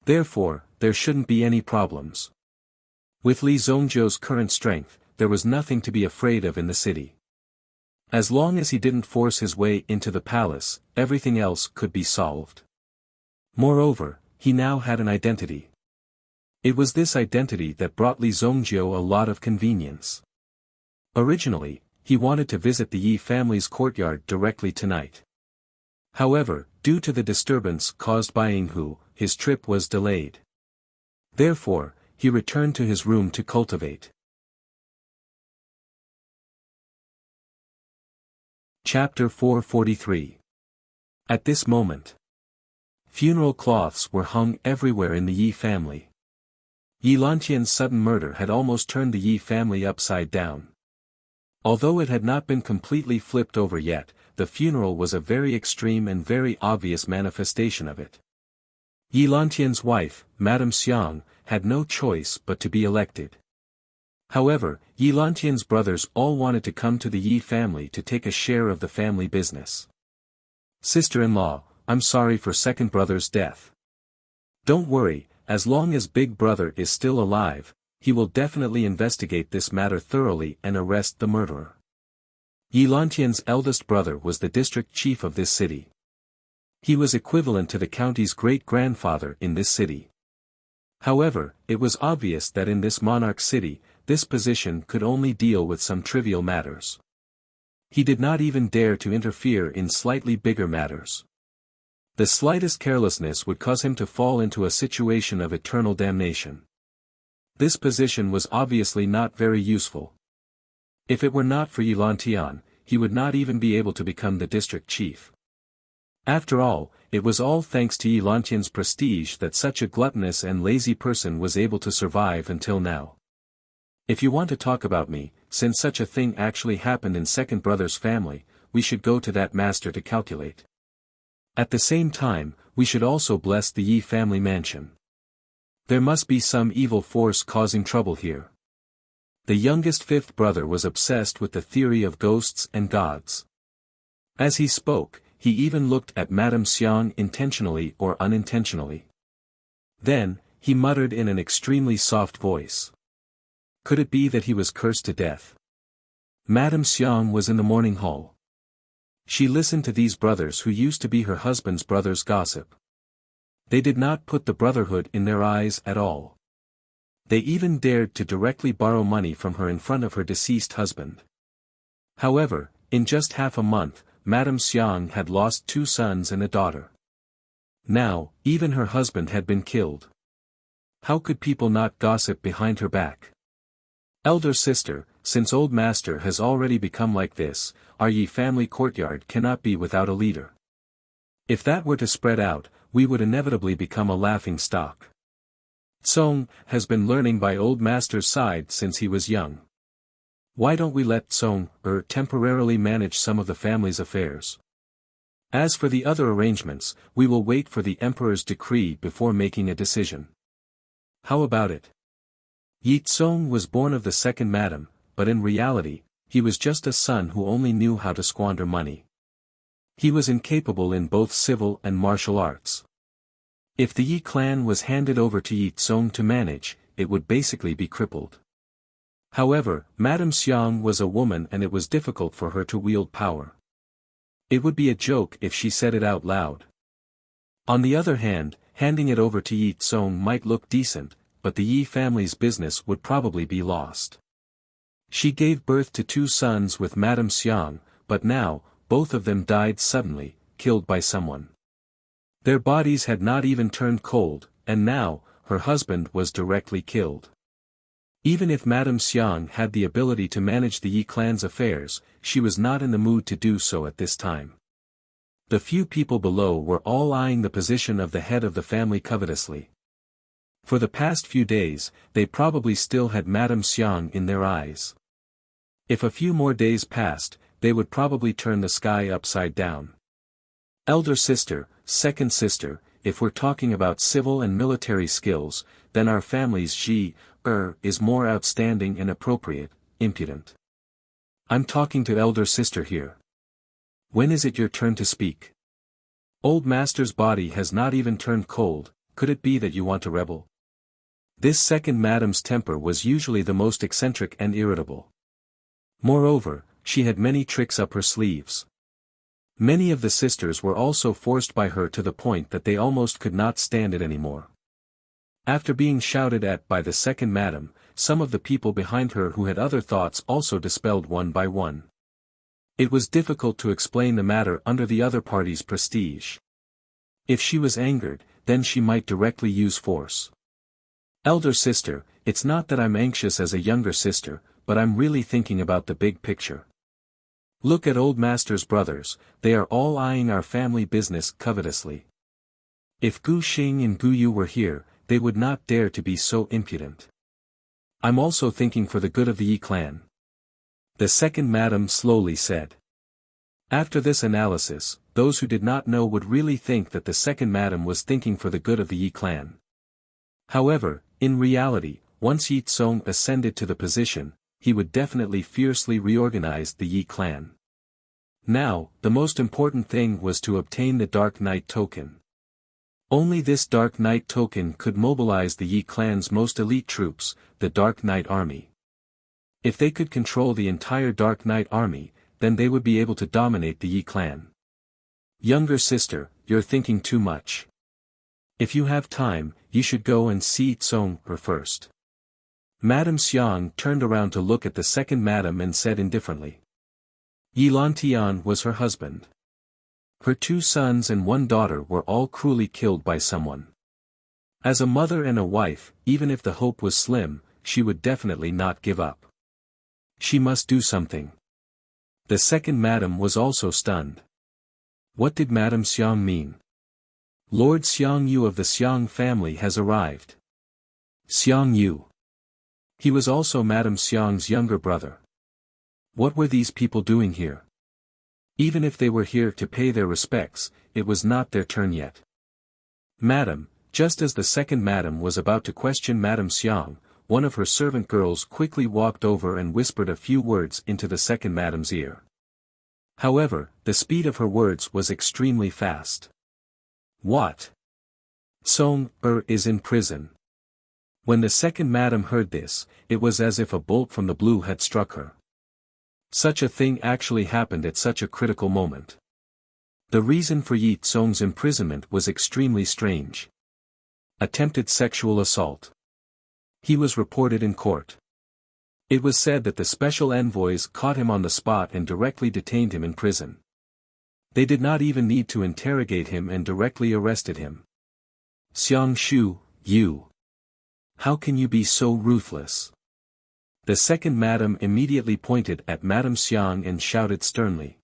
Therefore, there shouldn't be any problems. With Li Zongjiu's current strength, there was nothing to be afraid of in the city. As long as he didn't force his way into the palace, everything else could be solved. Moreover, he now had an identity. It was this identity that brought Li Zongjiu a lot of convenience. Originally, he wanted to visit the Yi family's courtyard directly tonight. However, due to the disturbance caused by Inghu, his trip was delayed. Therefore, he returned to his room to cultivate. Chapter 443. At this moment, funeral cloths were hung everywhere in the Yi family. Yilantian's sudden murder had almost turned the Yi family upside down. Although it had not been completely flipped over yet, the funeral was a very extreme and very obvious manifestation of it. Yilantian's wife, Madame Xiang, had no choice but to be elected. However, Yilantian's brothers all wanted to come to the Yi family to take a share of the family business. Sister-in-law, I'm sorry for second brother's death. Don't worry, as long as big brother is still alive, he will definitely investigate this matter thoroughly and arrest the murderer. Yilantian's eldest brother was the district chief of this city. He was equivalent to the county's great-grandfather in this city. However, it was obvious that in this monarch city, this position could only deal with some trivial matters. He did not even dare to interfere in slightly bigger matters. The slightest carelessness would cause him to fall into a situation of eternal damnation. This position was obviously not very useful. If it were not for Yilantian, he would not even be able to become the district chief. After all, it was all thanks to Yilantian's prestige that such a gluttonous and lazy person was able to survive until now. If you want to talk about me, since such a thing actually happened in second brother's family, we should go to that master to calculate. At the same time, we should also bless the Yi family mansion. There must be some evil force causing trouble here. The youngest fifth brother was obsessed with the theory of ghosts and gods. As he spoke, he even looked at Madame Xiang intentionally or unintentionally. Then, he muttered in an extremely soft voice. Could it be that he was cursed to death? Madame Xiang was in the morning hall. She listened to these brothers who used to be her husband's brothers' gossip. They did not put the brotherhood in their eyes at all. They even dared to directly borrow money from her in front of her deceased husband. However, in just half a month, Madame Xiang had lost 2 sons and a daughter. Now, even her husband had been killed. How could people not gossip behind her back? Elder sister, since old master has already become like this, our Yi family courtyard cannot be without a leader. If that were to spread out, we would inevitably become a laughing stock. Song has been learning by old master's side since he was young. Why don't we let Song temporarily manage some of the family's affairs? As for the other arrangements, we will wait for the emperor's decree before making a decision. How about it? Yi Tsong was born of the second madam, but in reality, he was just a son who only knew how to squander money. He was incapable in both civil and martial arts. If the Yi clan was handed over to Yi Tsong to manage, it would basically be crippled. However, Madame Xiang was a woman and it was difficult for her to wield power. It would be a joke if she said it out loud. On the other hand, handing it over to Yi Tsong might look decent, but the Yi family's business would probably be lost. She gave birth to 2 sons with Madame Xiang, but now, both of them died suddenly, killed by someone. Their bodies had not even turned cold, and now, her husband was directly killed. Even if Madame Xiang had the ability to manage the Yi clan's affairs, she was not in the mood to do so at this time. The few people below were all eyeing the position of the head of the family covetously. For the past few days, they probably still had Madame Xiang in their eyes. If a few more days passed, they would probably turn the sky upside down. Elder sister, second sister, if we're talking about civil and military skills, then our family's Ji, is more outstanding and appropriate, impudent. I'm talking to elder sister here. When is it your turn to speak? Old master's body has not even turned cold, could it be that you want to rebel? This second madam's temper was usually the most eccentric and irritable. Moreover, she had many tricks up her sleeves. Many of the sisters were also forced by her to the point that they almost could not stand it anymore. After being shouted at by the second madam, some of the people behind her who had other thoughts also dispelled one by one. It was difficult to explain the matter under the other party's prestige. If she was angered, then she might directly use force. Elder sister, it's not that I'm anxious as a younger sister, but I'm really thinking about the big picture. Look at old master's brothers, they are all eyeing our family business covetously. If Gu Xing and Gu Yu were here, they would not dare to be so impudent. I'm also thinking for the good of the Yi clan. The second madam slowly said. After this analysis, those who did not know would really think that the second madam was thinking for the good of the Yi clan. However, in reality, once Yi Tsong ascended to the position, he would definitely fiercely reorganize the Yi clan. Now, the most important thing was to obtain the Dark Knight token. Only this Dark Knight token could mobilize the Yi clan's most elite troops, the Dark Knight army. If they could control the entire Dark Knight army, then they would be able to dominate the Yi clan. Younger sister, you're thinking too much. If you have time, you should go and see Tsong first. Madame Xiang turned around to look at the second madam and said indifferently. Yi Lantian was her husband. Her 2 sons and 1 daughter were all cruelly killed by someone. As a mother and a wife, even if the hope was slim, she would definitely not give up. She must do something. The second madam was also stunned. What did Madame Xiang mean? Lord Xiang Yu of the Xiang family has arrived. Xiang Yu. He was also Madame Xiang's younger brother. What were these people doing here? Even if they were here to pay their respects, it was not their turn yet. Madam, just as the second madam was about to question Madame Xiang, one of her servant girls quickly walked over and whispered a few words into the second madam's ear. However, the speed of her words was extremely fast. What? Song is in prison. When the second madam heard this, it was as if a bolt from the blue had struck her. Such a thing actually happened at such a critical moment. The reason for Yi Tsong's imprisonment was extremely strange. Attempted sexual assault. He was reported in court. It was said that the special envoys caught him on the spot and directly detained him in prison. They did not even need to interrogate him and directly arrested him. Xiang Shu, you. How can you be so ruthless? The second madam immediately pointed at Madame Xiang and shouted sternly.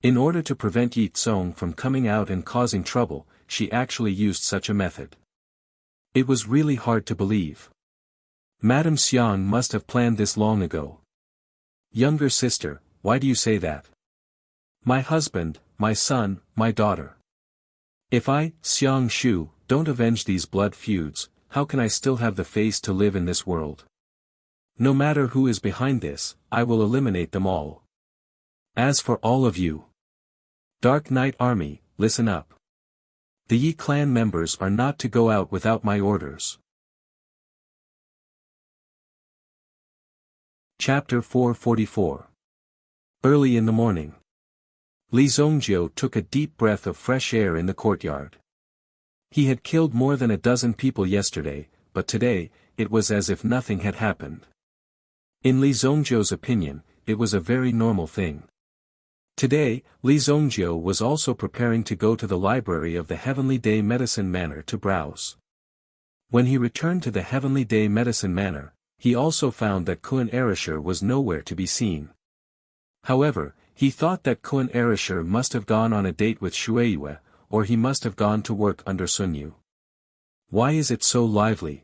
In order to prevent Yi Tsong from coming out and causing trouble, she actually used such a method. It was really hard to believe. Madame Xiang must have planned this long ago. Younger sister, why do you say that? My husband, my son, my daughter. If I, Xiang Shu, don't avenge these blood feuds, how can I still have the face to live in this world? No matter who is behind this, I will eliminate them all. As for all of you, Dark Knight Army, listen up. The Yi clan members are not to go out without my orders. Chapter 444. Early in the morning. Li Zongjiu took a deep breath of fresh air in the courtyard. He had killed more than a dozen people yesterday, but today, it was as if nothing had happened. In Li Zongjiu's opinion, it was a very normal thing. Today, Li Zongjiu was also preparing to go to the library of the Heavenly Day Medicine Manor to browse. When he returned to the Heavenly Day Medicine Manor, he also found that Kun Erisher was nowhere to be seen. However, he thought that Kun Erisher must have gone on a date with Shueiyue, or he must have gone to work under Sunyu. Why is it so lively?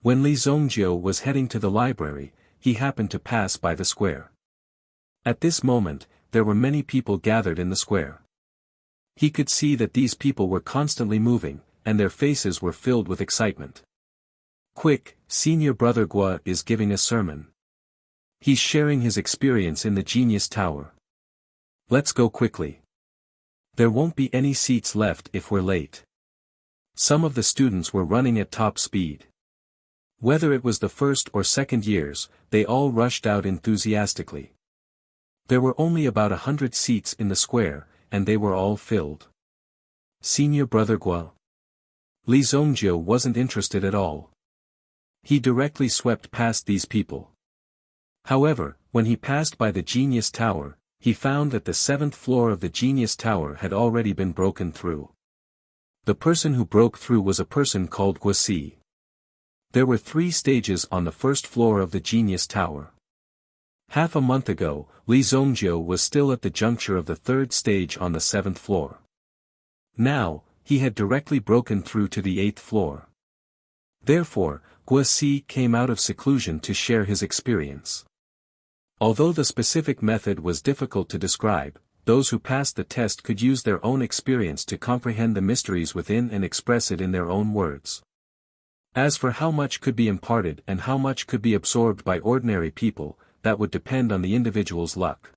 When Li Zongjiu was heading to the library, he happened to pass by the square. At this moment, there were many people gathered in the square. He could see that these people were constantly moving, and their faces were filled with excitement. Quick, Senior Brother Gua is giving a sermon. He's sharing his experience in the Genius Tower. Let's go quickly. There won't be any seats left if we're late. Some of the students were running at top speed. Whether it was the first or second years, they all rushed out enthusiastically. There were only about 100 seats in the square, and they were all filled. Senior Brother Gua. Li Zongjiu wasn't interested at all. He directly swept past these people. However, when he passed by the Genius Tower, he found that the 7th floor of the Genius Tower had already been broken through. The person who broke through was a person called Wuxia. There were 3 stages on the 1st floor of the Genius Tower. Half a month ago, Li Zongjiu was still at the juncture of the 3rd stage on the 7th floor. Now, he had directly broken through to the 8th floor. Therefore, Wuxia came out of seclusion to share his experience. Although the specific method was difficult to describe, those who passed the test could use their own experience to comprehend the mysteries within and express it in their own words. As for how much could be imparted and how much could be absorbed by ordinary people, that would depend on the individual's luck.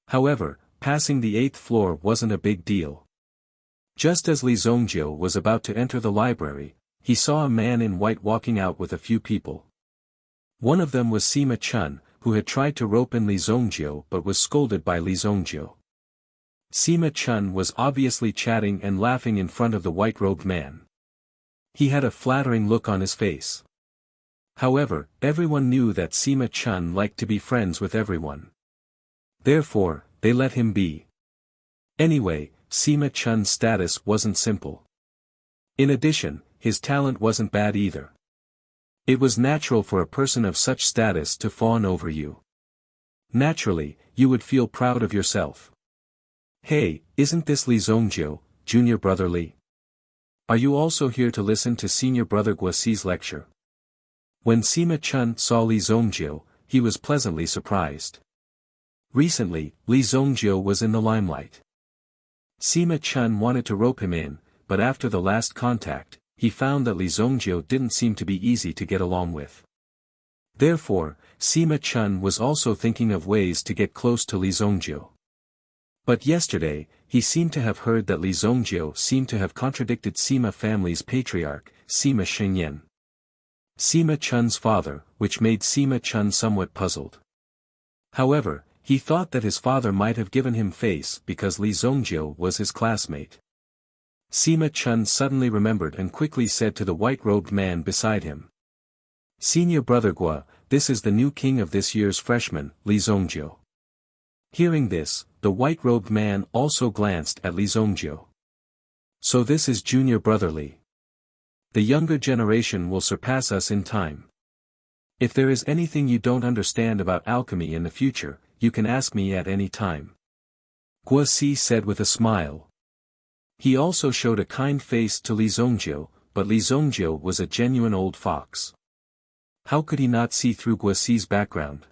However, passing the 8th floor wasn't a big deal. Just as Li Zongjiu was about to enter the library, he saw a man in white walking out with a few people. One of them was Sima Chun, who had tried to rope in Li Zongjiu but was scolded by Li Zongjiu. Sima Chun was obviously chatting and laughing in front of the white-robed man. He had a flattering look on his face. However, everyone knew that Sima Chun liked to be friends with everyone. Therefore, they let him be. Anyway, Sima Chun's status wasn't simple. In addition, his talent wasn't bad either. It was natural for a person of such status to fawn over you. Naturally, you would feel proud of yourself. Hey, isn't this Li Zongjiu, Junior Brother Li? Are you also here to listen to Senior Brother Guaxi's lecture? When Sima Chun saw Li Zongjiu, he was pleasantly surprised. Recently, Li Zongjiu was in the limelight. Sima Chun wanted to rope him in, but after the last contact, he found that Li Zongjiu didn't seem to be easy to get along with. Therefore, Sima Chun was also thinking of ways to get close to Li Zongjiu. But yesterday, he seemed to have heard that Li Zongjiu seemed to have contradicted Sima family's patriarch, Sima Xingyan. Sima Chun's father, which made Sima Chun somewhat puzzled. However, he thought that his father might have given him face because Li Zongjiu was his classmate. Sima Chun suddenly remembered and quickly said to the white-robed man beside him. Senior brother Gua, this is the new king of this year's freshman, Li Zongjiu. Hearing this, the white-robed man also glanced at Li Zongjiu. So this is junior brother Li. The younger generation will surpass us in time. If there is anything you don't understand about alchemy in the future, you can ask me at any time. Guosi said with a smile. He also showed a kind face to Li Zongjiu, but Li Zongjiu was a genuine old fox. How could he not see through Guosi's background?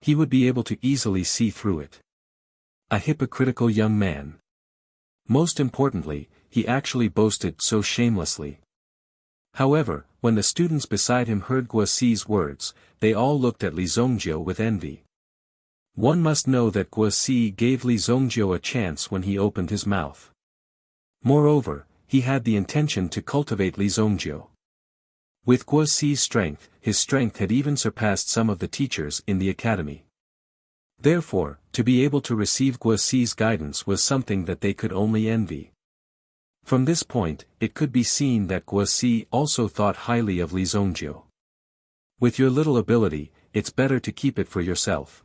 He would be able to easily see through it. A hypocritical young man. Most importantly, he actually boasted so shamelessly. However, when the students beside him heard Guosi's words, they all looked at Li Zongjiu with envy. One must know that Guosi gave Li Zongjiu a chance when he opened his mouth. Moreover, he had the intention to cultivate Li Zongjiu. With Guosi's strength, his strength had even surpassed some of the teachers in the academy. Therefore, to be able to receive Guosi's guidance was something that they could only envy. From this point, it could be seen that Guosi also thought highly of Li Zongjiu. With your little ability, it's better to keep it for yourself.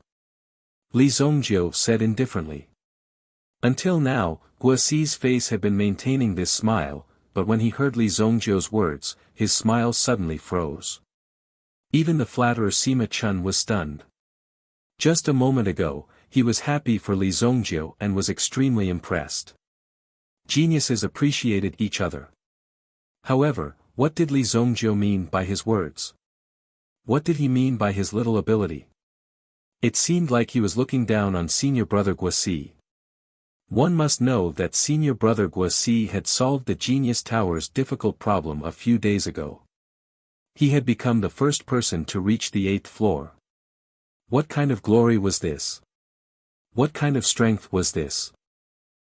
Li Zongjiu said indifferently. Until now, Guosi's face had been maintaining this smile, but when he heard Li Zongjiu's words, his smile suddenly froze. Even the flatterer Sima Chun was stunned. Just a moment ago, he was happy for Li Zongjiu and was extremely impressed. Geniuses appreciated each other. However, what did Li Zongjiu mean by his words? What did he mean by his little ability? It seemed like he was looking down on senior brother Guosi. One must know that senior brother Guosi had solved the Genius Tower's difficult problem a few days ago. He had become the first person to reach the 8th floor. What kind of glory was this? What kind of strength was this?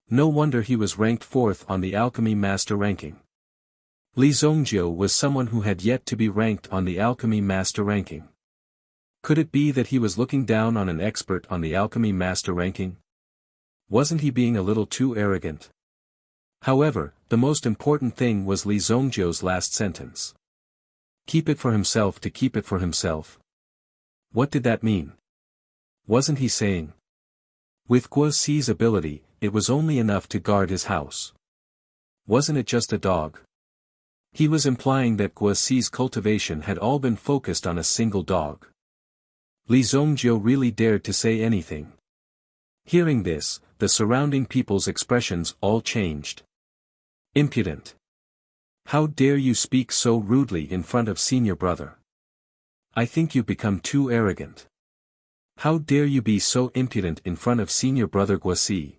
No wonder he was ranked 4th on the alchemy master ranking. Li Zongjiu was someone who had yet to be ranked on the alchemy master ranking. Could it be that he was looking down on an expert on the alchemy master ranking? Wasn't he being a little too arrogant? However, the most important thing was Li Zongjiu's last sentence. Keep it for himself to keep it for himself. What did that mean? Wasn't he saying? With Guosi's ability, it was only enough to guard his house. Wasn't it just a dog? He was implying that Guosi's cultivation had all been focused on a single dog. Li Zongjiu really dared to say anything. Hearing this, the surrounding people's expressions all changed. Impudent. How dare you speak so rudely in front of senior brother? I think you've become too arrogant. How dare you be so impudent in front of senior brother Guosi?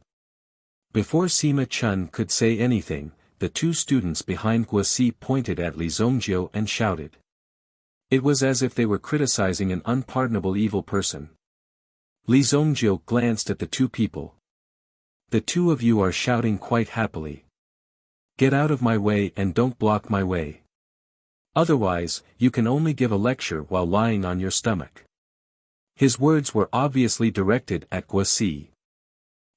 Before Sima Chun could say anything, the two students behind Guosi pointed at Li Zongjiu and shouted. It was as if they were criticizing an unpardonable evil person. Li Zongjiu glanced at the two people. The two of you are shouting quite happily. Get out of my way and don't block my way. Otherwise, you can only give a lecture while lying on your stomach. His words were obviously directed at Guosi.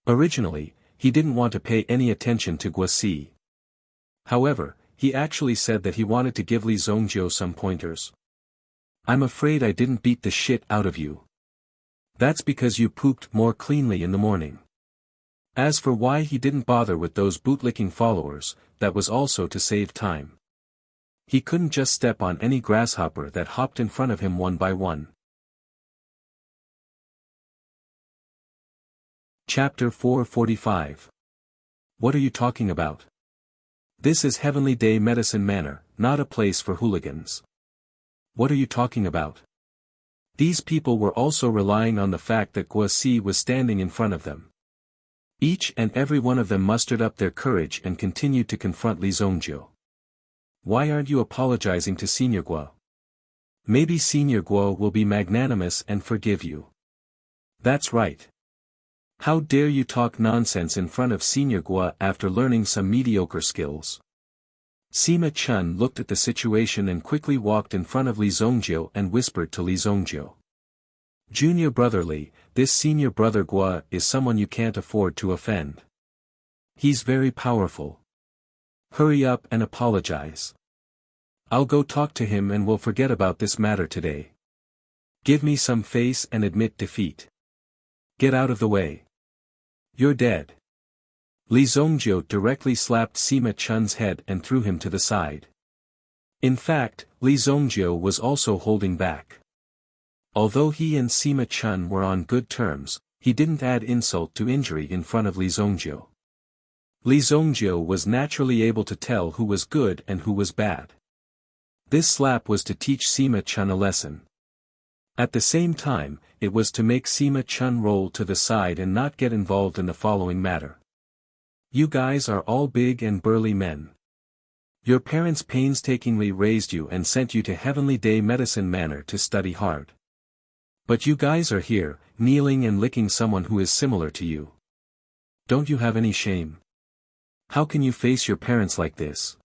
Originally, he didn't want to pay any attention to Guosi. However, he actually said that he wanted to give Li Zongjiu some pointers. I'm afraid I didn't beat the shit out of you. That's because you pooped more cleanly in the morning. As for why he didn't bother with those bootlicking followers, that was also to save time. He couldn't just step on any grasshopper that hopped in front of him one by one. Chapter 445. What are you talking about? This is Heavenly Day Medicine Manor, not a place for hooligans. What are you talking about? These people were also relying on the fact that Guosi was standing in front of them. Each and every one of them mustered up their courage and continued to confront Li Zongjiu. Why aren't you apologizing to Senior Guo? Maybe Senior Guo will be magnanimous and forgive you. That's right. How dare you talk nonsense in front of Senior Guo after learning some mediocre skills? Sima Chun looked at the situation and quickly walked in front of Li Zongjiu and whispered to Li Zongjiu. Junior brother Li, this senior brother Guo is someone you can't afford to offend. He's very powerful. Hurry up and apologize. I'll go talk to him and we'll forget about this matter today. Give me some face and admit defeat. Get out of the way. You're dead. Li Zongjiu directly slapped Sima Chun's head and threw him to the side. In fact, Li Zongjiu was also holding back. Although he and Sima Chun were on good terms, he didn't add insult to injury in front of Li Zongjiu. Li Zongjiu was naturally able to tell who was good and who was bad. This slap was to teach Sima Chun a lesson. At the same time, it was to make Sima Chun roll to the side and not get involved in the following matter. You guys are all big and burly men. Your parents painstakingly raised you and sent you to Heavenly Day Medicine Manor to study hard. But you guys are here, kneeling and licking someone who is similar to you. Don't you have any shame? How can you face your parents like this?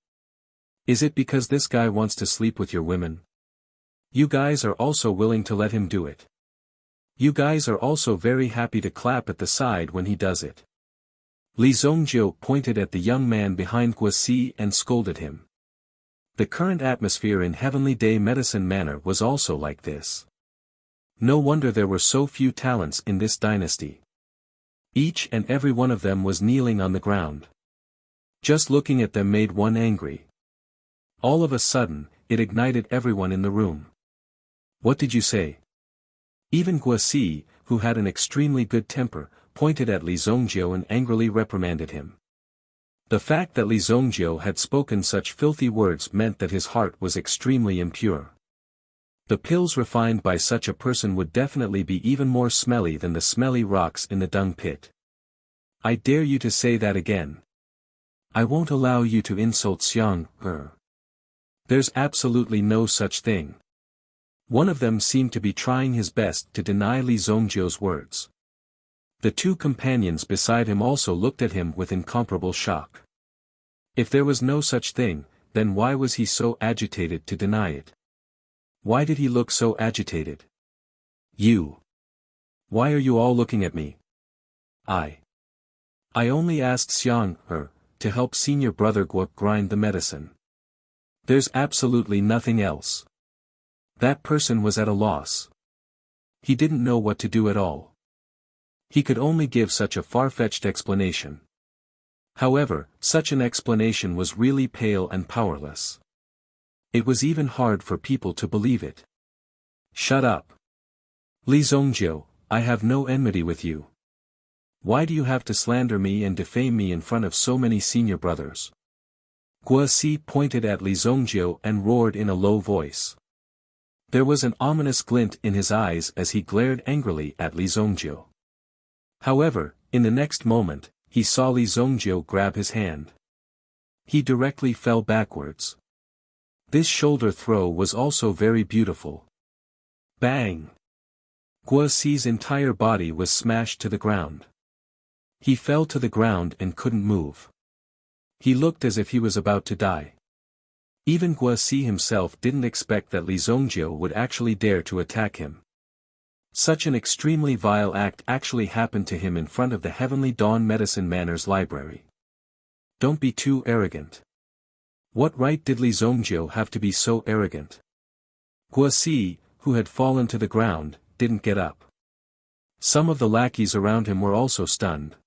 Is it because this guy wants to sleep with your women? You guys are also willing to let him do it. You guys are also very happy to clap at the side when he does it. Li Zongjiu pointed at the young man behind Guosi and scolded him. The current atmosphere in Heavenly Day Medicine Manor was also like this. No wonder there were so few talents in this dynasty. Each and every one of them was kneeling on the ground. Just looking at them made one angry. All of a sudden, it ignited everyone in the room. What did you say? Even Guosi, who had an extremely good temper, pointed at Li Zongjiu and angrily reprimanded him. The fact that Li Zongjiu had spoken such filthy words meant that his heart was extremely impure. The pills refined by such a person would definitely be even more smelly than the smelly rocks in the dung pit. I dare you to say that again. I won't allow you to insult Xiang He. There's absolutely no such thing. One of them seemed to be trying his best to deny Li Zongjiu's words. The two companions beside him also looked at him with incomparable shock. If there was no such thing, then why was he so agitated to deny it? Why did he look so agitated? You. Why are you all looking at me? I only asked Xiang He to help senior brother Guo grind the medicine. There's absolutely nothing else. That person was at a loss. He didn't know what to do at all. He could only give such a far-fetched explanation. However, such an explanation was really pale and powerless. It was even hard for people to believe it. Shut up. Li Zongjiu, I have no enmity with you. Why do you have to slander me and defame me in front of so many senior brothers? Guosi pointed at Li Zongjiu and roared in a low voice. There was an ominous glint in his eyes as he glared angrily at Li Zongjiu. However, in the next moment, he saw Li Zongjiu grab his hand. He directly fell backwards. This shoulder throw was also very beautiful. Bang! Guosi's entire body was smashed to the ground. He fell to the ground and couldn't move. He looked as if he was about to die. Even Guosi himself didn't expect that Li Zongjiu would actually dare to attack him. Such an extremely vile act actually happened to him in front of the Heavenly Dawn Medicine Manor's library. Don't be too arrogant. What right did Li Zongjiu have to be so arrogant? Guosi, who had fallen to the ground, didn't get up. Some of the lackeys around him were also stunned.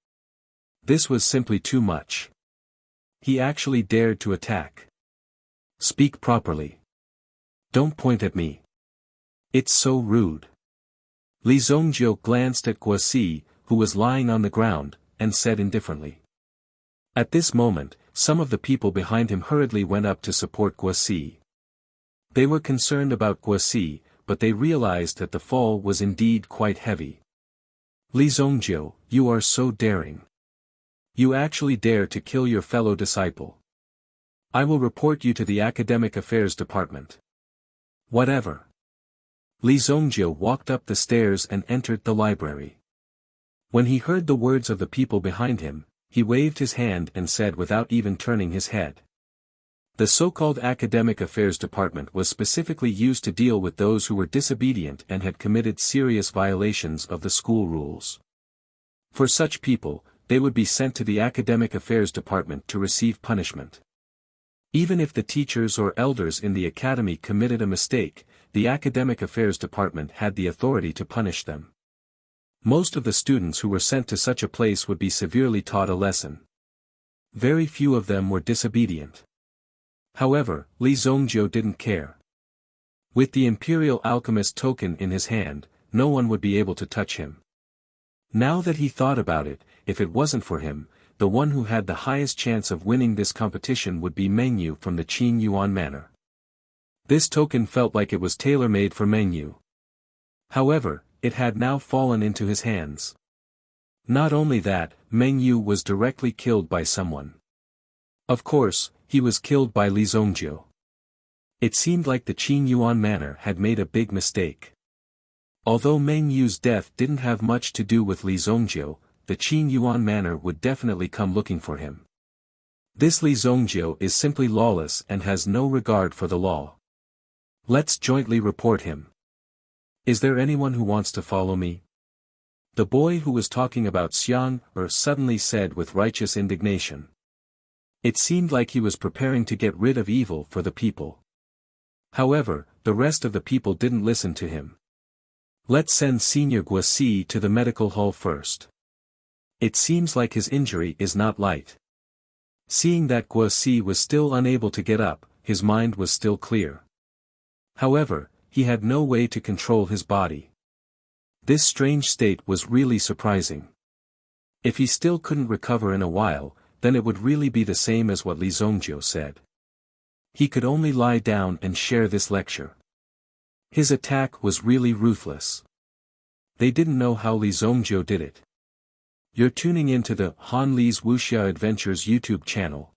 This was simply too much. He actually dared to attack. Speak properly. Don't point at me. It's so rude. Li Zongjiu glanced at Guosi, who was lying on the ground, and said indifferently. At this moment, some of the people behind him hurriedly went up to support Guosi. They were concerned about Guosi, but they realized that the fall was indeed quite heavy. Li Zongjiu, you are so daring. You actually dare to kill your fellow disciple. I will report you to the Academic Affairs Department. Whatever. Li Zongjiu walked up the stairs and entered the library. When he heard the words of the people behind him, he waved his hand and said without even turning his head. The so-called Academic Affairs Department was specifically used to deal with those who were disobedient and had committed serious violations of the school rules. For such people, they would be sent to the Academic Affairs Department to receive punishment. Even if the teachers or elders in the academy committed a mistake, the academic affairs department had the authority to punish them. Most of the students who were sent to such a place would be severely taught a lesson. Very few of them were disobedient. However, Li Zongjiu didn't care. With the Imperial Alchemist token in his hand, no one would be able to touch him. Now that he thought about it, if it wasn't for him, the one who had the highest chance of winning this competition would be Meng Yu from the Qin Yuan Manor. This token felt like it was tailor-made for Meng Yu. However, it had now fallen into his hands. Not only that, Meng Yu was directly killed by someone. Of course, he was killed by Li Zongjiu. It seemed like the Qin Yuan Manor had made a big mistake. Although Meng Yu's death didn't have much to do with Li Zongjiu, the Qin Yuan Manor would definitely come looking for him. This Li Zongjiu is simply lawless and has no regard for the law. Let's jointly report him. Is there anyone who wants to follow me? The boy who was talking about Xiang suddenly said with righteous indignation. It seemed like he was preparing to get rid of evil for the people. However, the rest of the people didn't listen to him. Let's send Senior Guosi to the medical hall first. It seems like his injury is not light. Seeing that Guosi was still unable to get up, his mind was still clear. However, he had no way to control his body. This strange state was really surprising. If he still couldn't recover in a while, then it would really be the same as what Li Zongjiu said. He could only lie down and share this lecture. His attack was really ruthless. They didn't know how Li Zongjiu did it. You're tuning into the Han Li's Wuxia Adventures YouTube channel.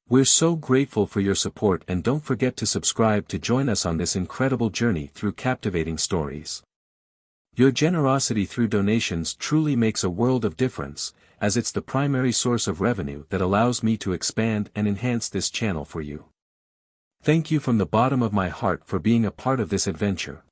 We're so grateful for your support, and don't forget to subscribe to join us on this incredible journey through captivating stories. Your generosity through donations truly makes a world of difference, as it's the primary source of revenue that allows me to expand and enhance this channel for you. Thank you from the bottom of my heart for being a part of this adventure.